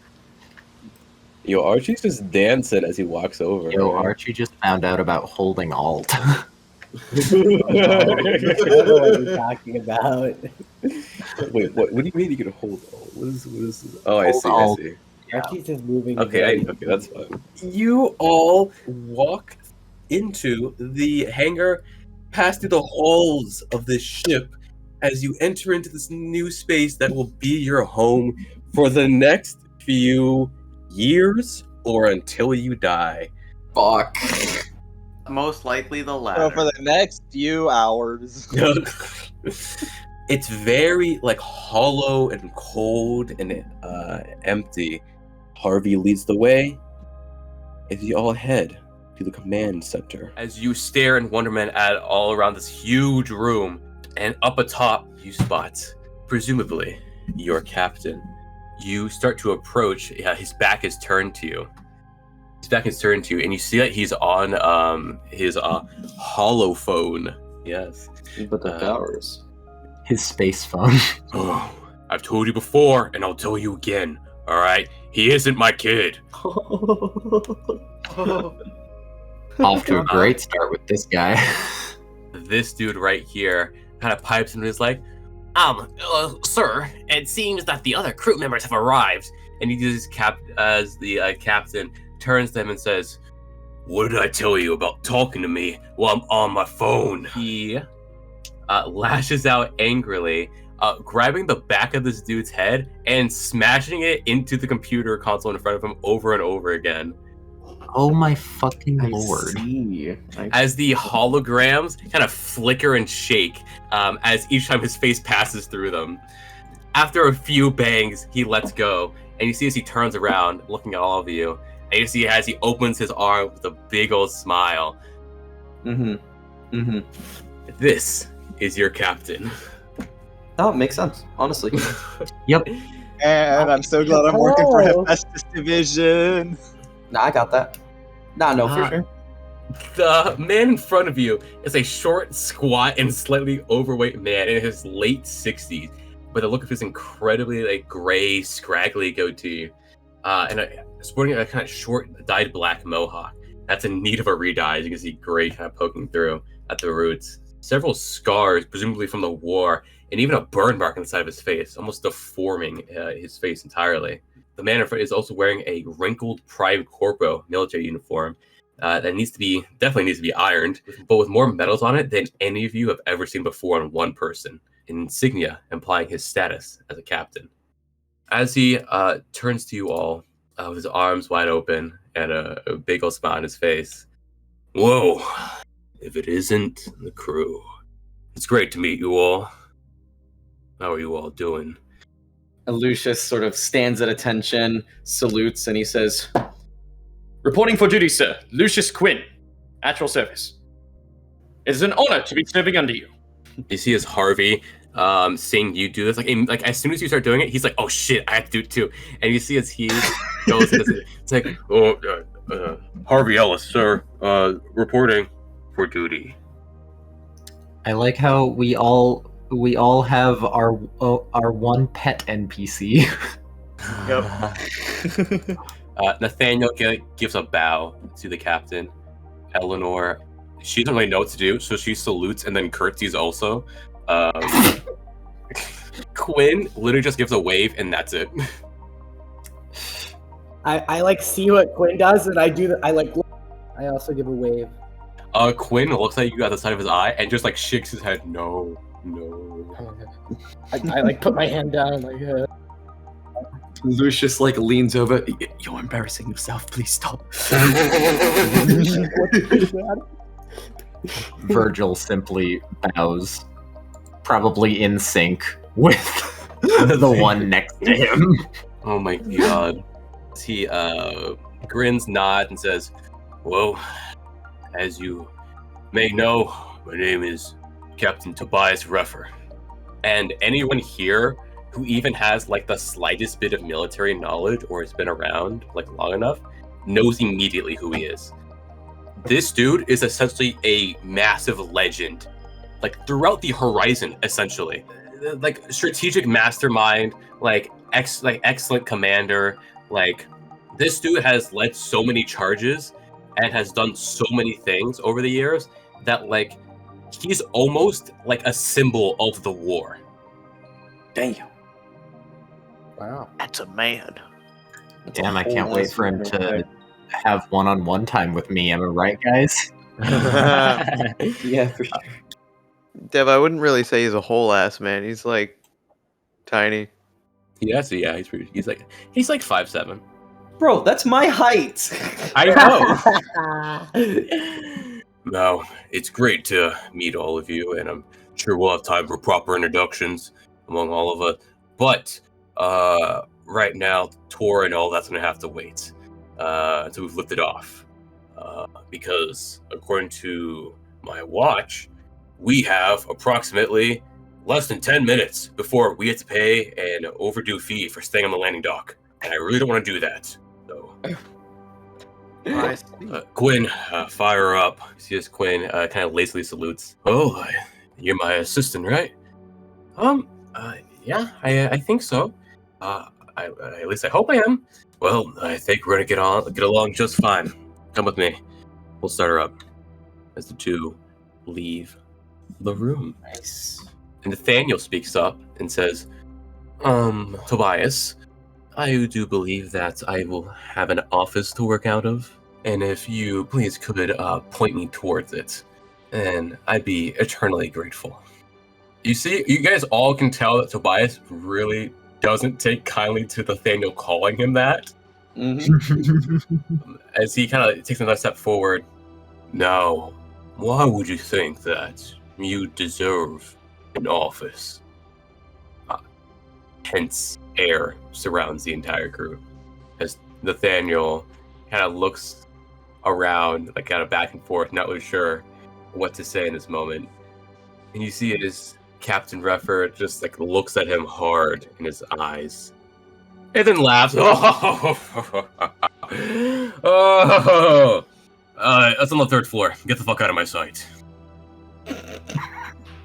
Yo, Archie's just dancing as he walks over. Yo, Archie just found out about holding alt. I don't know what you're talking about. Wait, what do you mean you can hold alt? What is this? Oh, I Hold see, alt. I see. Archie's just moving. Okay, that's fine. You all walk into the hangar, pass through the halls of this ship as you enter into this new space that will be your home for the next few years or until you die. Fuck. Most likely the So latter. for the next few hours. It's very hollow and cold and empty. Harvey leads the way as you all head to the command center. As you stare in wonderment at all around this huge room, and up atop you spot, presumably, your captain. You start to approach. His back is turned to you. And you see that he's on his holophone. Yes. But the powers. His space phone. Oh, I've told you before, and I'll tell you again. All right, he isn't my kid. Off to a great start with this guy. This dude right here kind of pipes and is like, sir, it seems that the other crew members have arrived. And he just captain turns to him and says, what did I tell you about talking to me while I'm on my phone? He lashes out angrily, grabbing the back of this dude's head and smashing it into the computer console in front of him over and over again. Oh my fucking lord. As the holograms kind of flicker and shake as each time his face passes through them. After a few bangs, he lets go, and you see as he turns around, looking at all of you, and you see as he opens his arm with a big old smile. This is your captain. Oh, it makes sense, honestly. Yep. And I'm so glad I'm working for Hephaestus Division. Nah, I got that. No, for sure. The man in front of you is a short, squat, and slightly overweight man in his late 60s, with a look of his incredibly gray, scraggly goatee, and sporting a kind of short, dyed black mohawk. That's in need of a redye, as you can see gray kind of poking through at the roots. Several scars, presumably from the war, and even a burn mark on the side of his face, almost deforming his face entirely. The man in front is also wearing a wrinkled Prime Corpo military uniform that definitely needs to be ironed, but with more medals on it than any of you have ever seen before on one person. An insignia implying his status as a captain. As he turns to you all, with his arms wide open and a big old smile on his face. Whoa, if it isn't the crew. It's great to meet you all. How are you all doing? And Lucius sort of stands at attention, salutes, and he says, "Reporting for duty, sir. Lucius Quinn, at your service. It is an honor to be serving under you." You see as Harvey seeing you do this, like as soon as you start doing it, he's like, "Oh shit, I have to do it too." And you see as he goes, it's like, Harvey Ellis, sir, reporting for duty. I like how we all have our one pet NPC. Yep. Nathaniel gives a bow to the captain. Eleanor, she doesn't really know what to do, so she salutes and then curtsies also. Quinn literally just gives a wave and that's it. I like see what Quinn does, and I do. I also give a wave. Quinn looks at you at the side of his eye and just like shakes his head. No. I like put my hand down. Like. Lucius like leans over. "You're embarrassing yourself. Please stop." Virgil simply bows, probably in sync with the one next to him. Oh my god. He grins, nods, and says, "Well, as you may know, my name is Captain Tobias Reffer. And anyone here who even has like the slightest bit of military knowledge or has been around like long enough knows immediately who he is. This dude is essentially a massive legend, like throughout the horizon, essentially. Like strategic mastermind, like excellent commander. Like this dude has led so many charges and has done so many things over the years that like he's almost like a symbol of the war." Damn. Wow. That's a man. Damn, I can't wait for him to have one-on-one time with me. Am I right, guys? Yeah, for sure. Dev, I wouldn't really say he's a whole ass man. He's like tiny. Yeah, he's like 5'7". Bro, that's my height. I know. No, it's great to meet all of you, and I'm sure we'll have time for proper introductions among all of us. But right now, tour and all that's gonna have to wait until we've lifted off, because according to my watch, we have approximately less than 10 minutes before we have to pay an overdue fee for staying on the landing dock, and I really don't want to do that. So, Quinn, fire up. See this Quinn kind of lazily salutes. "Oh, you're my assistant, right?" Yeah, I think so. At least I hope I am. Well, I think we're gonna get along just fine. Come with me. We'll start her up. As the two leave the room. Nice. And Nathaniel speaks up and says, Tobias, I do believe that I will have an office to work out of, and if you please could point me towards it, and I'd be eternally grateful. You see, you guys all can tell that Tobias really doesn't take kindly to Nathaniel calling him that. Mm-hmm. As he kind of takes another step forward. Now, why would you think that you deserve an office? Tense air surrounds the entire crew as Nathaniel kind of looks around, like kind of back and forth, not really sure what to say in this moment. And you see it as Captain Reffer just like looks at him hard in his eyes, and then laughs. That's on the 3rd floor. Get the fuck out of my sight.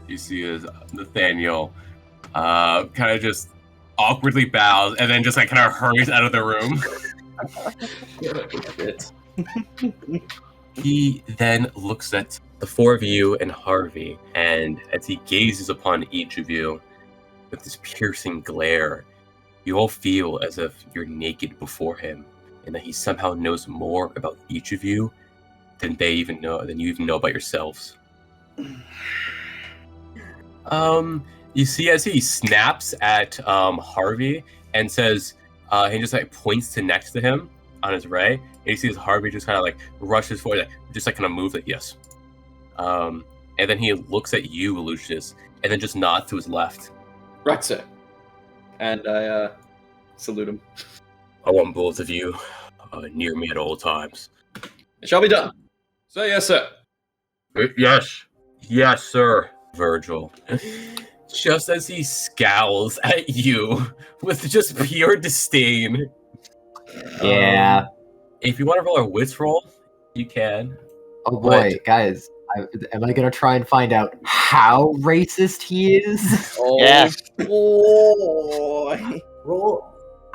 You see as Nathaniel kind of just awkwardly bows and then just like kind of hurries out of the room. He then looks at the 4 of you and Harvey, and as he gazes upon each of you with this piercing glare, you all feel as if you're naked before him, and that he somehow knows more about each of you than you even know about yourselves. You see as he snaps at Harvey and says, he just like points to next to him on his right, and you see as Harvey just kind of like rushes forward, just like kind of moves like yes. and then he looks at you, Lucius, and then just nods to his left. Right, sir. And I salute him. I want both of you near me at all times. It shall be done. So yes, sir. Yes. Yes, sir. Virgil. Just as he scowls at you with just pure disdain. Yeah. If you want to roll a wits roll, you can. Oh boy, guys. Am I going to try and find out how racist he is? Oh, Yeah. boy. Roll.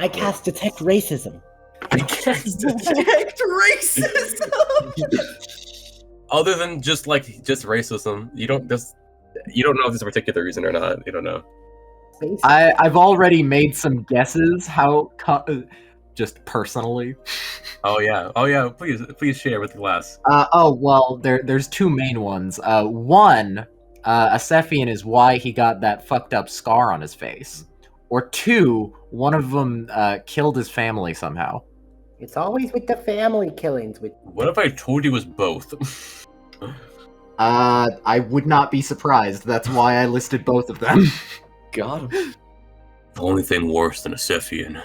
I cast detect racism. Detect racism. Other than just racism, you don't know if there's a particular reason or not. You don't know. I've already made some guesses how just personally. Oh yeah. Please share with the class. There's two main ones. One, a Cephian is why he got that fucked up scar on his face. Or two, one of them killed his family somehow. It's always with the family killings. What if I told you it was both? I would not be surprised. That's why I listed both of them. Got him. The only thing worse than a Cephian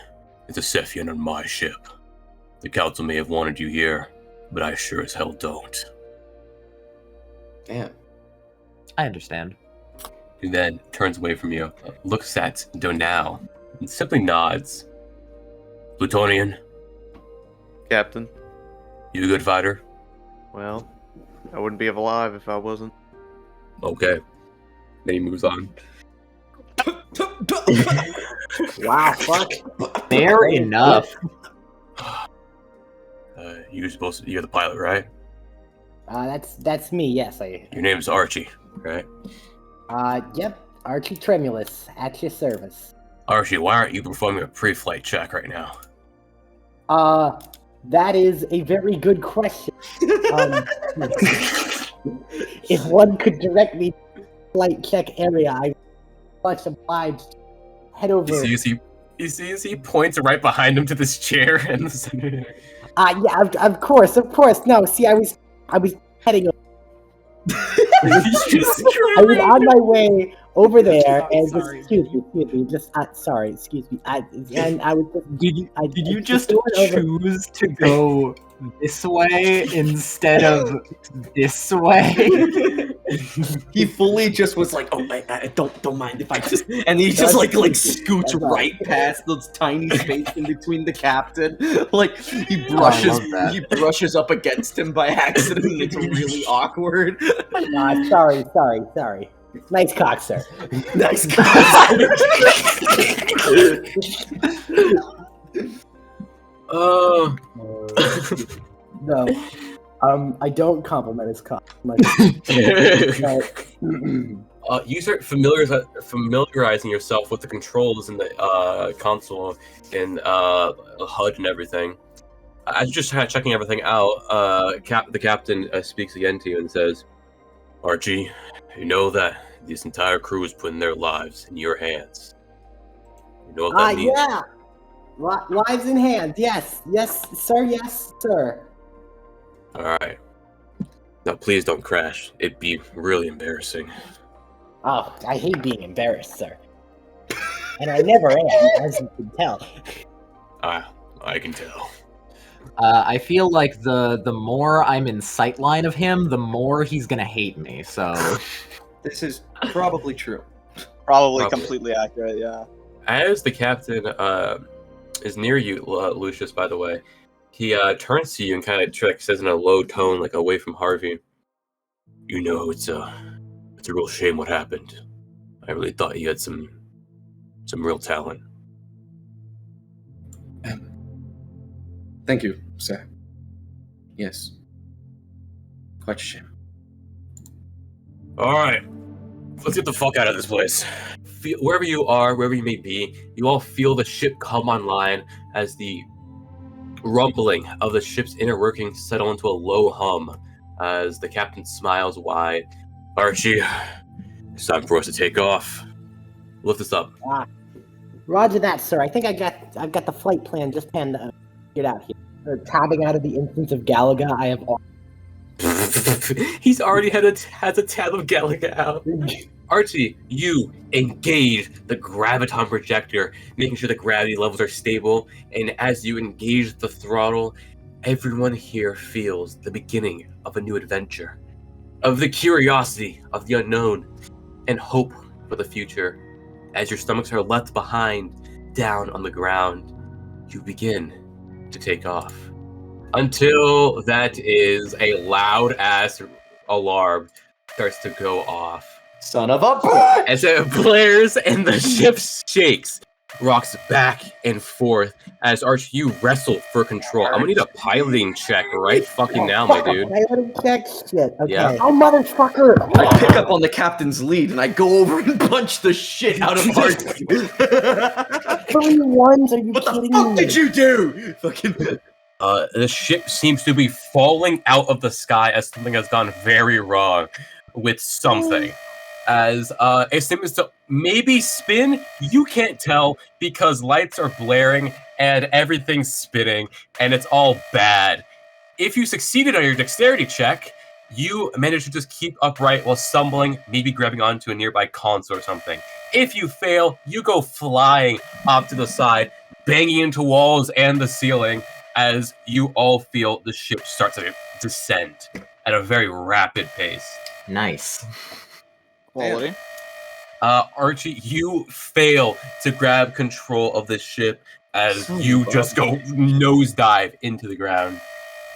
is a Cephian on my ship. The council may have wanted you here, but I sure as hell don't. Damn. I understand. He then turns away from you, looks at Dhonall, and simply nods. Plutonian, Captain. you a good fighter? Well, I wouldn't be alive if I wasn't. Okay. Then he moves on. Wow, fuck. Fair enough. You're the pilot, right? That's me. Yes, Your name's Archie, right? Yep. Archie Tremulus, at your service. Archie, why aren't you performing a pre-flight check right now? That is a very good question. If one could direct me to the flight check area, I'm much obliged. Head over. You see, he points right behind him to this chair and Yeah, of course. No, see, I was heading over. I was on my way over there, and excuse me, just sorry, excuse me, and I was just. Did you just choose to go this way instead of this way? He fully just was like, "Oh, I don't mind if I just," and he just like scoots right past those tiny space in between the captain. Like he brushes up against him by accident. And it's really awkward. Sorry. Nice cock, sir. Nice cock. No. I don't compliment his cock. You start familiarizing yourself with the controls in the console and HUD and everything. As you're just checking everything out, the captain speaks again to you and says, Archie, you know that this entire crew is putting their lives in your hands. You know what that means? Yeah. Lives in hands. Yes, sir. Alright. Now please don't crash. It'd be really embarrassing. Oh, I hate being embarrassed, sir. And I never am, as you can tell. I can tell. I feel like the more I'm in sightline of him, the more he's gonna hate me, so... This is probably true. Probably completely accurate, yeah. As the captain is near you, Lucius, by the way, he turns to you and kind of says in a low tone, like away from Harvey, you know, it's a real shame what happened. I really thought you had some real talent. Thank you, sir. Yes. Quite a shame. Alright. Let's get the fuck out of this place. Wherever you are, wherever you may be, you all feel the ship come online as the rumbling of the ship's inner workings settle into a low hum as the captain smiles wide. Archie, it's time for us to take off. Lift us up. Roger that, sir. I think I've got the flight plan just hand get out here. Tabbing out of the instance of Galaga, I have all. He's already has a tab of Galaga out. Archie, you engage the graviton projector, making sure the gravity levels are stable, and as you engage the throttle, everyone here feels the beginning of a new adventure, of the curiosity of the unknown, and hope for the future. As your stomachs are left behind, down on the ground, you begin to take off. Until that is a loud-ass alarm starts to go off. Son of a bitch! As it blares and the ship shakes, rocks back and forth as Archie, you wrestle for control. I'm gonna need a piloting check right fucking now, my dude. Piloting check? Shit, okay. Yeah. Oh, motherfucker! I pick up on the captain's lead and I go over and punch the shit out of Archie. 3 ones? Are you What the kidding fuck me? did you do? Fucking. The ship seems to be falling out of the sky as something has gone very wrong with something. As it seems to maybe spin, you can't tell because lights are blaring and everything's spinning and it's all bad. If you succeeded on your dexterity check, you managed to just keep upright while stumbling, maybe grabbing onto a nearby console or something. If you fail, you go flying off to the side, banging into walls and the ceiling as you all feel the ship start to descend at a very rapid pace. Nice. Quality. Archie, you fail to grab control of the ship as you just go nosedive into the ground.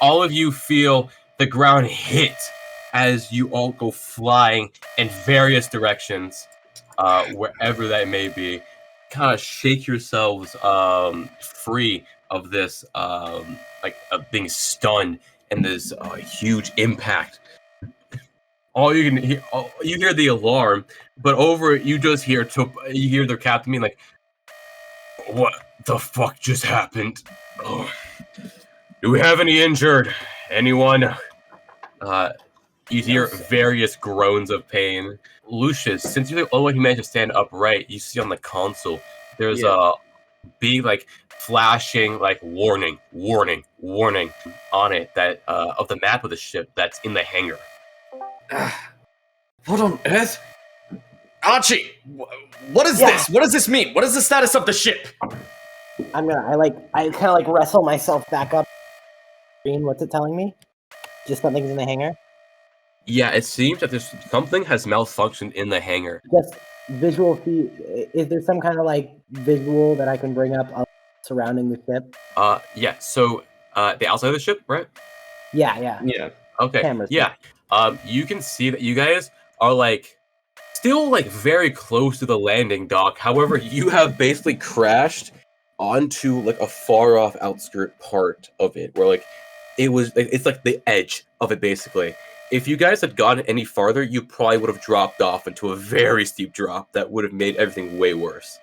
All of you feel the ground hit as you all go flying in various directions, wherever that may be. Kind of shake yourselves free of this, being stunned and this huge impact. All you can hear, you hear the alarm, but over it, you just hear you hear the captain being like, "What the fuck just happened? Oh. Do we have any injured? Anyone?" You hear various groans of pain. Lucius, since you're the only one who managed to stand upright, you see on the console there's a big flashing warning on it that of the map of the ship that's in the hangar. What on earth? Archie, what is this? What does this mean? What is the status of the ship? I kind of wrestle myself back up. What's it telling me? Just something's in the hangar? Yeah, it seems that there's something has malfunctioned in the hangar. Just visual feed. Is there some kind of visual that I can bring up surrounding the ship? Yeah. So, the outside of the ship, right? Yeah. Okay. Cameras. Yeah. You can see that you guys are still very close to the landing dock. However, you have basically crashed onto a far off outskirt part of it, where it's the edge of it basically. If you guys had gone any farther, you probably would have dropped off into a very steep drop that would have made everything way worse.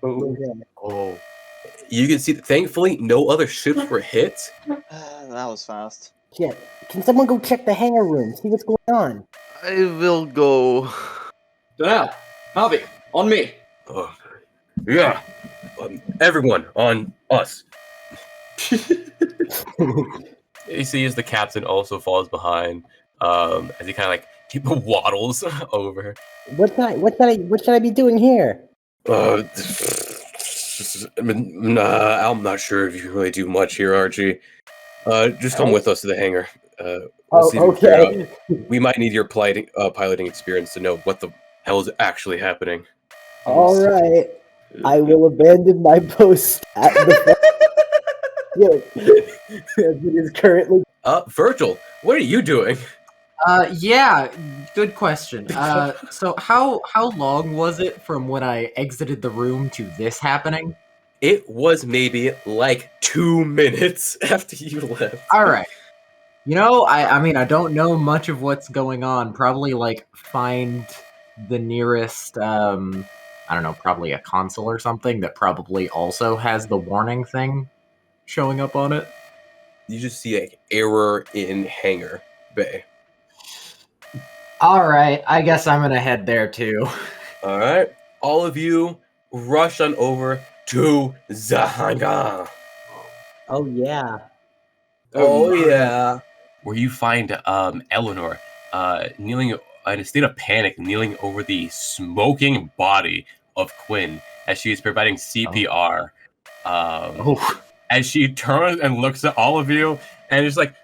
Oh. You can see that thankfully no other ships were hit. That was fast. Shit. Can someone go check the hangar room? See what's going on? I will go. Dhonall, Harvey, on me. Yeah. Everyone on us. You see as the captain also falls behind, as he kind of waddles over. What should I be doing here? I'm not sure if you can really do much here, Archie. Just come with us to the hangar. Okay. We might need your piloting experience to know what the hell is actually happening. All right. I will abandon my post at the as it is currently. Virgil, what are you doing? Yeah, good question. So how long was it from when I exited the room to this happening? It was maybe 2 minutes after you left. All right. I don't know much of what's going on. Probably find the nearest probably a console or something that probably also has the warning thing showing up on it. You just see error in hangar bay. All right, I guess I'm gonna head there too. All right, all of you rush on over to the hangar. Oh yeah. Oh yeah. where you find Eleanor kneeling in a state of panic, kneeling over the smoking body of Quinn as she is providing CPR. As she turns and looks at all of you and is like,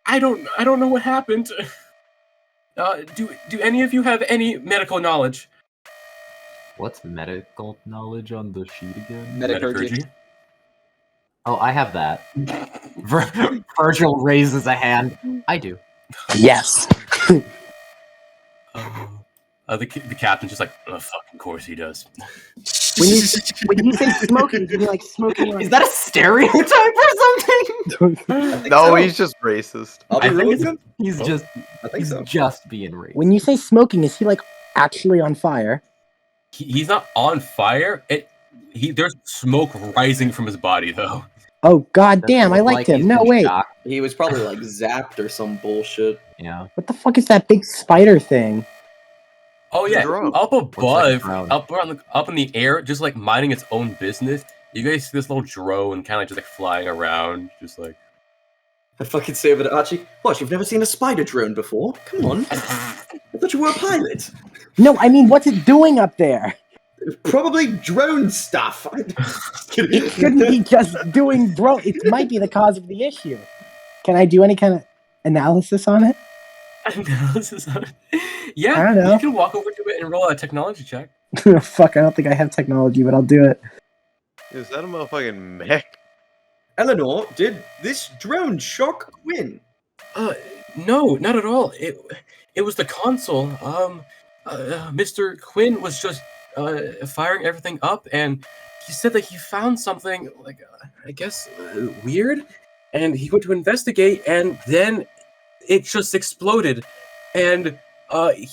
I don't know what happened. Do any of you have any medical knowledge? What's medical knowledge on the sheet again? Metacurgy. Oh, I have that. Virgil raises a hand. I do. Yes. The captain's just like, oh, fucking course he does. When you say smoking, you mean like smoking? Like... Is that a stereotype or something? No, he's just racist. I'll be real with him. He's just being racist. When you say smoking, is he like actually on fire? He's not on fire. There's smoke rising from his body though. Oh god damn! I liked him. No wait. He was probably like zapped or some bullshit. Yeah. What the fuck is that big spider thing? Oh yeah, Drone. up above, drone. up in the air, just like minding its own business. You guys see this little drone kind of like just like flying around, just like. I fucking say over to Archie, what, you've never seen a spider drone before? Come on. I thought you were a pilot. No, I mean, what's it doing up there? Probably drone stuff. It couldn't be just doing drone. It might be the cause of the issue. Can I do any kind of analysis on it? Analysis on it? Yeah, I don't know. you can walk over to it and roll a technology check. Fuck, I don't think I have technology, but I'll do it. Is that a motherfucking mech? Eleanor, did this drone shock Quinn? No, not at all. It was the console. Mr. Quinn was just firing everything up, and he said that he found something like I guess weird, and he went to investigate, and then it just exploded, and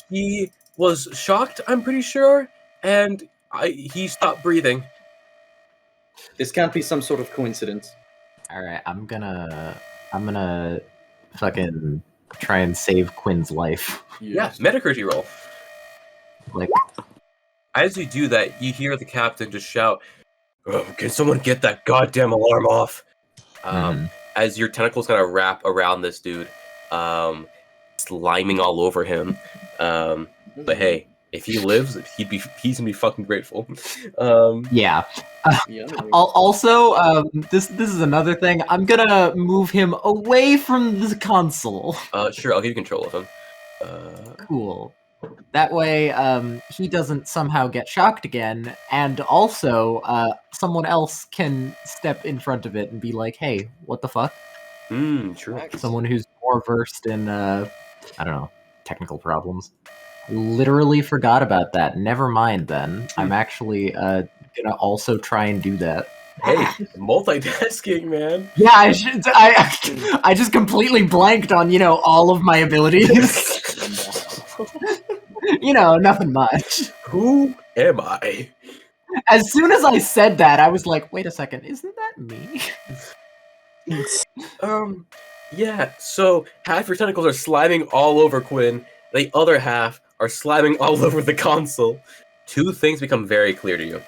he was shocked. I'm pretty sure, and he stopped breathing. This can't be some sort of coincidence. Alright, I'm gonna fucking try and save Quinn's life. Yeah, Metacurgy roll. Like, as you do that, you hear the captain just shout, "Oh, can someone get that goddamn alarm off?" As your tentacles kind of wrap around this dude, sliming all over him. But hey, if he lives, he's gonna be fucking grateful. yeah. Also, this is another thing. I'm gonna move him away from the console. Sure, I'll give you control of him. Cool. That way, he doesn't somehow get shocked again, and also, someone else can step in front of it and be like, "Hey, what the fuck?" True. Someone who's more versed in, I don't know, technical problems. Literally forgot about that. Never mind then. I'm actually gonna also try and do that. Hey, multitasking, man. Yeah, I just completely blanked on, all of my abilities. Nothing much. Who am I? As soon as I said that, I was like, wait a second, isn't that me? Yeah, so half your tentacles are sliding all over Quinn, the other half are sliding all over the console. Two things become very clear to you.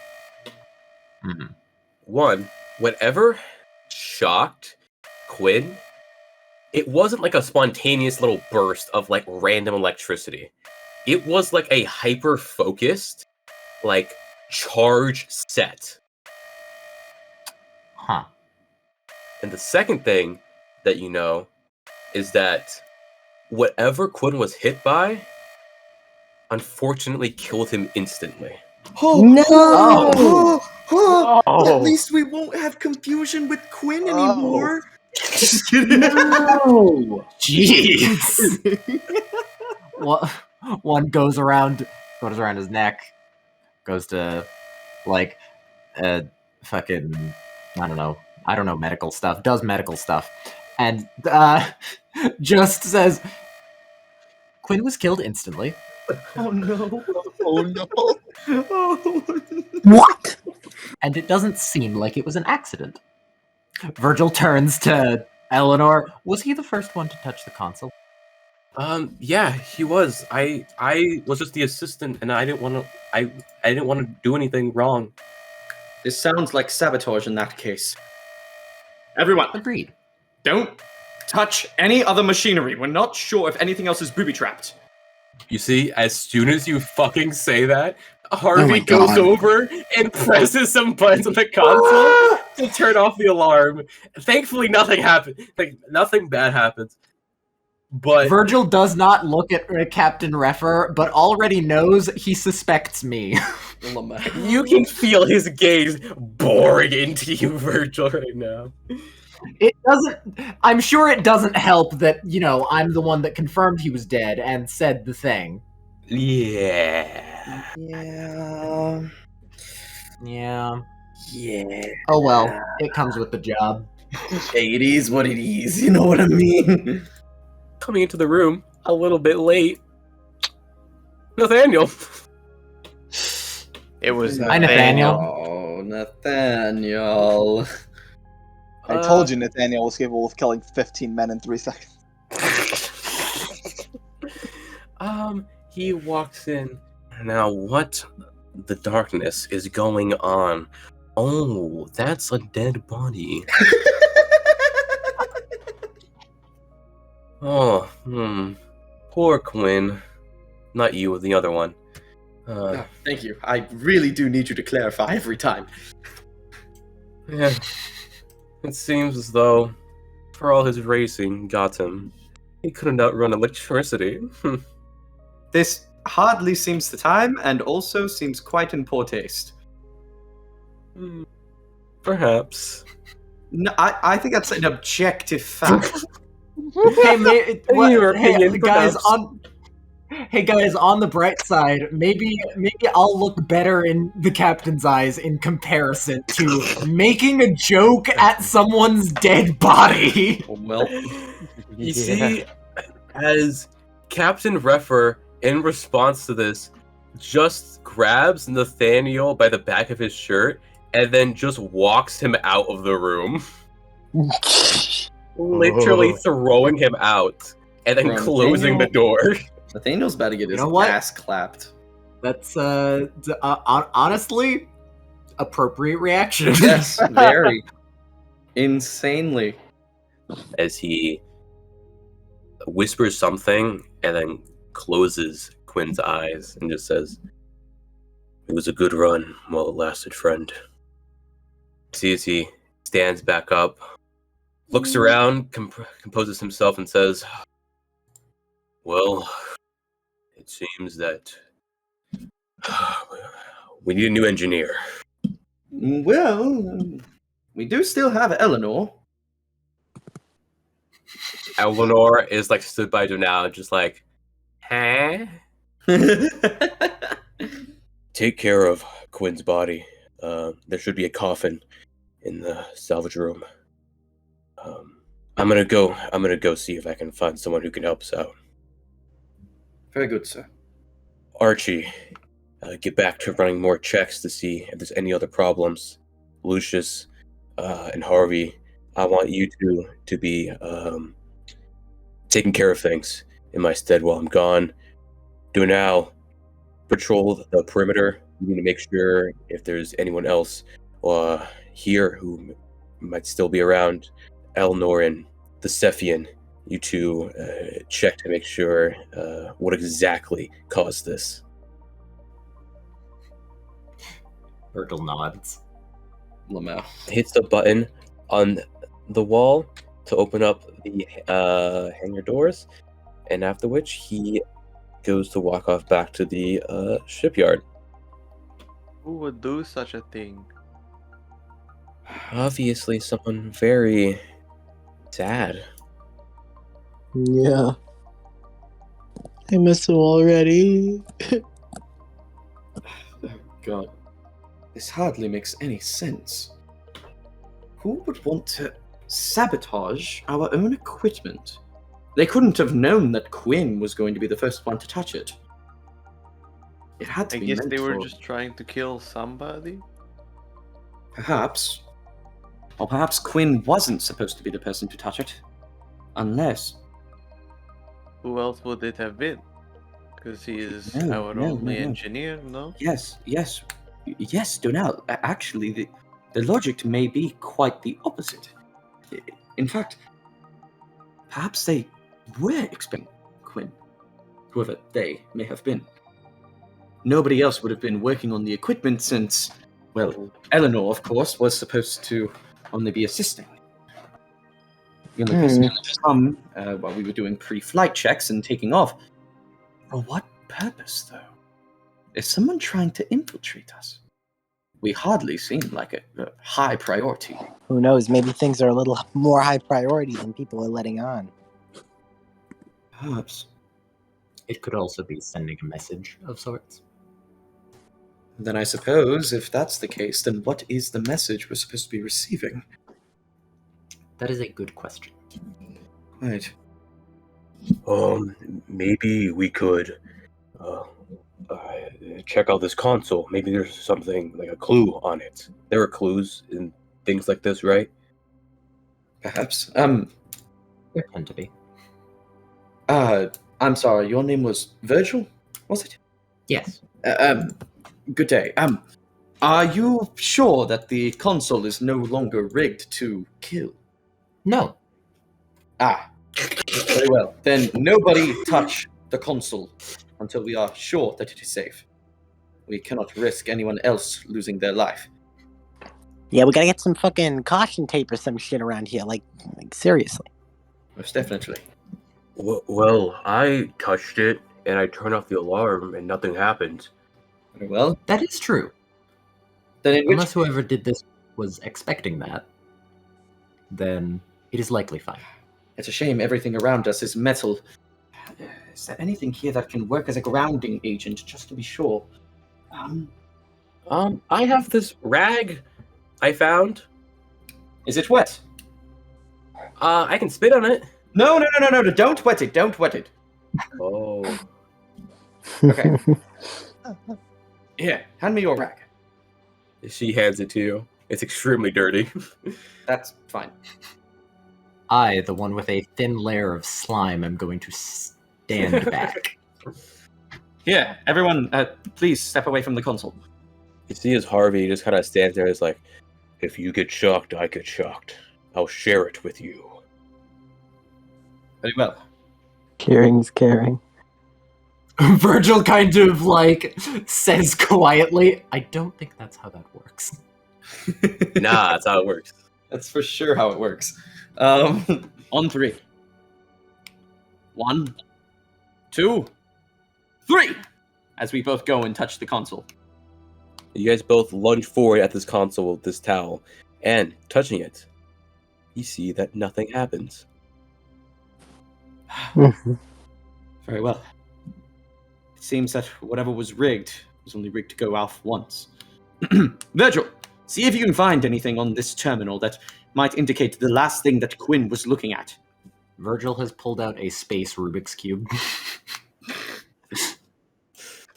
One, whatever shocked Quinn, it wasn't like a spontaneous little burst of like random electricity. It was like a hyper-focused, like, charge set. Huh. And the second thing that you know is that whatever Quinn was hit by, unfortunately killed him instantly. Oh no! At least we won't have confusion with Quinn anymore. Just kidding. No! Jeez! One goes around his neck, goes to, like, fucking, I don't know medical stuff, does medical stuff, and, just says, Quinn was killed instantly. Oh no. Oh no. Oh. What? And it doesn't seem like it was an accident. Virgil turns to Eleanor. Was he the first one to touch the console? Yeah, he was. I was just the assistant, and I didn't want to do anything wrong. This sounds like sabotage in that case. Everyone, Agreed. don't touch any other machinery. We're not sure if anything else is booby-trapped. You see, as soon as you fucking say that, Harvey goes God. over and presses some buttons on the console to turn off the alarm. Thankfully, nothing happened. Like, nothing bad happens. But Virgil does not look at Captain Reffer, but already knows he suspects me. you can feel his gaze boring into you, Virgil, right now. It doesn't. I'm sure it doesn't help that, you know, I'm the one that confirmed he was dead and said the thing. Yeah. Yeah. Yeah. Yeah. Oh well, it comes with the job. Hey, it is what it is. You know what I mean? Coming into the room a little bit late. Nathaniel. It was Hi, Nathaniel. Oh, Nathaniel. I told you Nathaniel was capable of killing 15 men in 3 seconds. He walks in. Now, what the darkness is going on? Oh, that's a dead body. Oh, Poor Quinn. Not you, the other one. Thank you. I really do need you to clarify every time. Yeah. It seems as though, for all his racing got him, he couldn't outrun electricity. This hardly seems the time, and also seems quite in poor taste. Perhaps. No, I think that's an objective fact. Hey, your opinion, guys, perhaps. Hey guys, on the bright side, maybe I'll look better in the captain's eyes in comparison to making a joke at someone's dead body. Well, You see, as Captain Reffer, in response to this, just grabs Nathaniel by the back of his shirt and then just walks him out of the room. Literally throwing him out and then Bro, closing the door. Nathaniel's about to get his know what? ass clapped. That's honestly appropriate reaction. Yes, very. Insanely. As he whispers something and then closes Quinn's eyes and just says, "It was a good run while it lasted, friend." See as he stands back up, looks around, composes himself and says, "Well, it seems that we need a new engineer." Well, we do still have Eleanor. Eleanor is like stood by Dhonall, just like, huh? Take care of Quinn's body. There should be a coffin in the salvage room. I'm gonna go see if I can find someone who can help us out. Very good, sir. Archie, get back to running more checks to see if there's any other problems. Lucius and Harvey, I want you two to be taking care of things in my stead while I'm gone. Dhonall, patrol the perimeter. We need to make sure if there's anyone else here who might still be around. Eleanor and the Cephian, you two check to make sure what exactly caused this. Virgil nods. Lamau. Hits the button on the wall to open up the hangar doors, and after which he goes to walk off back to the shipyard. Who would do such a thing? Obviously, someone very sad. Yeah. I miss him already. God. This hardly makes any sense. Who would want to sabotage our own equipment? They couldn't have known that Quinn was going to be the first one to touch it. It had to I be guess meant they were for... just trying to kill somebody. Perhaps. Or perhaps Quinn wasn't supposed to be the person to touch it. Unless... Who else would it have been? Because he is No, our no, only no, no. engineer, no? Yes, Dhonall. Actually, the logic may be quite the opposite. In fact, Perhaps they were expecting Quinn, whoever they may have been. Nobody else would have been working on the equipment since, well, Eleanor, of course, was supposed to only be assisting. The only person who had come while we were doing pre-flight checks and taking off. For what purpose, though? Is someone trying to infiltrate us? We hardly seem like a high priority. Who knows? Maybe things are a little more high priority than people are letting on. Perhaps. It could also be sending a message of sorts. Then I suppose, if that's the case, then what is the message we're supposed to be receiving? That is a good question. Right. Maybe we could check out this console. Maybe there's something like a clue on it. There are clues in things like this, right? Perhaps. There tend to be. I'm sorry, your name was Virgil, was it? Yes. Good day. Are you sure that the console is no longer rigged to kill? No. Very well. Then nobody touch the console until we are sure that it is safe. We cannot risk anyone else losing their life. Yeah, we gotta get some fucking caution tape or some shit around here. Like seriously. Most definitely. Well, I touched it and I turned off the alarm and nothing happened. Very well. That is true. Then Unless whoever did this was expecting that, then it is likely fine. It's a shame everything around us is metal. Is there anything here that can work as a grounding agent, just to be sure? I have this rag I found. Is it wet? I can spit on it. No, don't wet it, don't wet it. Oh. Okay. Here, hand me your rag. She hands it to you. It's extremely dirty. That's fine. I, the one with a thin layer of slime, am going to stand back. Yeah, everyone, please step away from the console. You see as Harvey just kind of stands there. It's like, if you get shocked, I get shocked. I'll share it with you. Very well. Caring's caring. Virgil kind of says quietly, I don't think that's how that works. Nah, that's how it works. That's for sure how it works. On 3. 1, 2, 3! As we both go and touch the console. You guys both lunge forward at this console with this towel, and touching it, you see that nothing happens. Very well. It seems that whatever was rigged was only rigged to go off once. Virgil, see if you can find anything on this terminal that might indicate the last thing that Quinn was looking at. Virgil has pulled out a space Rubik's Cube.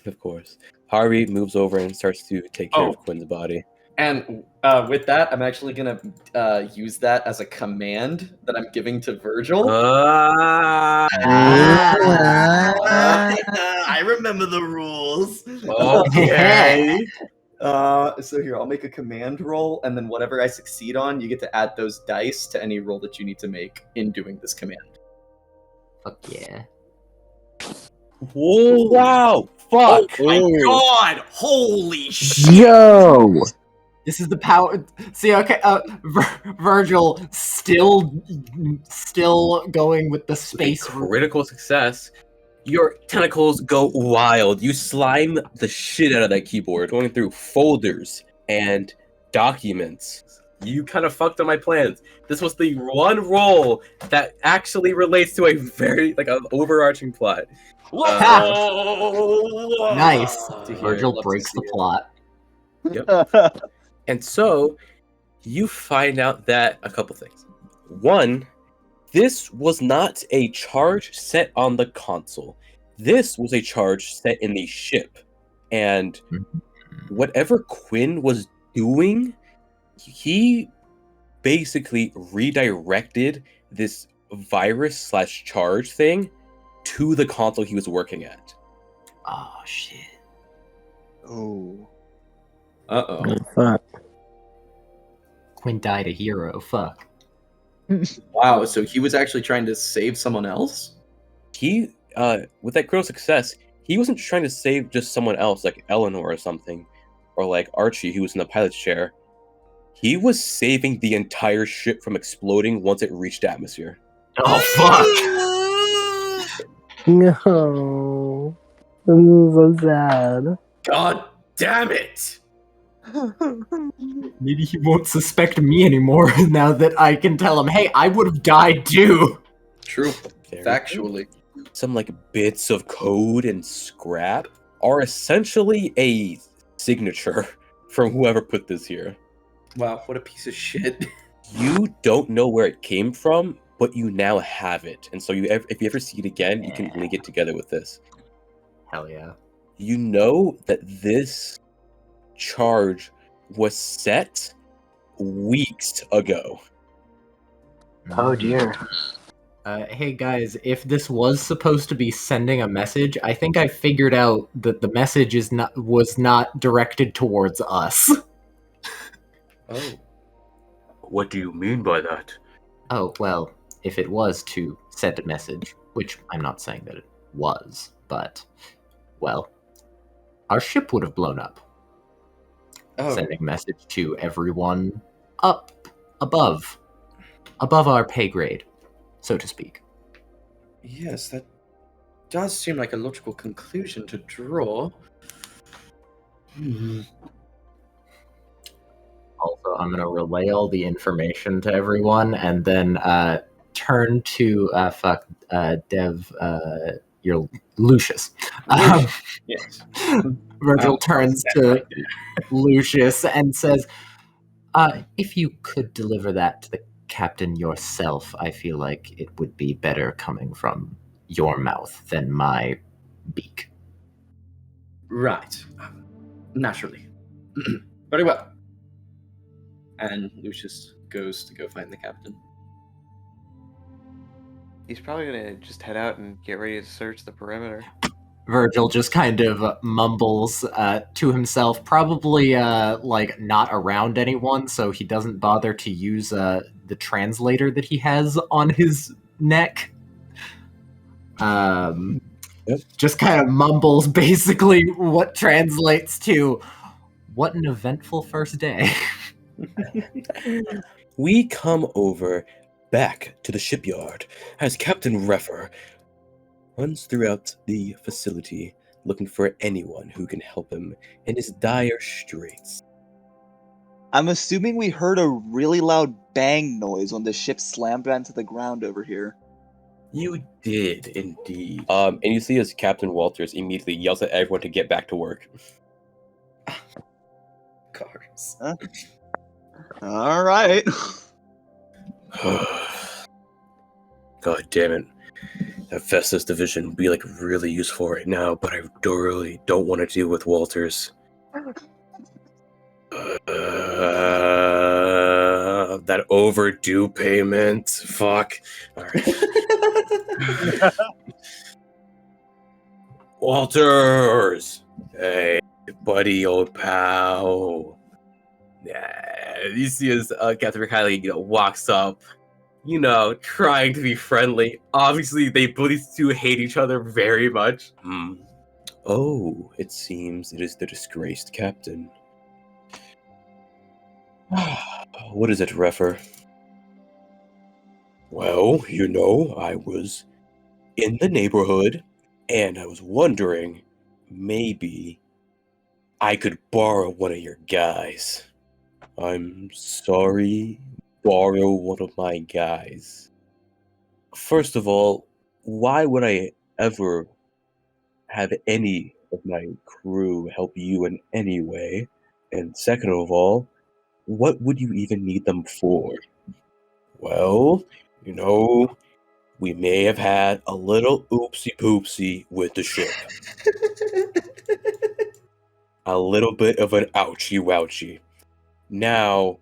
Of course. Harvey moves over and starts to take care of Quinn's body. And with that, I'm actually going to use that as a command that I'm giving to Virgil. I remember the rules. Okay. So here, I'll make a command roll, and then whatever I succeed on, you get to add those dice to any roll that you need to make in doing this command. Fuck yeah. Whoa, wow. Fuck. Oh my god! Holy shit! Yo! This is the power. See, okay, Virgil still going with the space. Critical success. Your tentacles go wild. You slime the shit out of that keyboard, going through folders and documents. You kind of fucked up my plans. This was the one role that actually relates to a very, an overarching plot. Nice. Virgil breaks the plot. Yep. And so, you find out that a couple things. One, this was not a charge set on the console. This was a charge set in the ship. And whatever Quinn was doing, he basically redirected this virus/charge thing to the console he was working at. Oh, shit. Oh. Uh-oh. Fuck. Quinn died a hero. Fuck. Wow, so he was actually trying to save someone else? He, with that critical success, he wasn't trying to save just someone else, like Eleanor or something, or like Archie, who was in the pilot's chair. He was saving the entire ship from exploding once it reached atmosphere. Oh fuck! No. This is so sad. God damn it! Maybe he won't suspect me anymore now that I can tell him, hey, I would have died too. True. Very Factually. Some like bits of code and scrap are essentially a signature from whoever put this here. Wow, what a piece of shit. You don't know where it came from, but you now have it, and so if you ever see it again, you can link it together with this. Hell yeah. You know that this charge was set weeks ago. Oh dear. Hey guys, if this was supposed to be sending a message, I think I figured out that the message was not directed towards us. Oh. What do you mean by that? Oh, well, if it was to send a message, which I'm not saying that it was, but, well, our ship would have blown up. Oh. Sending a message to everyone up, above our pay grade, so to speak. Yes, that does seem like a logical conclusion to draw. Also, I'm going to relay all the information to everyone and then turn to your Lucius. Yes. Virgil turns to Lucius and says, if you could deliver that to the captain yourself, I feel like it would be better coming from your mouth than my beak. Right. Naturally. Very well. And Lucius goes to go find the captain. He's probably gonna just head out and get ready to search the perimeter. Virgil just kind of mumbles to himself, probably like not around anyone, so he doesn't bother to use the translator that he has on his neck. Just kind of mumbles basically what translates to, what an eventful first day. We come over back to the shipyard as Captain Reffer runs throughout the facility looking for anyone who can help him in his dire straits. I'm assuming we heard a really loud bang noise when the ship slammed into the ground over here. You did indeed. And you see as Captain Walters immediately yells at everyone to get back to work. Cars. Huh? All right. God damn it. That Festus division would be like really useful right now, but I really don't want to deal with Walters. That overdue payment. Fuck. Alright. Walters! Hey, buddy, old pal. Yeah, you see as Captain Kylie, walks up, trying to be friendly. Obviously, these two hate each other very much. Oh, it seems it is the disgraced captain. What is it, Reffer? Well, I was in the neighborhood, and I was wondering, maybe I could borrow one of your guys. I'm sorry, borrow one of my guys. First of all, why would I ever have any of my crew help you in any way? And second of all, what would you even need them for? Well, we may have had a little oopsie poopsie with the ship. A little bit of an ouchie wouchie. Now,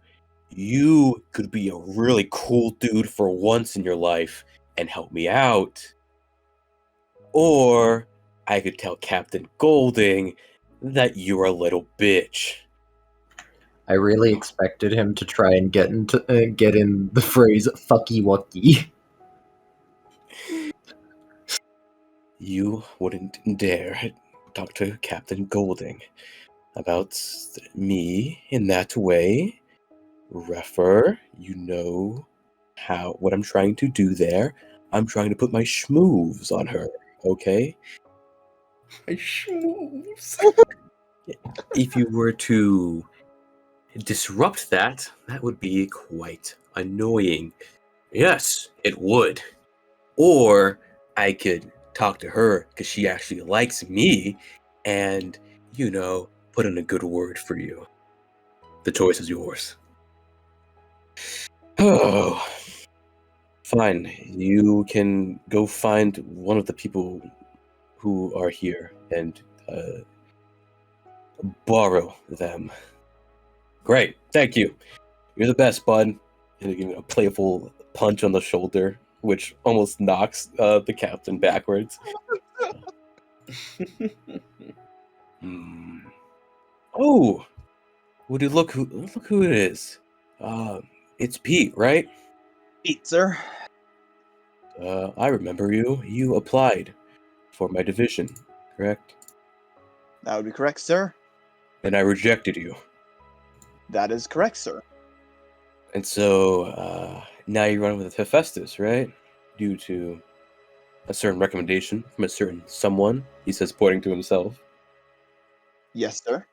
you could be a really cool dude for once in your life and help me out. Or I could tell Captain Golding that you're a little bitch. I really expected him to try and get in the phrase "fucky wucky." You wouldn't dare talk to Captain Golding about me in that way. Refer, you know what I'm trying to do there. I'm trying to put my schmoves on her, okay? My schmoves. If you were to disrupt that, that would be quite annoying. Yes, it would. Or I could talk to her because she actually likes me and, put in a good word for you. The choice is yours. Oh, fine. You can go find one of the people who are here and borrow them. Great, thank you. You're the best, bud. And give a playful punch on the shoulder, which almost knocks the captain backwards. Oh, would you look who it is? It's Piet, right? Piet, sir. I remember you. You applied for my division, correct? That would be correct, sir. And I rejected you. That is correct, sir. And so now you're running with Hephaestus, right? Due to a certain recommendation from a certain someone, he says, pointing to himself. Yes, sir.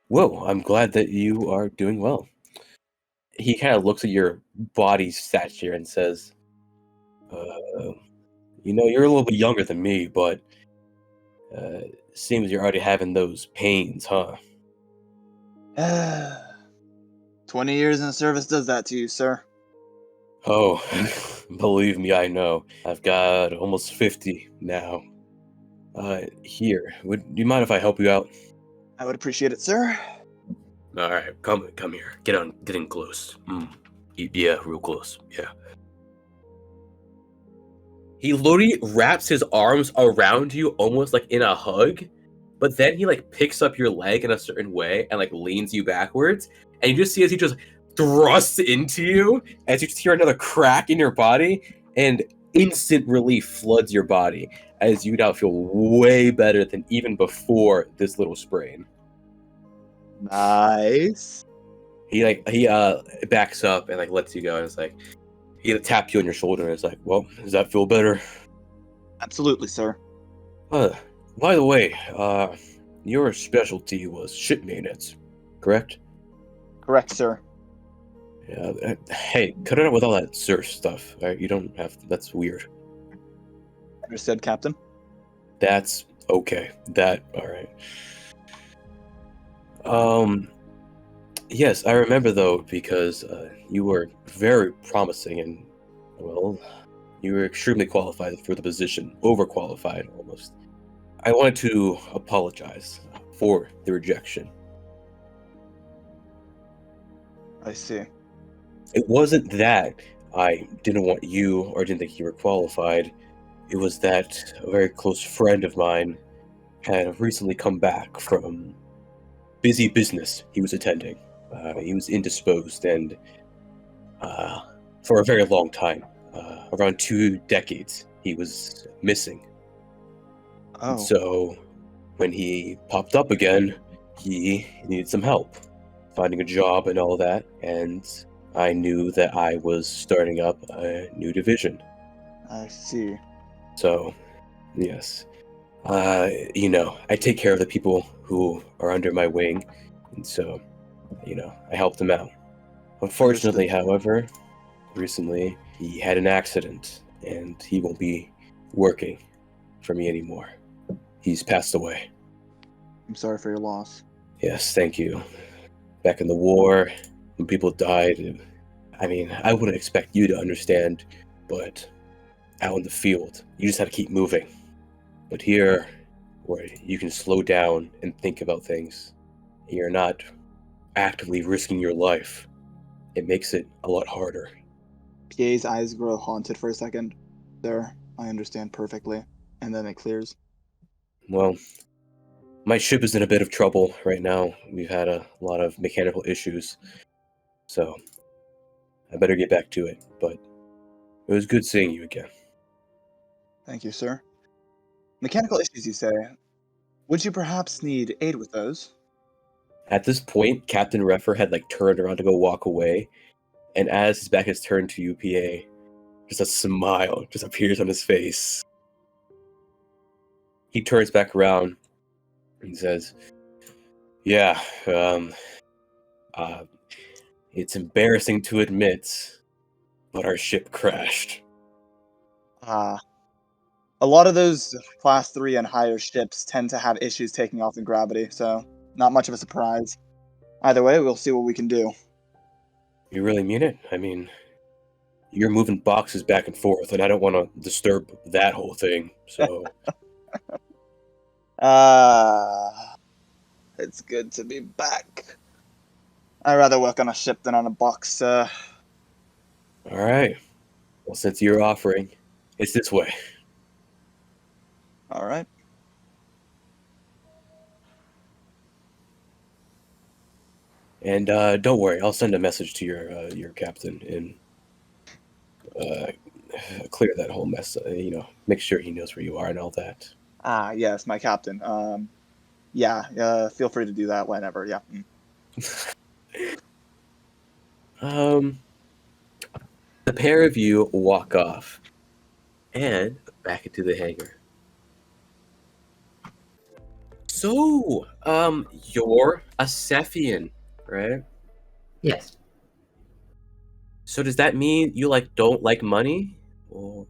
Whoa, I'm glad that you are doing well. He kind of looks at your body stature and says, you're a little bit younger than me, but seems you're already having those pains, huh? 20 years in the service does that to you, sir. Oh, believe me, I know. I've got almost 50 now. Here, would you mind if I help you out? I would appreciate it, sir. All right, come here. Get in close. Yeah, real close. Yeah. He literally wraps his arms around you almost like in a hug, but then he picks up your leg in a certain way and leans you backwards, and you just see as he just thrusts into you, as you just hear another crack in your body, and instant relief floods your body as you now feel way better than even before this little sprain. Nice. He backs up and lets you go, and it's he taps you on your shoulder and it's well, does that feel better? Absolutely, sir. By the way, your specialty was ship maintenance, correct? Correct, sir. Yeah. Hey, cut it out with all that sir stuff. All right, you don't have. That's weird. Understood, Captain. That's okay. All right. Yes, I remember though because you were very promising and you were extremely qualified for the position, overqualified almost. I wanted to apologize for the rejection. I see. It wasn't that I didn't want you or didn't think you were qualified. It was that a very close friend of mine had recently come back from busy business he was attending. He was indisposed and for a very long time, around 2 decades, he was missing. Oh. And so when he popped up again, he needed some help finding a job and all that, and I knew that I was starting up a new division. I see. So, yes. I take care of the people who are under my wing, and so, I helped him out. Unfortunately, however, recently he had an accident, and he won't be working for me anymore. He's passed away. I'm sorry for your loss. Yes, thank you. Back in the war, when people died, I wouldn't expect you to understand, but out in the field, you just have to keep moving. But here, where you can slow down and think about things, you're not actively risking your life. It makes it a lot harder. Piet's eyes grow haunted for a second. Sir, I understand perfectly. And then it clears. Well, my ship is in a bit of trouble right now. We've had a lot of mechanical issues, so I better get back to it. But it was good seeing you again. Thank you, sir. Mechanical issues, you say? Would you perhaps need aid with those? At this point, Captain Reffer had turned around to go walk away, and as his back is turned to UPA, just a smile just appears on his face. He turns back around and says, "Yeah, it's embarrassing to admit, but our ship crashed." A lot of those Class 3 and higher ships tend to have issues taking off in gravity, so not much of a surprise. Either way, we'll see what we can do. You really mean it? I mean, you're moving boxes back and forth, and I don't want to disturb that whole thing, so... It's good to be back. I'd rather work on a ship than on a box, sir. Alright. Well, since you're offering, it's this way. Alright. And don't worry, I'll send a message to your captain and clear that whole mess. Make sure he knows where you are and all that. Yes, my captain. Feel free to do that whenever. Yeah. The pair of you walk off and back into the hangar. So, you're a Cephian, right? Yes. So does that mean you don't like money? Or...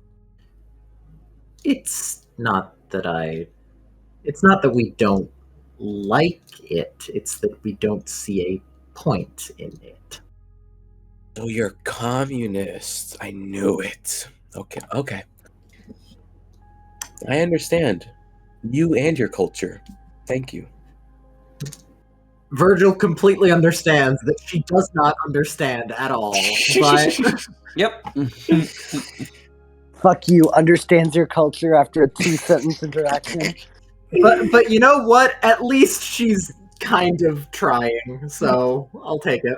It's not that we don't like it. It's that we don't see a point in it. So you're communist. I knew it. Okay. I understand. You and your culture. Thank you. Virgil completely understands that she does not understand at all. But Yep. Fuck you, understands your culture after a 2-sentence interaction. but you know what? At least she's kind of trying, so I'll take it.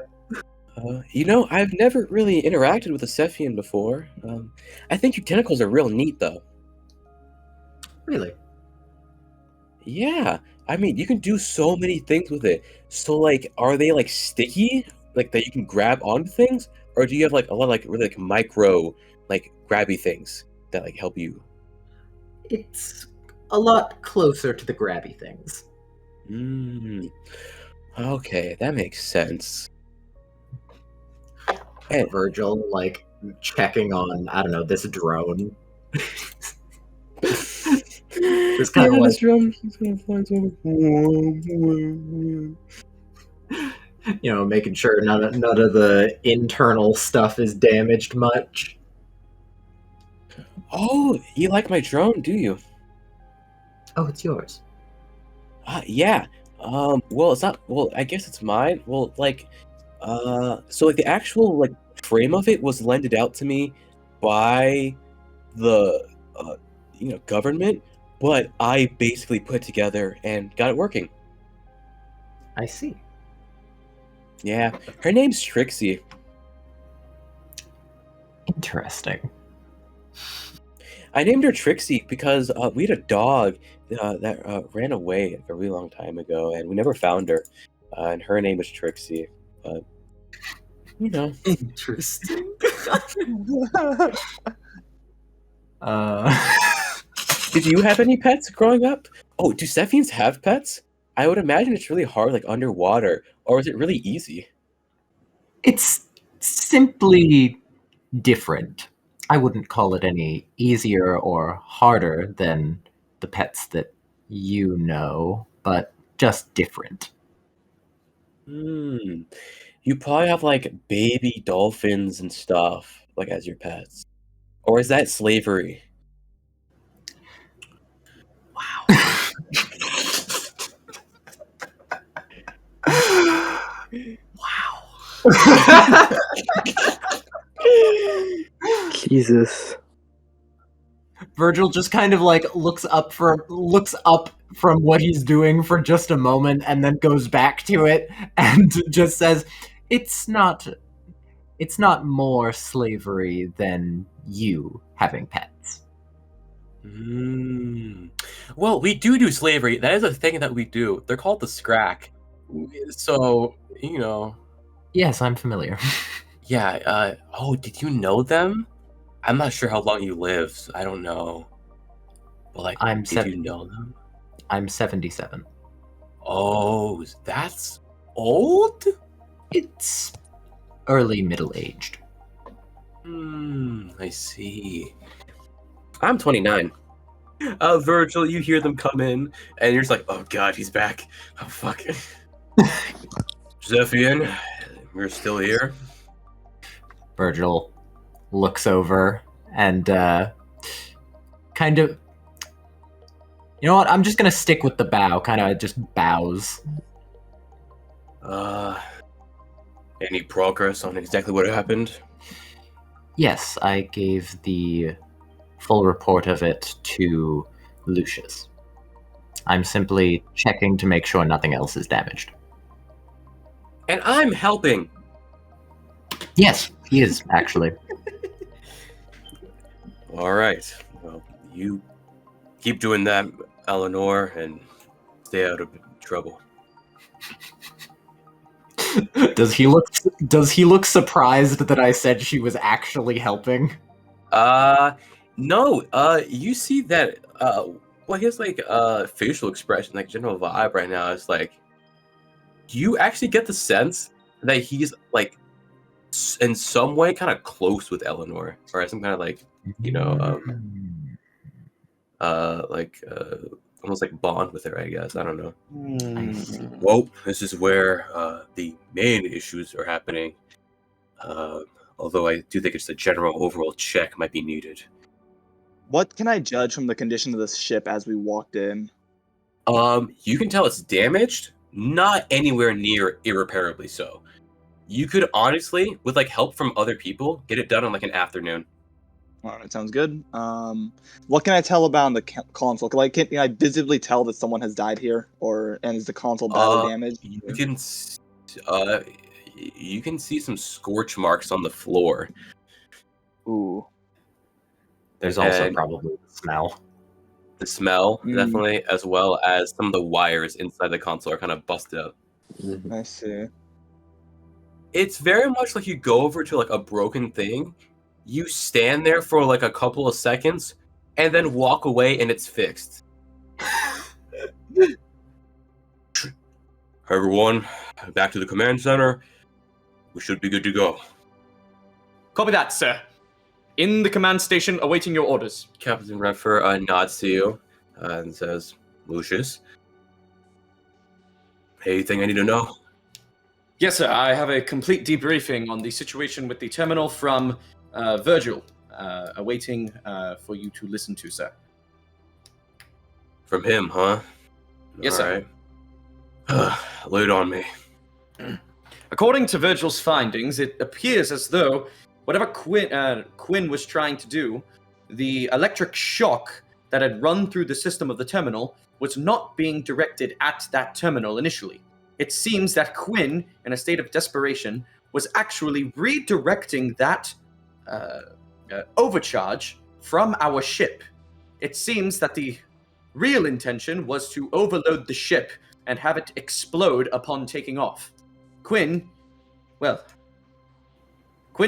I've never really interacted with a Cephian before. I think your tentacles are real neat, though. Really? Yeah. I mean, you can do so many things with it. So, are they, sticky? That you can grab onto things? Or do you have, a lot of, really, micro, grabby things that, help you? It's a lot closer to the grabby things. Okay, that makes sense. And Virgil, checking on, I don't know, this drone. It's kind of this drone is gonna fly so... making sure none of the internal stuff is damaged much. Oh, you like my drone, do you? Oh, it's yours. Yeah. Well, it's not. Well, I guess it's mine. Well, so the actual frame of it was lended out to me by the government, but I basically put it together and got it working. I see. Yeah, her name's Trixie. Interesting. I named her Trixie because we had a dog that ran away a really long time ago, and we never found her. And her name was Trixie. Interesting. Did you have any pets growing up? Oh, do Cephians have pets? I would imagine it's really hard, underwater, or is it really easy? It's simply different. I wouldn't call it any easier or harder than the pets that you know, but just different. You probably have baby dolphins and stuff as your pets, or is that slavery? Wow. Wow. Jesus. Virgil just kind of looks up from what he's doing for just a moment and then goes back to it and just says, it's not more slavery than you having pets. Well, we do slavery. That is a thing that we do. They're called the scrack. So, Yes, I'm familiar. Yeah, did you know them? I'm not sure how long you live, so I don't know. But did you know them? I'm 77. Oh, that's old? It's early middle-aged. I see. I'm 29. Virgil, you hear them come in, and you're just like, oh god, he's back. Oh, fuck. Zephian, you're still here? Virgil looks over and kind of... You know what? I'm just going to stick with the bow. Kind of just bows. Any progress on exactly what happened? Yes, I gave the full report of it to Lucius. I'm simply checking to make sure nothing else is damaged. And I'm helping! Yes, he is, actually. Alright. Well, you keep doing that, Eleanor, and stay out of trouble. Does he look surprised that I said she was actually helping? No, you see that, his, facial expression, general vibe right now is, you actually get the sense that he's, in some way kind of close with Eleanor, or some kind of, almost like bond with her, I guess. I don't know. Well, this is where the main issues are happening. Although I do think it's a general overall check might be needed. What can I judge from the condition of this ship as we walked in? You can tell it's damaged, not anywhere near irreparably so. You could honestly, with help from other people, get it done in an afternoon. All right, sounds good. What can I tell about the console? Can I visibly tell that someone has died here, and is the console badly damaged? You can see some scorch marks on the floor. Ooh. There's also probably the smell. The smell, definitely, as well as some of the wires inside the console are kind of busted out. I see. It's very much like you go over to a broken thing, you stand there for a couple of seconds, and then walk away and it's fixed. Everyone, back to the command center. We should be good to go. Copy that, sir. In the command station, awaiting your orders. Captain Redfer nods to you and says, Lucius, anything I need to know? Yes, sir. I have a complete debriefing on the situation with the terminal from Virgil, awaiting for you to listen to, sir. From him, huh? Yes, sir. Right. Lay it on me. According to Virgil's findings, it appears as though whatever Quinn was trying to do, the electric shock that had run through the system of the terminal was not being directed at that terminal initially. It seems that Quinn, in a state of desperation, was actually redirecting that overcharge from our ship. It seems that the real intention was to overload the ship and have it explode upon taking off. Quinn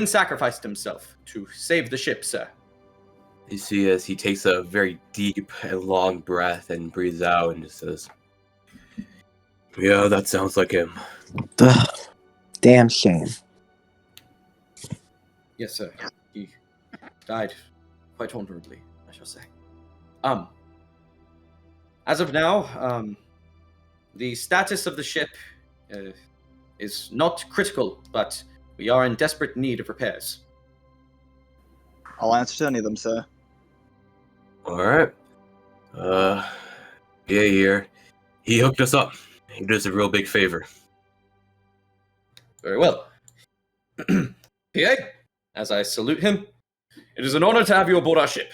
sacrificed himself to save the ship, sir. You see as he takes a very deep and long breath and breathes out and just says, yeah, that sounds like him. Damn shame. Yes, sir. He died quite honorably, I shall say. As of now, the status of the ship is not critical, but we are in desperate need of repairs. I'll answer to any of them, sir. Alright. Yeah, here. He hooked us up. He did us a real big favor. Very well. Piet, as I salute him, it is an honor to have you aboard our ship.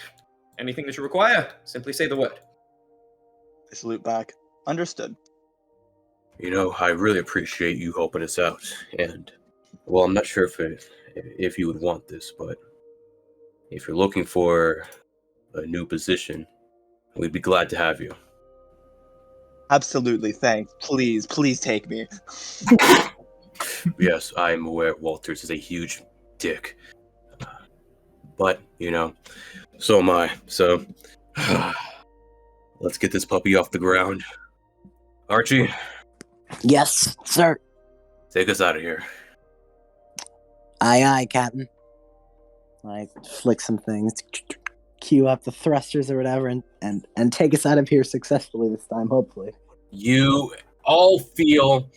Anything that you require, simply say the word. I salute back. Understood. You know, I really appreciate you helping us out, and, well, I'm not sure if you would want this, but if you're looking for a new position, we'd be glad to have you. Absolutely, thanks. Please take me. Yes, I'm aware Walters is a huge dick. But, you know, so am I. So, let's get this puppy off the ground. Archie, Yes, sir. take us out of here. Aye, aye, Captain. I flick some things, cue up the thrusters or whatever, and take us out of here successfully this time, hopefully. You all feel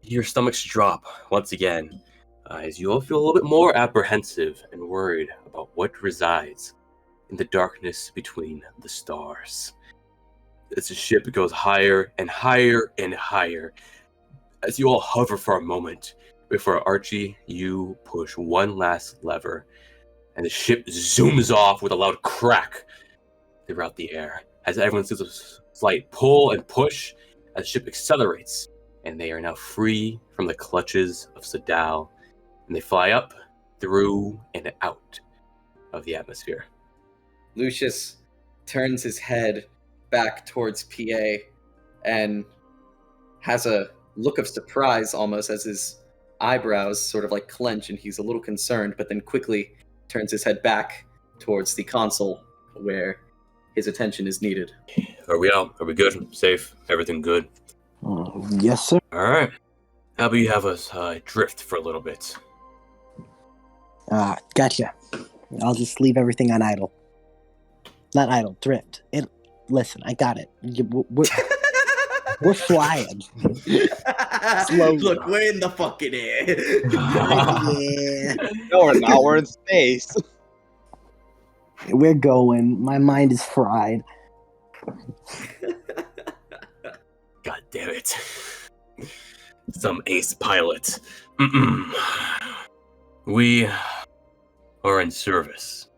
your stomachs drop once again, as you all feel a little bit more apprehensive and worried about what resides in the darkness between the stars. As the ship goes higher and higher and higher, as you all hover for a moment before Archie, you push one last lever, and the ship zooms off with a loud crack throughout the air. As everyone sees a slight pull and push, as the ship accelerates, and they are now free from the clutches of Sadal, and they fly up, through, and out of the atmosphere. Lucius turns his head back towards PA and has a look of surprise almost as his eyebrows sort of like clench and he's a little concerned, but then quickly turns his head back towards the console where his attention is needed. Are we out? Are we good? Safe? Everything good? Yes, sir. Alright. How about you have us drift for a little bit? Gotcha. I'll just leave everything on idle. Not idle, drift. Listen, I got it. We're flying. Slowly. Look, we're in the fucking air. Yeah. No, we're not. We're in space. We're going. My mind is fried. God damn it. Some ace pilot. Mm-mm. We are in service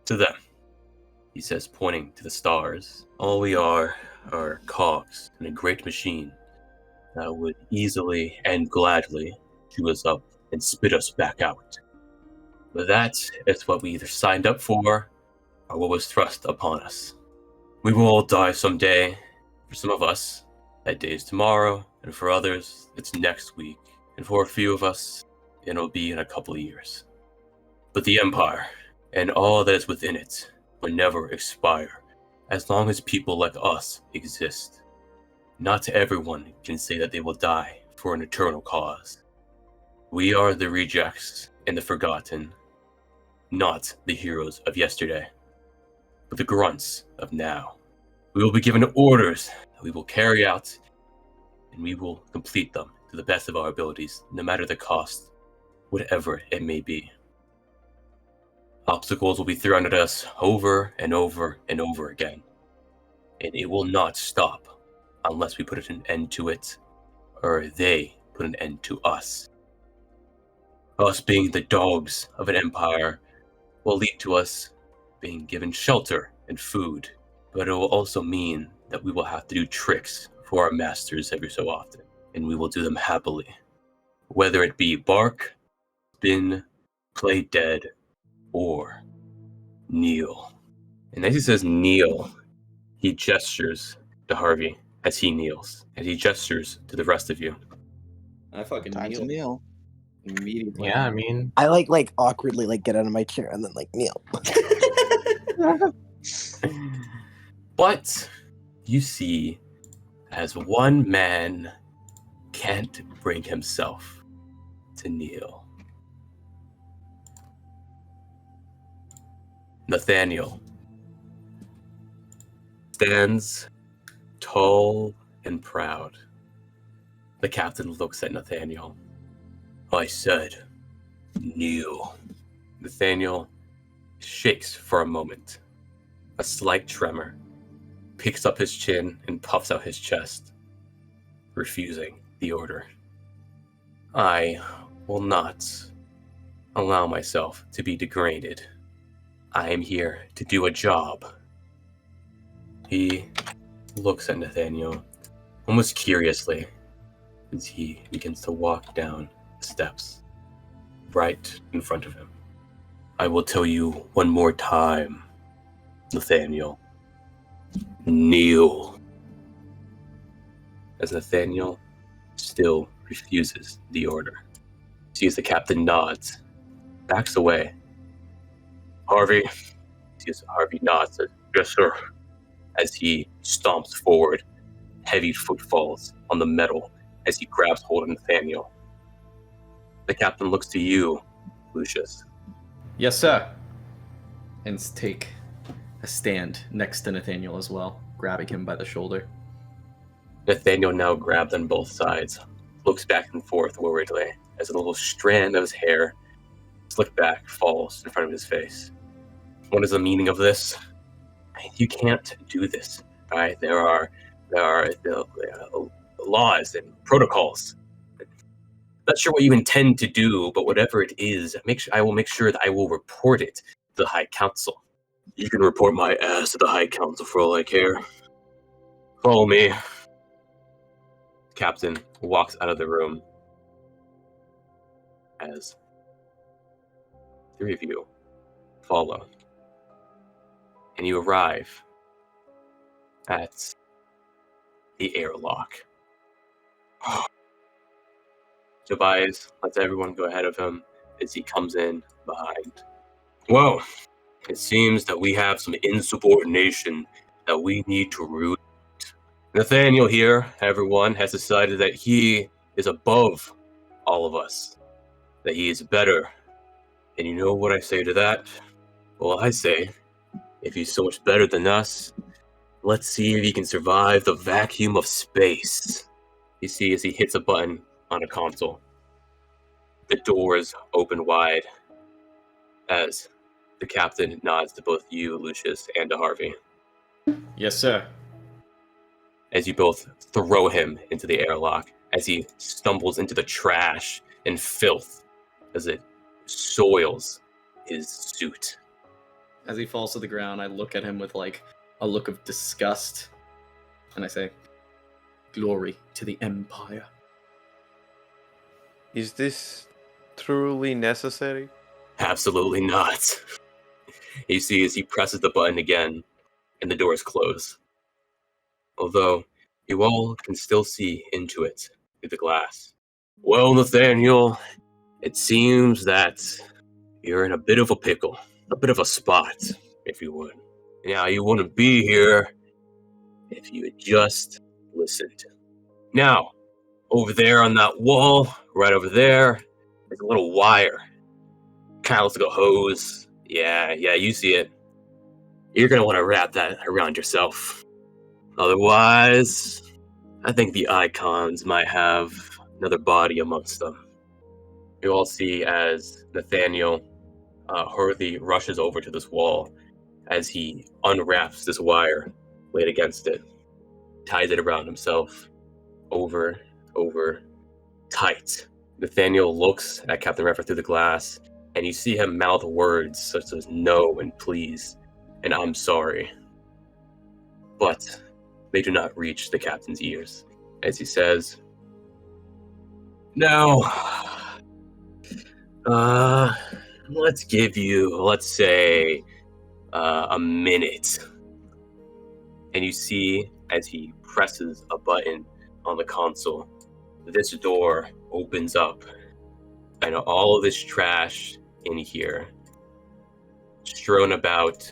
to them, he says, pointing to the stars. All we are cogs in a great machine that would easily and gladly chew us up and spit us back out. But that is what we either signed up for or what was thrust upon us. We will all die someday. For some of us, that day is tomorrow, and for others, it's next week. And for a few of us, it'll be in a couple of years. But the Empire, and all that is within it, will never expire, as long as people like us exist. Not everyone can say that they will die for an eternal cause. We are the rejects and the forgotten, not the heroes of yesterday, but the grunts of now. We will be given orders that we will carry out, and we will complete them to the best of our abilities, no matter the cost, whatever it may be. Obstacles will be thrown at us over and over and over again, and it will not stop unless we put an end to it, or they put an end to us. Us being the dogs of an empire will lead to us being given shelter and food, but it will also mean that we will have to do tricks for our masters every so often, and we will do them happily. Whether it be bark, spin, play dead, or kneel. And as he says kneel, he gestures to Harvey as he kneels, and he gestures to the rest of you. I fucking Time to kneel. immediately. Yeah, I mean, I like awkwardly get out of my chair and then kneel. But you see, as one man can't bring himself to kneel. Nathaniel stands tall and proud. The captain looks at Nathaniel. I said, kneel. Nathaniel shakes for a moment. A slight tremor, picks up his chin and puffs out his chest, refusing the order. I will not allow myself to be degraded. I am here to do a job. He looks at Nathaniel almost curiously as he begins to walk down the steps right in front of him. I will tell you one more time, Nathaniel. Kneel. As Nathaniel still refuses the order, sees the captain nods, backs away. Harvey, sees Harvey nods, says, yes, sir, as he stomps forward, heavy footfalls on the metal as he grabs hold of Nathaniel. The captain looks to you, Lucius. Yes, sir. And take a stand next to Nathaniel as well, grabbing him by the shoulder. Nathaniel now grabbed on both sides, looks back and forth worriedly as a little strand of his hair, slicked back, falls in front of his face. What is the meaning of this? You can't do this, right? There are laws and protocols. Not sure what you intend to do, but whatever it is, I will make sure that I will report it to the High Council. You can report my ass to the High Council for all I care. Follow me. Captain walks out of the room as three of you follow. And you arrive at the airlock. Tobias lets everyone go ahead of him as he comes in behind. Well, it seems that we have some insubordination that we need to root. Nathaniel here, everyone, has decided that he is above all of us, that he is better. And you know what I say to that? Well, I say, if he's so much better than us, let's see if he can survive the vacuum of space. You see as he hits a button on a console. The doors open wide as the captain nods to both you, Lucius, and to Harvey. Yes, sir. As you both throw him into the airlock, as he stumbles into the trash and filth as it soils his suit. As he falls to the ground, I look at him with like a look of disgust, and I say, "Glory to the Empire." Is this truly necessary? Absolutely not. You see as he presses the button again, and the doors close. Although, you all can still see into it through the glass. Well, Nathaniel, it seems that you're in a bit of a pickle. A bit of a spot, if you would. Now, you wouldn't be here if you had just listened. Now, over there on that wall, right over there, there's a little wire. Kind of looks like a hose. Yeah, you see it. You're going to want to wrap that around yourself. Otherwise, I think the icons might have another body amongst them. You all see as Nathaniel hurriedly rushes over to this wall as he unwraps this wire laid against it, ties it around himself, over, tight. Nathaniel looks at Captain Raffer through the glass, and you see him mouth words such as no and please and I'm sorry. But they do not reach the captain's ears as he says, now, let's give you, let's say, a minute. And you see as he presses a button on the console, this door opens up, and all of this trash in here, strewn about,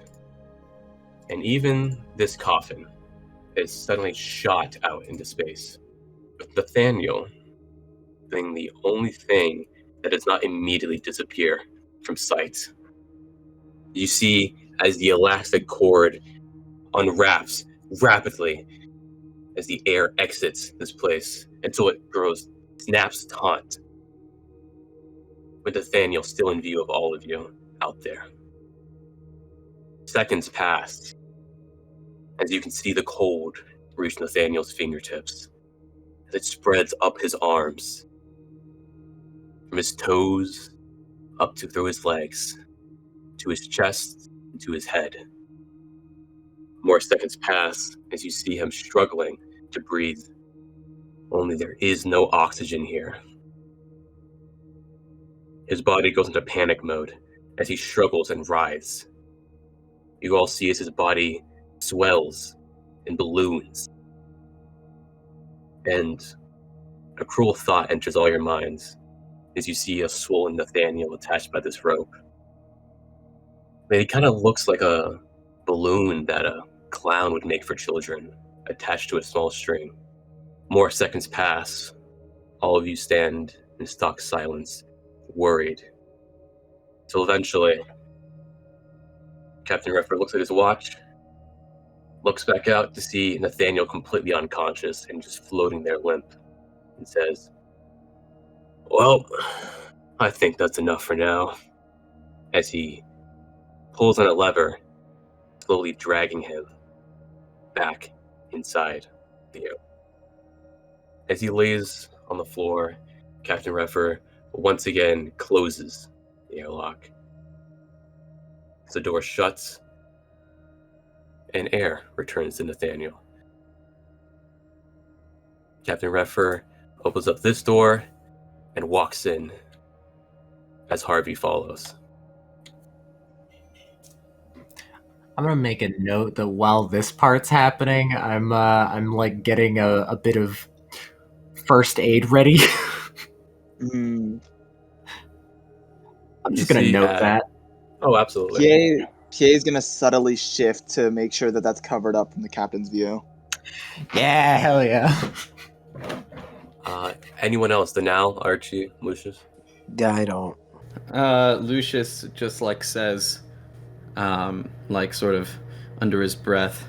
and even this coffin is suddenly shot out into space, with Nathaniel being the only thing that does not immediately disappear from sight. You see as the elastic cord unwraps rapidly as the air exits this place until it snaps taut, with Nathaniel still in view of all of you out there. Seconds pass as you can see the cold reach Nathaniel's fingertips as it spreads up his arms, from his toes up through his legs, to his chest, and to his head. More seconds pass as you see him struggling to breathe. Only there is no oxygen here. His body goes into panic mode as he struggles and writhes. You all see as his body swells and balloons. And a cruel thought enters all your minds as you see a swollen Nathaniel attached by this rope. And he kind of looks like a balloon that a clown would make for children, attached to a small string. More seconds pass. All of you stand in stock silence, worried. Till eventually, Captain Redford looks at his watch, looks back out to see Nathaniel completely unconscious and just floating there limp, and says, "Well, I think that's enough for now," as he pulls on a lever, slowly dragging him back inside the air. As he lays on the floor, Captain Redford once again closes the airlock. The door shuts, and air returns to Nathaniel. Captain Redford opens up this door and walks in as Harvey follows. I'm gonna make a note that while this part's happening, I'm like getting a bit of first aid ready. I'm just gonna note that. Oh, absolutely. Piet's gonna subtly shift to make sure that that's covered up from the captain's view. Yeah, hell yeah. Anyone else? Dhonall, Archie, Lucius? Yeah, I don't. Lucius just like says, like sort of under his breath,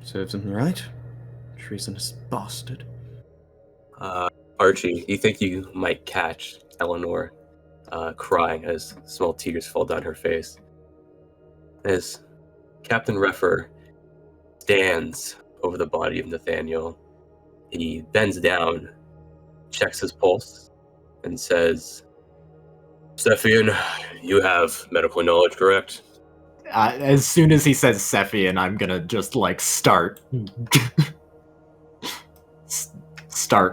"Serves him right, treasonous bastard." Archie, you think you might catch Eleanor crying as small tears fall down her face. As Captain Redford stands over the body of Nathaniel, he bends down, checks his pulse, and says, "Cephian, you have medical knowledge, correct?" As soon as he says Cephian, I'm gonna just like start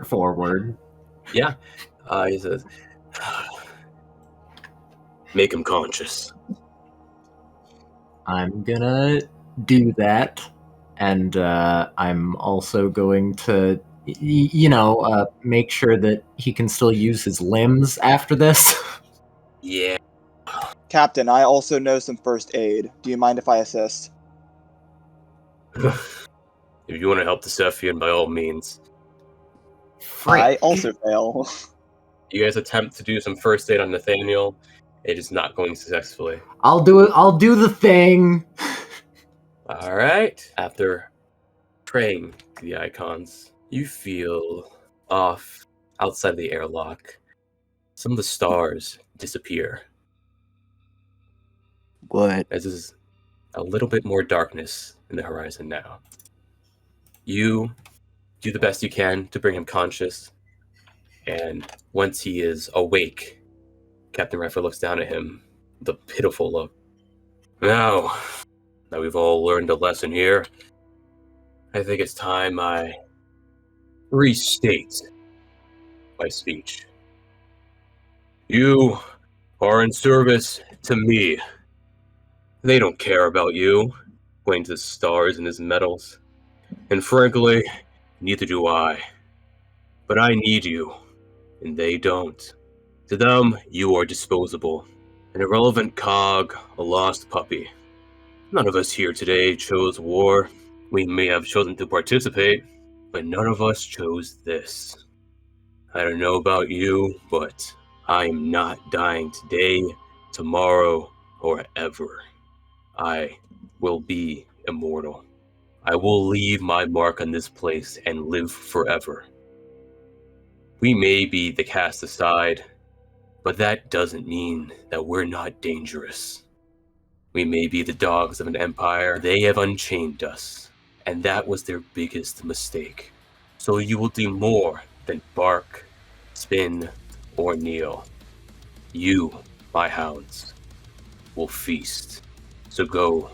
forward. Yeah. He says, "Make him conscious." I'm gonna do that, and I'm also going to, make sure that he can still use his limbs after this. Yeah. Captain, I also know some first aid. Do you mind if I assist? If you want to help the Cephian, by all means. I also fail. You guys attempt to do some first aid on Nathaniel. It is not going successfully. I'll do it. I'll do the thing. All right. After praying to the icons, you feel off outside the airlock. Some of the stars disappear. What? As is a little bit more darkness in the horizon now. You do the best you can to bring him conscious, and once he is awake, Captain Redford looks down at him with a pitiful look. Now that we've all learned a lesson here, I think it's time I restate my speech. You are in service to me. They don't care about you, pointing to the stars and his medals. And frankly, neither do I. But I need you, and they don't. To them, you are disposable. An irrelevant cog, a lost puppy. None of us here today chose war. We may have chosen to participate, but none of us chose this. I don't know about you, but I am not dying today, tomorrow, or ever. I will be immortal. I will leave my mark on this place and live forever. We may be the cast aside, but that doesn't mean that we're not dangerous. We may be the dogs of an empire. They have unchained us, and that was their biggest mistake. So you will do more than bark, spin, or kneel. You, my hounds, will feast. So go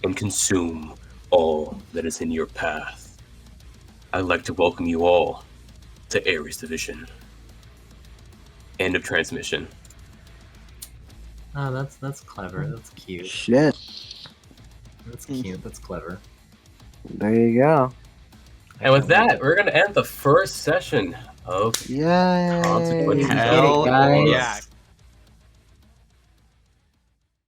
and consume all that is in your path. I'd like to welcome you all to Ares Division. End of transmission. Oh, that's clever. That's cute. Shit. That's cute. That's clever. There you go. And with that, we're going to end the first session of Yay. Consequences. Hell guys. yeah.